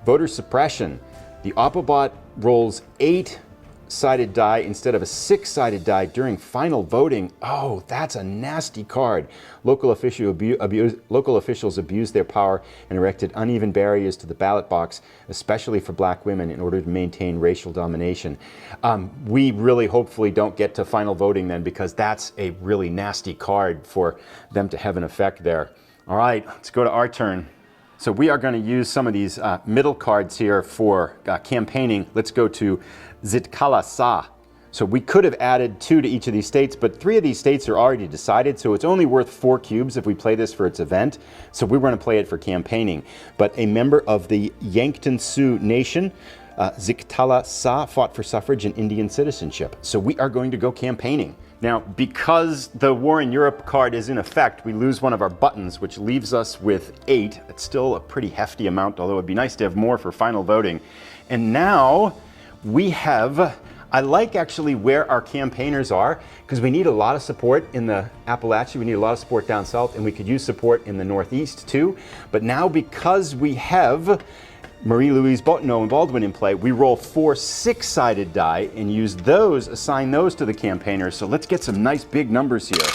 Voter suppression. The Autobot rolls 8-sided die instead of a 6-sided die during final voting. Oh, that's a nasty card. Local officials abused their power and erected uneven barriers to the ballot box, especially for black women, in order to maintain racial domination. We really hopefully don't get to final voting then, because that's a really nasty card for them to have an effect there. All right, let's go to our turn. So we are going to use some of these middle cards here for campaigning. Let's go to Zilla Blitz. So we could have added 2 to each of these states, but 3 of these states are already decided, so it's only worth 4 cubes if we play this for its event. So we're going to play it for campaigning. But a member of the Yankton Sioux Nation, Zilla Blitz, fought for suffrage and Indian citizenship. So we are going to go campaigning. Now, because the War in Europe card is in effect, we lose one of our buttons, which leaves us with 8. It's still a pretty hefty amount, although it'd be nice to have more for final voting. And now we have, I like actually where our campaigners are, because we need a lot of support in the Appalachia, we need a lot of support down south, and we could use support in the Northeast too. But now, because we have Marie-Louise Bottineau and Baldwin in play, we roll 4 6-sided die and use those, assign those to the campaigners. So let's get some nice big numbers here.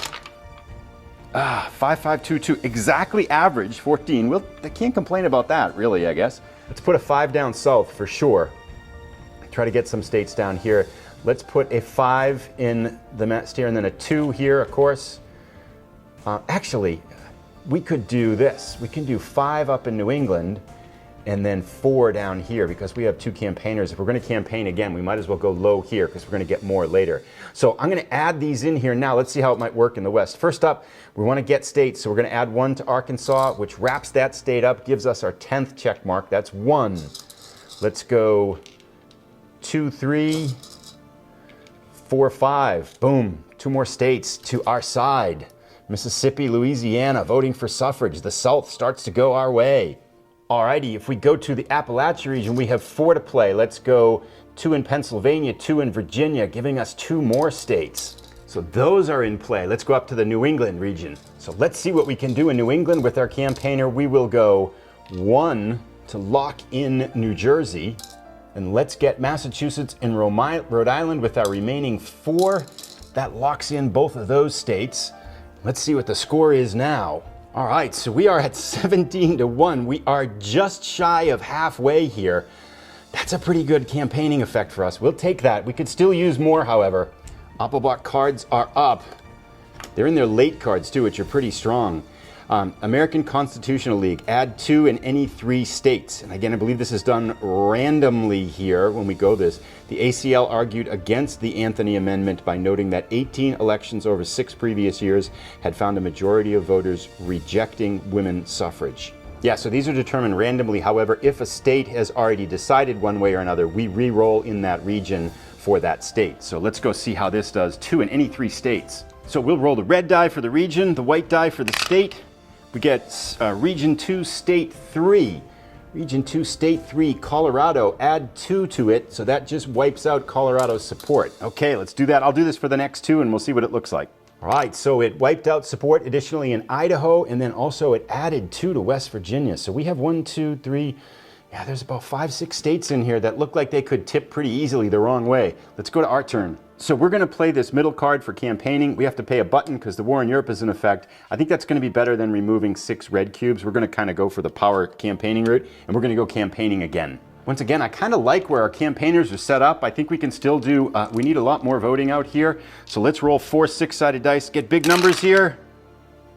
5, 5, 2, 2, exactly average, 14. Well, they can't complain about that, really, I guess. Let's put a 5 down south for sure. Try to get some states down here. Let's put a 5 in the map here and then a 2 here, of course. Actually, we could do this. We can do 5 up in New England and then 4 down here, because we have 2 campaigners. If we're going to campaign again, we might as well go low here, because we're going to get more later. So I'm going to add these in here now. Let's see how it might work in the West. First up, we want to get states, so we're going to add 1 to Arkansas, which wraps that state up, gives us our 10th check mark. That's 1. Let's go 2, 3, 4, 5. Boom. 2 more states to our side. Mississippi, Louisiana, voting for suffrage. The South starts to go our way. Alrighty, if we go to the Appalachia region, we have 4 to play. Let's go 2 in Pennsylvania, 2 in Virginia, giving us 2 more states. So those are in play. Let's go up to the New England region. So let's see what we can do in New England with our campaigner. We will go 1 to lock in New Jersey, and let's get Massachusetts and Rhode Island with our remaining 4. That locks in both of those states. Let's see what the score is now. All right, so we are at 17-1. We are just shy of halfway here. That's a pretty good campaigning effect for us. We'll take that. We could still use more, however. Applebaum cards are up. They're in their late cards too, which are pretty strong. American Constitutional League, add 2 in any 3 states. And again, I believe this is done randomly here when we go this. The ACL argued against the Anthony Amendment by noting that 18 elections over 6 previous years had found a majority of voters rejecting women's suffrage. Yeah, so these are determined randomly. However, if a state has already decided one way or another, we re-roll in that region for that state. So let's go see how this does. 2 in any 3 states. So we'll roll the red die for the region, the white die for the state. We get Region 2, State 3. Region 2, State 3, Colorado. Add 2 to it, so that just wipes out Colorado's support. Okay, let's do that. I'll do this for the next 2, and we'll see what it looks like. All right, so it wiped out support additionally in Idaho, and then also it added 2 to West Virginia. So we have 1, 2, 3, yeah, there's about 5, 6 states in here that look like they could tip pretty easily the wrong way. Let's go to our turn. So we're going to play this middle card for campaigning. We have to pay a button because the War in Europe is in effect. I think that's going to be better than removing 6 red cubes. We're going to kind of go for the power campaigning route, and we're going to go campaigning again. Once again, I kind of like where our campaigners are set up. I think we can still do, we need a lot more voting out here. So let's roll 4 6-sided dice, get big numbers here.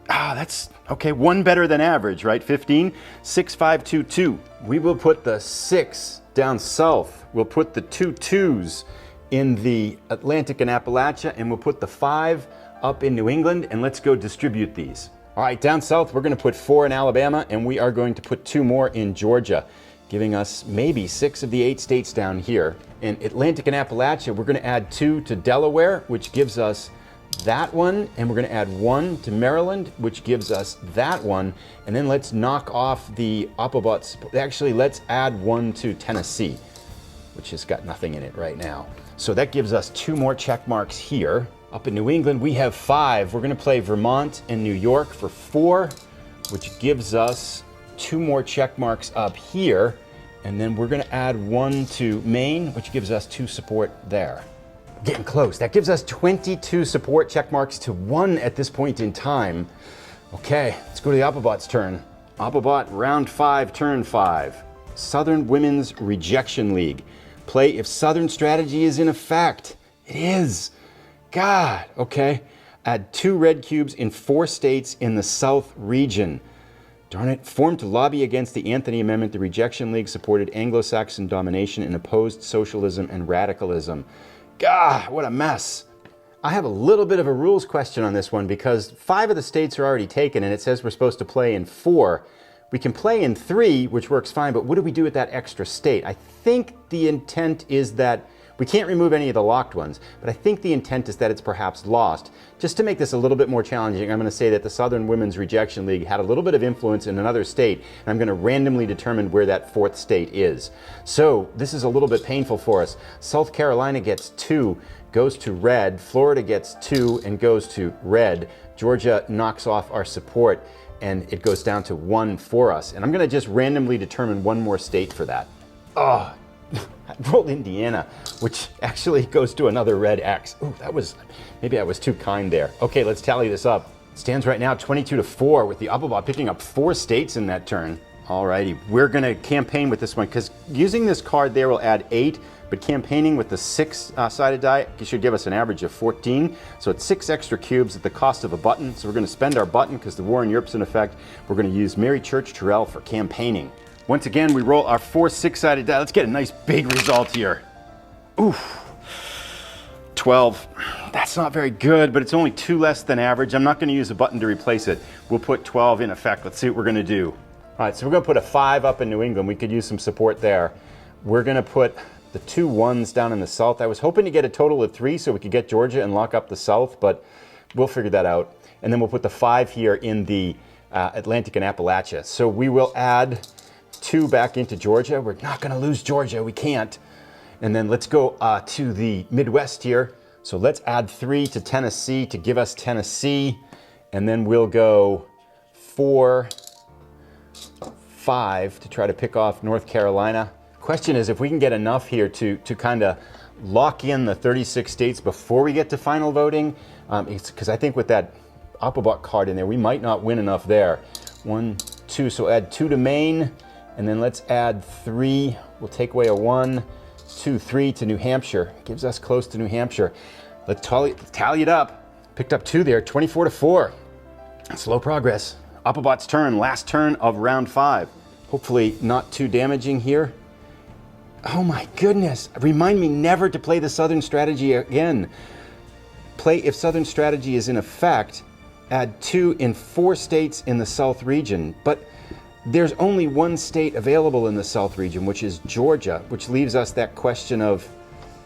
That's okay, 1 better than average, right? 15, 6, 5, 2, 2. We will put the 6 down south. We'll put the 2 2s in the Atlantic and Appalachia, and we'll put the 5 up in New England, and let's go distribute these. All right, down south, we're going to put 4 in Alabama, and we are going to put 2 more in Georgia, giving us maybe 6 of the 8 states down here. In Atlantic and Appalachia, we're going to add 2 to Delaware, which gives us that one, and we're going to add 1 to Maryland, which gives us that one, and then let's knock off the Autobots. Actually, let's add 1 to Tennessee, which has got nothing in it right now. So that gives us 2 more check marks here. Up in New England, we have 5. We're going to play Vermont and New York for 4, which gives us 2 more check marks up here. And then we're going to add 1 to Maine, which gives us 2 support there. Getting close. That gives us 22 support check marks to 1 at this point in time. Okay, let's go to the Applebot's turn. Applebot, round 5, turn 5. Southern Women's Rejection League. Play if Southern strategy is in effect. It is. God, okay. Add 2 red cubes in 4 states in the South region. Darn it. Formed to lobby against the Anthony Amendment, the Rejection League supported Anglo-Saxon domination and opposed socialism and radicalism. God, what a mess. I have a little bit of a rules question on this one because 5 of the states are already taken and it says we're supposed to play in 4. We can play in 3, which works fine, but what do we do with that extra state? I think the intent is that we can't remove any of the locked ones, but I think the intent is that it's perhaps lost. Just to make this a little bit more challenging, I'm going to say that the Southern Women's Rejection League had a little bit of influence in another state, and I'm going to randomly determine where that 4th state is. So this is a little bit painful for us. South Carolina gets 2, goes to red. Florida gets 2 and goes to red. Georgia knocks off our support, and it goes down to 1 for us. And I'm going to just randomly determine 1 more state for that. Oh, I rolled Indiana, which actually goes to another red X. Ooh, maybe I was too kind there. Okay, let's tally this up. It stands right now 22-4 with the Applebot picking up 4 states in that turn. Alrighty, we're gonna campaign with this one because using this card there will add 8, but campaigning with the 6-sided die should give us an average of 14. So it's 6 extra cubes at the cost of a button. So we're gonna spend our button because the war in Europe's in effect. We're gonna use Mary Church Terrell for campaigning. Once again, we roll our 4 6-sided die. Let's get a nice big result here. Oof. 12. That's not very good, but it's only 2 less than average. I'm not going to use a button to replace it. We'll put 12 in effect. Let's see what we're going to do. All right, so we're going to put a 5 up in New England. We could use some support there. We're going to put the 2 1s down in the South. I was hoping to get a total of 3 so we could get Georgia and lock up the South, but we'll figure that out. And then we'll put the 5 here in the Atlantic and Appalachia. So we will add 2 back into Georgia. We're not going to lose Georgia. We can't. And then let's go to the Midwest here. So let's add 3 to Tennessee to give us Tennessee. And then we'll go 4, 5 to try to pick off North Carolina. Question is if we can get enough here to kind of lock in the 36 states before we get to final voting. Because I think with that Applebot card in there, we might not win enough there. 1, 2, so add 2 to Maine. And then let's add 3. We'll take away a 1, 2, 3 to New Hampshire. Gives us close to New Hampshire. Let's tally it up. Picked up 2 there, 24-4. Slow progress. Applebot's turn, last turn of round 5. Hopefully not too damaging here. Oh my goodness. Remind me never to play the Southern strategy again. Play if Southern strategy is in effect. Add 2 in 4 states in the South region. But there's only 1 state available in the South region, which is Georgia, which leaves us that question of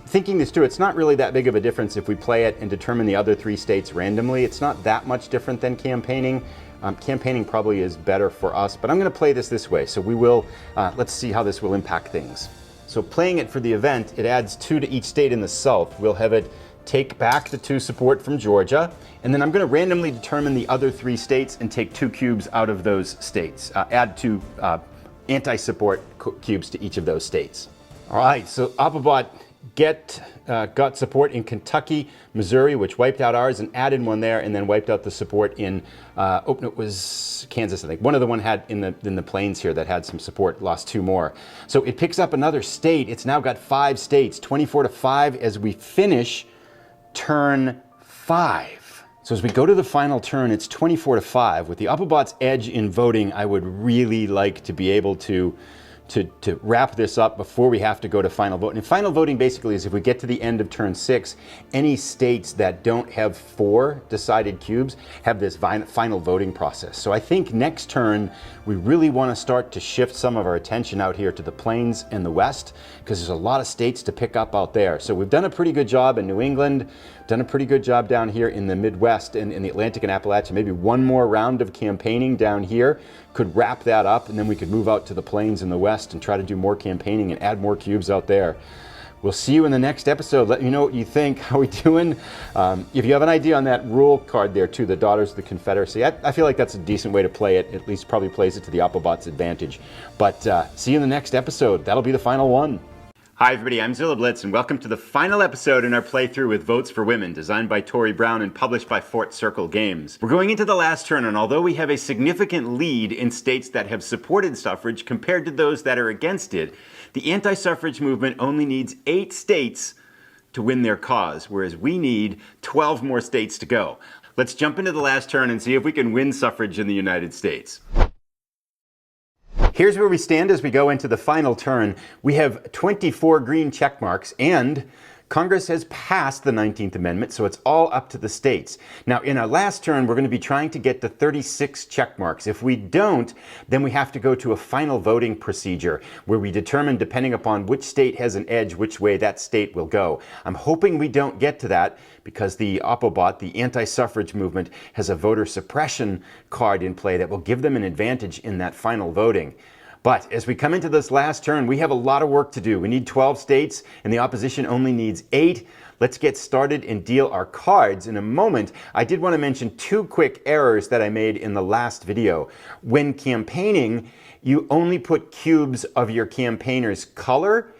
thinking this through. It's not really that big of a difference if we play it and determine the other 3 states randomly. It's not that much different than campaigning. Campaigning probably is better for us, but I'm going to play this way. So we will, let's see how this will impact things. So playing it for the event, it adds 2 to each state in the South. We'll have it take back the 2 support from Georgia, and then I'm going to randomly determine the other 3 states and take 2 cubes out of those states. Add 2 anti-support cubes to each of those states. All right, so Applebot got support in Kentucky, Missouri, which wiped out ours, and added 1 there, and then wiped out the support in, it was Kansas, I think. One of the one had in the plains here that had some support, lost 2 more. So it picks up another state. It's now got 5 states, 24-5 as we finish turn 5. So as we go to the final turn, it's 24-5. With the Applebot's edge in voting, I would really like to be able to wrap this up before we have to go to final vote. And final voting basically is if we get to the end of turn 6, any states that don't have 4 decided cubes have this final voting process. So I think next turn, we really want to start to shift some of our attention out here to the plains and the west, because there's a lot of states to pick up out there. So we've done a pretty good job in New England, done a pretty good job down here in the Midwest and in the Atlantic and Appalachia. Maybe 1 more round of campaigning down here could wrap that up, and then we could move out to the plains in the west and try to do more campaigning and add more cubes out there. We'll see you in the next episode. Let me know what you think. How we doing? If you have an idea on that rule card there too, the Daughters of the Confederacy, I feel like that's a decent way to play it. At least probably plays it to the Oppobot's advantage. But see you in the next episode. That'll be the final one. Hi everybody, I'm Zilla Blitz, and welcome to the final episode in our playthrough with Votes for Women, designed by Tory Brown and published by Fort Circle Games. We're going into the last turn, and although we have a significant lead in states that have supported suffrage compared to those that are against it, the anti-suffrage movement only needs 8 states to win their cause, whereas we need 12 more states to go. Let's jump into the last turn and see if we can win suffrage in the United States. Here's where we stand as we go into the final turn. We have 24 green check marks, and Congress has passed the 19th Amendment, so it's all up to the states. Now, in our last turn, we're going to be trying to get to 36 check marks. If we don't, then we have to go to a final voting procedure where we determine, depending upon which state has an edge, which way that state will go. I'm hoping we don't get to that because the Oppobot, the anti-suffrage movement, has a voter suppression card in play that will give them an advantage in that final voting. But as we come into this last turn, we have a lot of work to do. We need 12 states, and the opposition only needs 8. Let's get started and deal our cards in a moment. I did want to mention 2 quick errors that I made in the last video. When campaigning, you only put cubes of your campaigner's color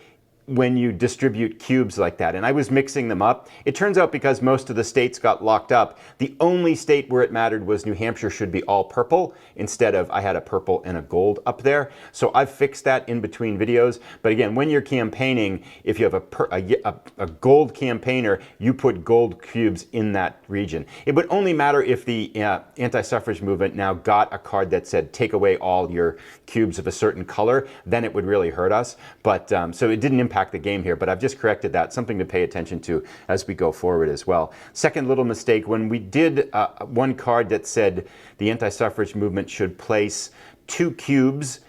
when you distribute cubes like that, and I was mixing them up. It turns out because most of the states got locked up, the only state where it mattered was New Hampshire should be all purple instead of I had a purple and a gold up there. So I've fixed that in between videos. But again, when you're campaigning, if you have a gold campaigner, you put gold cubes in that region. It would only matter if the anti-suffrage movement now got a card that said take away all your cubes of a certain color, then it would really hurt us. But so it didn't impact the game here, but I've just corrected that. Something to pay attention to as we go forward as well. Second little mistake, when we did one card that said the anti-suffrage movement should place 2 cubes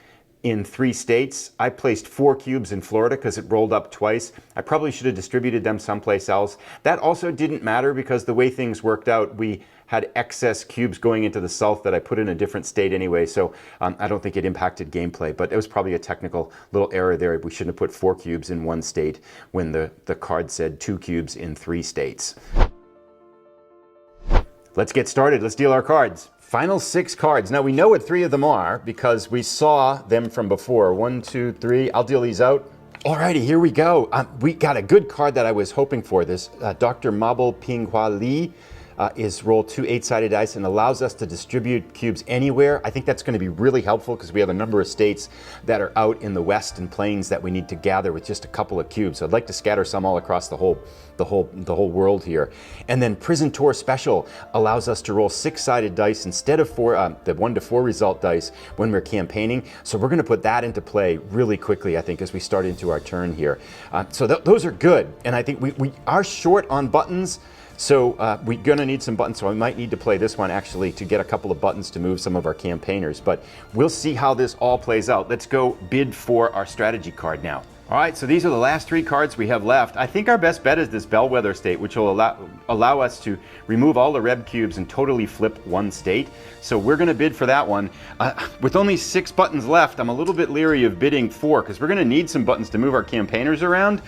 in 3 states, I placed 4 cubes in Florida because it rolled up twice. I probably should have distributed them someplace else. That also didn't matter because the way things worked out, we had excess cubes going into the south that I put in a different state anyway, so I don't think it impacted gameplay, but it was probably a technical little error there. We shouldn't have put 4 cubes in 1 state when the card said 2 cubes in 3 states. Let's get started. Let's deal our cards. Final 6 cards. Now we know what 3 of them are because we saw them from before. 1, 2, 3. I'll deal these out. Alrighty, here we go. We got a good card that I was hoping for. This Dr. Mabel Pinghua Li is roll 2 8-sided dice and allows us to distribute cubes anywhere. I think that's going to be really helpful because we have a number of states that are out in the west and plains that we need to gather with just a couple of cubes. So I'd like to scatter some all across the whole world here. And then Prison Tour Special allows us to roll 6-sided dice instead of the 1 to 4 result dice when we're campaigning. So we're going to put that into play really quickly, I think, as we start into our turn here. So those are good. And I think we are short on buttons. So we're going to need some buttons, so I might need to play this one actually to get a couple of buttons to move some of our campaigners. But we'll see how this all plays out. Let's go bid for our strategy card now. All right, so these are the last 3 cards we have left. I think our best bet is this Bellwether state, which will allow us to remove all the red cubes and totally flip 1 state. So we're going to bid for that one. With only 6 buttons left, I'm a little bit leery of bidding 4 because we're going to need some buttons to move our campaigners around.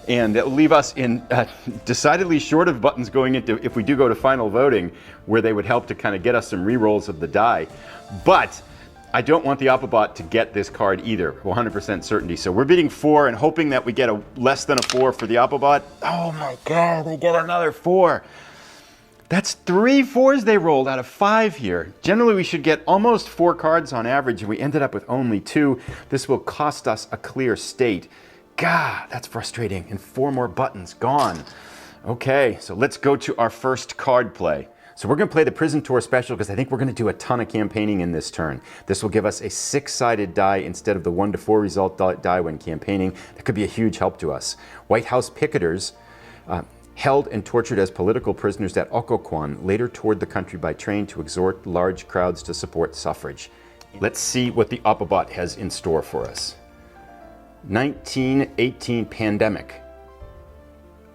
And that will leave us in decidedly short of buttons going into, if we do go to final voting, where they would help to kind of get us some re-rolls of the die. But I don't want the Oppobot to get this card either, 100% certainty. So we're bidding 4 and hoping that we get a less than a 4 for the Oppobot. Oh my God, they get another 4. That's 3 4s they rolled out of 5 here. Generally, we should get almost 4 cards on average, and we ended up with only 2. This will cost us a clear state. God, that's frustrating. And 4 more buttons gone. Okay, so let's go to our first card play. So we're going to play the Prison Tour Special because I think we're going to do a ton of campaigning in this turn. This will give us a 6-sided die instead of the 1 to 4 result die when campaigning. That could be a huge help to us. White House picketers held and tortured as political prisoners at Occoquan later toured the country by train to exhort large crowds to support suffrage. Let's see what the Oppobot has in store for us. 1918 pandemic.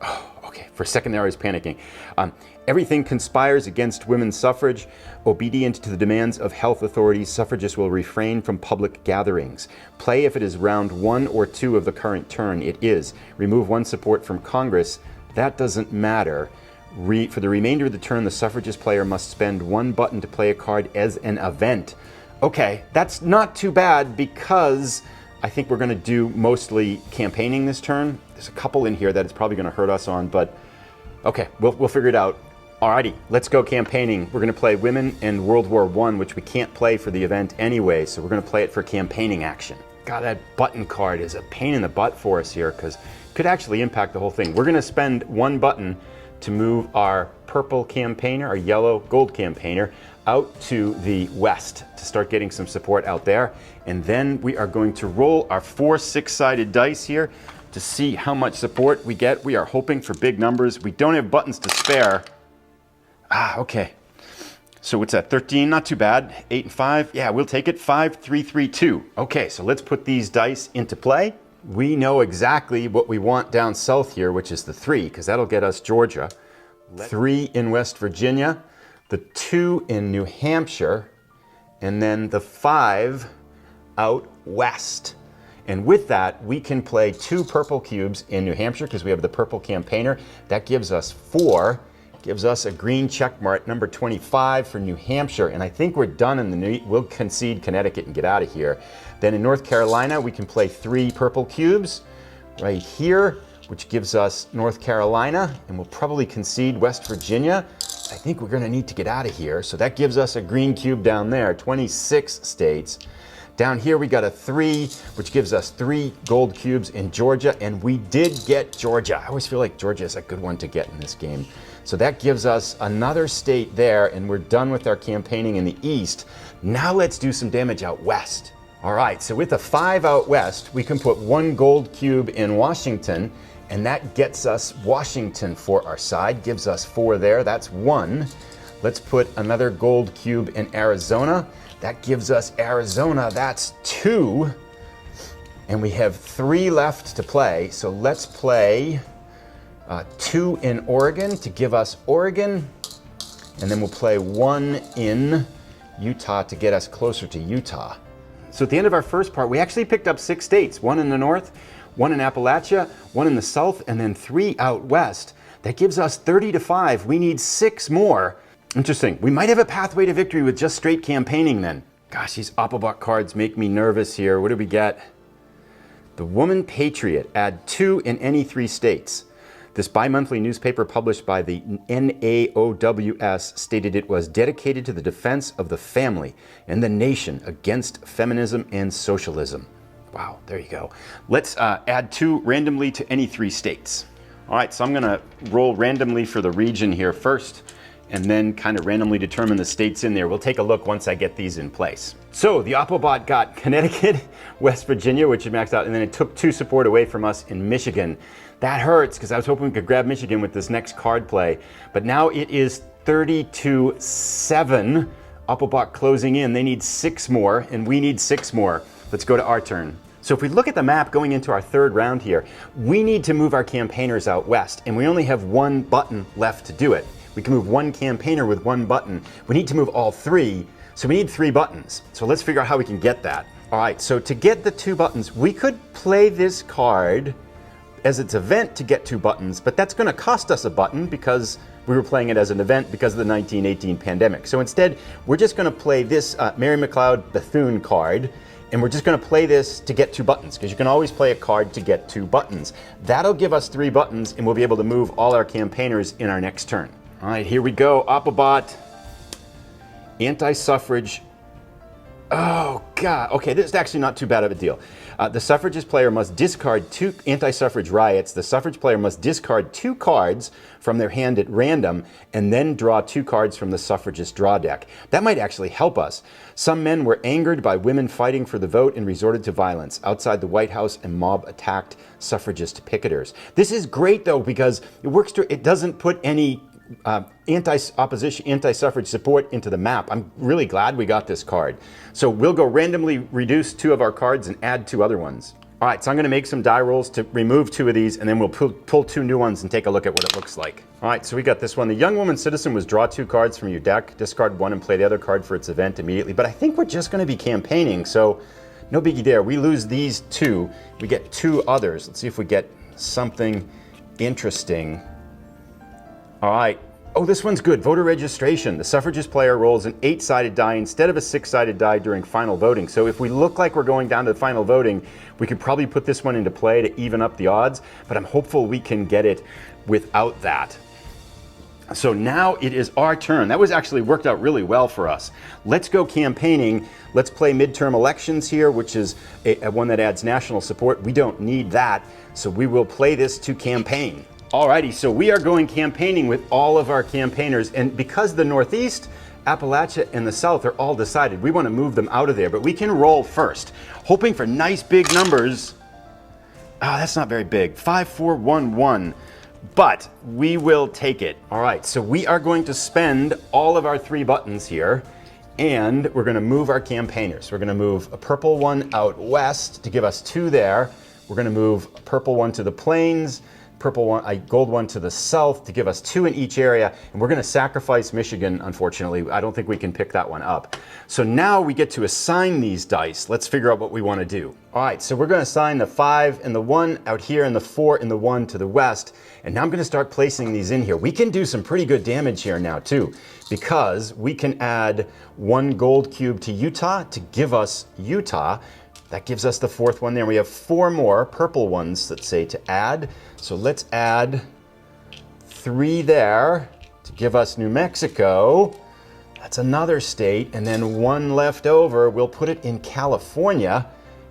Oh, okay, for secondaries panicking. Everything conspires against women's suffrage. Obedient to the demands of health authorities, suffragists will refrain from public gatherings. Play if it is round 1 or 2 of the current turn. It is. Remove 1 support from Congress. That doesn't matter. For the remainder of the turn, the suffragist player must spend 1 button to play a card as an event. Okay, that's not too bad because I think we're going to do mostly campaigning this turn. There's a couple in here that it's probably going to hurt us on, but okay, we'll figure it out. Alrighty, let's go campaigning. We're going to play Women and World War I, which we can't play for the event anyway, so we're going to play it for campaigning action. God, that button card is a pain in the butt for us here because it could actually impact the whole thing. We're going to spend 1 button to move our purple campaigner, our yellow gold campaigner, out to the west to start getting some support out there. And then we are going to roll our 4 6-sided dice here to see how much support we get. We are hoping for big numbers. We don't have buttons to spare. Okay. So what's that, 13? Not too bad. 8 and 5. Yeah, we'll take it. 5, 3, 3, 2. Okay, so let's put these dice into play. We know exactly what we want down south here, which is the 3, because that'll get us Georgia. 3 in West Virginia, the 2 in New Hampshire, and then the 5 out west. And with that, we can play 2 purple cubes in New Hampshire because we have the purple campaigner. That gives us 4. Gives us a green check mark, number 25 for New Hampshire. And I think we're done in the we'll concede Connecticut and get out of here. Then in North Carolina, we can play 3 purple cubes right here, which gives us North Carolina, and we'll probably concede West Virginia. I think we're gonna need to get out of here. So that gives us a green cube down there, 26 states. Down here we got a 3, which gives us 3 gold cubes in Georgia, and we did get Georgia. I always feel like Georgia is a good one to get in this game. So that gives us another state there, and we're done with our campaigning in the east. Now let's do some damage out west. All right, so with a 5 out west, we can put 1 gold cube in Washington, and that gets us Washington for our side, gives us 4 there, that's 1. Let's put another gold cube in Arizona. That gives us Arizona, that's 2. And we have 3 left to play, so let's play 2 in Oregon to give us Oregon, and then we'll play 1 in Utah to get us closer to Utah. So at the end of our first part, we actually picked up 6 states, 1 in the north, 1 in Appalachia, 1 in the south, and then 3 out west. That gives us 30 to 5. We need 6 more. Interesting. We might have a pathway to victory with just straight campaigning then. Gosh, these Appelbach cards make me nervous here. What do we get? The Woman Patriot. Add 2 in any 3 states. This bi-monthly newspaper published by the NAOWS stated it was dedicated to the defense of the family and the nation against feminism and socialism. Wow, there you go. Let's add 2 randomly to any 3 states. All right, so I'm gonna roll randomly for the region here first, and then kind of randomly determine the states in there. We'll take a look once I get these in place. So the Appelbot got Connecticut, West Virginia, which is maxed out, and then it took 2 support away from us in Michigan. That hurts, because I was hoping we could grab Michigan with this next card play. But now it is 32-7. Appelbach closing in. They need 6 more, and we need 6 more. Let's go to our turn. So if we look at the map going into our 3rd round here, we need to move our campaigners out west, and we only have 1 button left to do it. We can move 1 campaigner with 1 button. We need to move all 3, so we need 3 buttons. So let's figure out how we can get that. All right, so to get the 2 buttons, we could play this card as its event to get 2 buttons, but that's gonna cost us a button because we were playing it as an event because of the 1918 pandemic. So instead, we're just gonna play this Mary McLeod Bethune card, and we're just gonna play this to get 2 buttons, because you can always play a card to get 2 buttons. That'll give us 3 buttons, and we'll be able to move all our campaigners in our next turn. All right, here we go. Appelbot, anti-suffrage. Oh, God. Okay, this is actually not too bad of a deal. The suffragist player must discard 2 anti-suffrage riots. The suffrage player must discard 2 cards from their hand at random and then draw 2 cards from the suffragist draw deck. That might actually help us. Some men were angered by women fighting for the vote and resorted to violence. Outside the White House, a mob attacked suffragist picketers. This is great, though, because it works. It doesn't put any anti-opposition, anti-suffrage support into the map. I'm really glad we got this card. So we'll go randomly reduce 2 of our cards and add 2 other ones. All right, so I'm gonna make some die rolls to remove 2 of these, and then we'll pull 2 new ones and take a look at what it looks like. All right, so we got this one. The young woman citizen was draw 2 cards from your deck, discard 1 and play the other card for its event immediately. But I think we're just gonna be campaigning, so no biggie there. We lose these 2, we get 2 others. Let's see if we get something interesting. All right. Oh, this one's good. Voter registration. The suffragist player rolls an 8-sided die instead of a 6-sided die during final voting. So if we look like we're going down to the final voting, we could probably put this one into play to even up the odds, but I'm hopeful we can get it without that. So now it is our turn. That was actually worked out really well for us. Let's go campaigning. Let's play midterm elections here, which is a one that adds national support. We don't need that, so we will play this to campaign. Alrighty, so we are going campaigning with all of our campaigners, and because the Northeast, Appalachia, and the South are all decided, we want to move them out of there, but we can roll first, hoping for nice big numbers. Ah, that's not very big. 5, 4, 1, 1, but we will take it. All right, so we are going to spend all of our 3 buttons here, and we're going to move our campaigners. We're going to move a purple one out west to give us 2 there. We're going to move a purple one to the plains, purple one, a gold one to the south to give us 2 in each area, and we're going to sacrifice Michigan, unfortunately. I don't think we can pick that one up. So now we get to assign these dice. Let's figure out what we want to do. All right, so we're going to assign the 5 and the 1 out here and the 4 and the 1 to the west, and now I'm going to start placing these in here. We can do some pretty good damage here now too, because we can add 1 gold cube to Utah to give us Utah. That gives us the 4th one there. We have 4 more purple ones, let's say, to add. So let's add 3 there to give us New Mexico. That's another state. And then 1 left over. We'll put it in California,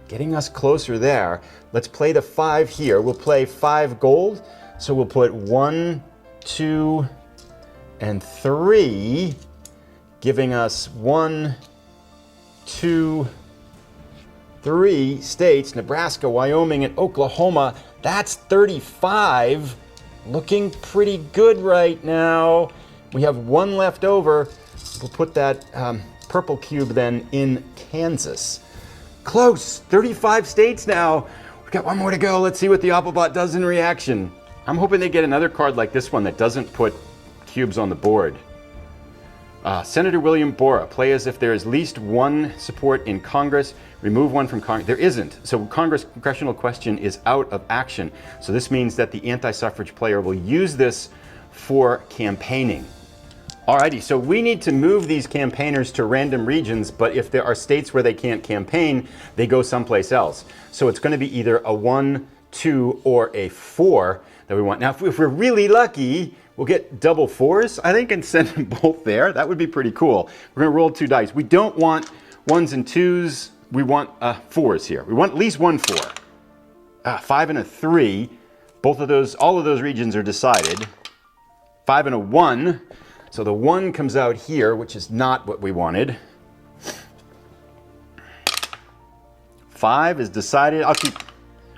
getting us closer there. Let's play the 5 here. We'll play 5 gold. So we'll put 1, 2, and 3, giving us 1, 2, 3 states, Nebraska, Wyoming, and Oklahoma. That's 35. Looking pretty good right now. We have 1 left over. We'll put that purple cube then in Kansas. Close, 35 states now. We've got 1 more to go. Let's see what the Applebot does in reaction. I'm hoping they get another card like this one that doesn't put cubes on the board. Senator William Borah, play as if there is at least 1 support in Congress, remove 1 from Congress. There isn't, so congressional question is out of action. So this means that the anti-suffrage player will use this for campaigning. Alrighty, so we need to move these campaigners to random regions, but if there are states where they can't campaign, they go someplace else. So it's going to be either a 1, 2, or a 4 that we want. Now, if we're really lucky, we'll get double 4s, I think, and send them both there. That would be pretty cool. We're going to roll 2 dice. We don't want 1s and 2s. We want 4s here. We want at least 1 4. 5 and a 3. Both of those, all of those regions are decided. 5 and a 1. So the 1 comes out here, which is not what we wanted. 5 is decided. I'll keep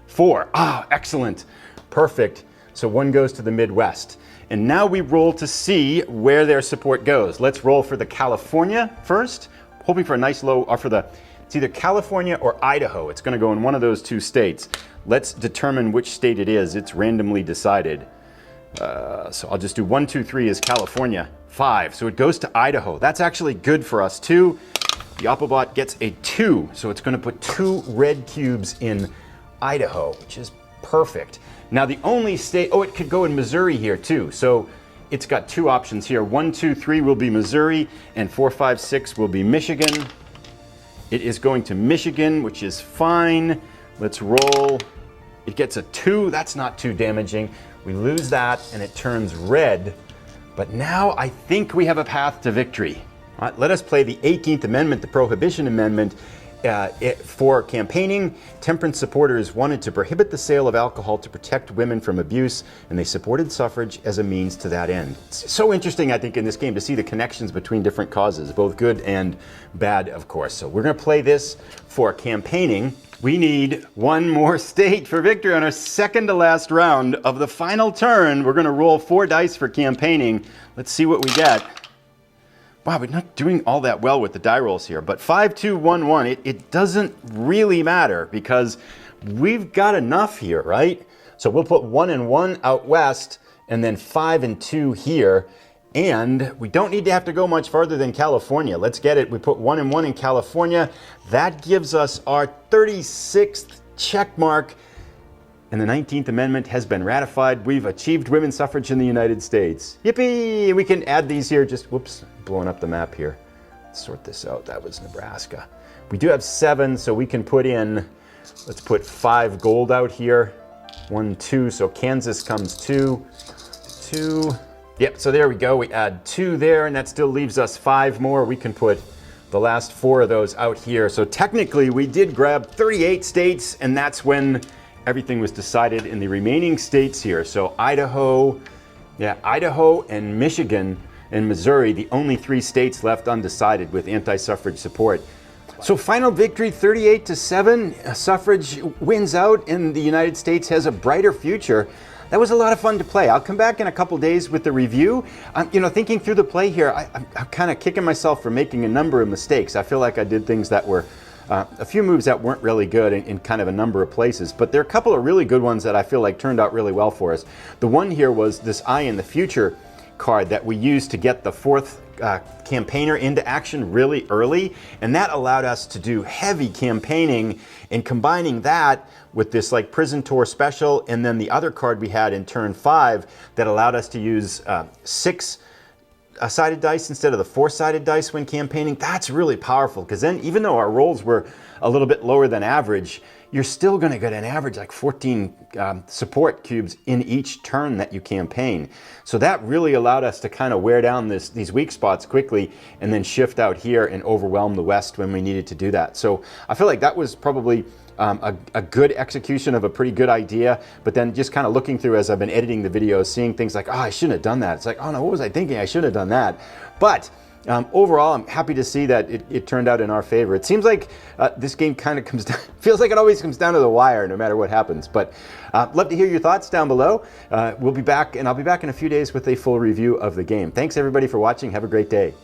4. Ah, excellent. Perfect. So 1 goes to the Midwest. And now we roll to see where their support goes. Let's roll for the California first, hoping for a nice low, or for the, it's either California or Idaho. It's going to go in one of those 2 states. Let's determine which state it is. It's randomly decided. So I'll just do 1, 2, 3 is California. 5. So it goes to Idaho. That's actually good for us too. The Applebot gets a 2. So it's going to put 2 red cubes in Idaho, which is perfect. Now the only state, oh, it could go in Missouri here too. So it's got 2 options here. 1, 2, 3 will be Missouri, and 4, 5, 6 will be Michigan. It is going to Michigan, which is fine. Let's roll. It gets a 2. That's not too damaging. We lose that, and it turns red. But now I think we have a path to victory. All right, let us play the 18th Amendment, the Prohibition Amendment. For campaigning, temperance supporters wanted to prohibit the sale of alcohol to protect women from abuse, and they supported suffrage as a means to that end. It's so interesting, I think, in this game to see the connections between different causes, both good and bad, of course. So we're going to play this for campaigning. We need 1 more state for victory on our second to last round of the final turn. We're going to roll 4 dice for campaigning. Let's see what we get. Wow, we're not doing all that well with the die rolls here, but 5, 2, 1, 1, it doesn't really matter because we've got enough here, right? So we'll put 1 and 1 out west, and then 5 and 2 here. And we don't need to have to go much farther than California. Let's get it. We put 1 and 1 in California. That gives us our 36th check mark. And the 19th Amendment has been ratified. We've achieved women's suffrage in the United States. Yippee! We can add these here. Just, whoops, blowing up the map here. Let's sort this out. That was Nebraska. We do have 7, so we can put in, let's put 5 gold out here. 1, 2, so Kansas comes 2, 2. Yep, so there we go. We add 2 there, and that still leaves us 5 more. We can put the last 4 of those out here. So technically, we did grab 38 states, and that's when everything was decided in the remaining states here. So Idaho and Michigan and Missouri, the only 3 states left undecided with anti-suffrage support. So final victory, 38-7. Suffrage wins out, and the United States has a brighter future. That was a lot of fun to play. I'll come back in a couple days with the review. Thinking through the play here, I'm kind of kicking myself for making a number of mistakes. I feel like I did things that were a few moves that weren't really good in kind of a number of places, but there are a couple of really good ones that I feel like turned out really well for us. The one here was this Eye in the Future card that we used to get the 4th campaigner into action really early, and that allowed us to do heavy campaigning, and combining that with this like prison tour special, and then the other card we had in turn 5 that allowed us to use 6 sided dice instead of the 4-sided dice when campaigning. That's really powerful, because then even though our rolls were a little bit lower than average, you're still going to get an average like 14 support cubes in each turn that you campaign. So that really allowed us to kind of wear down these weak spots quickly, and then shift out here and overwhelm the West when we needed to do that. So I feel like that was probably a good execution of a pretty good idea, but then just kind of looking through as I've been editing the videos, seeing things like, oh, I shouldn't have done that. It's like, oh no, what was I thinking? I should have done that. But overall, I'm happy to see that it turned out in our favor. It seems like this game kind of comes down, feels like it always comes down to the wire no matter what happens. But love to hear your thoughts down below. We'll be back, and I'll be back in a few days with a full review of the game. Thanks everybody for watching. Have a great day.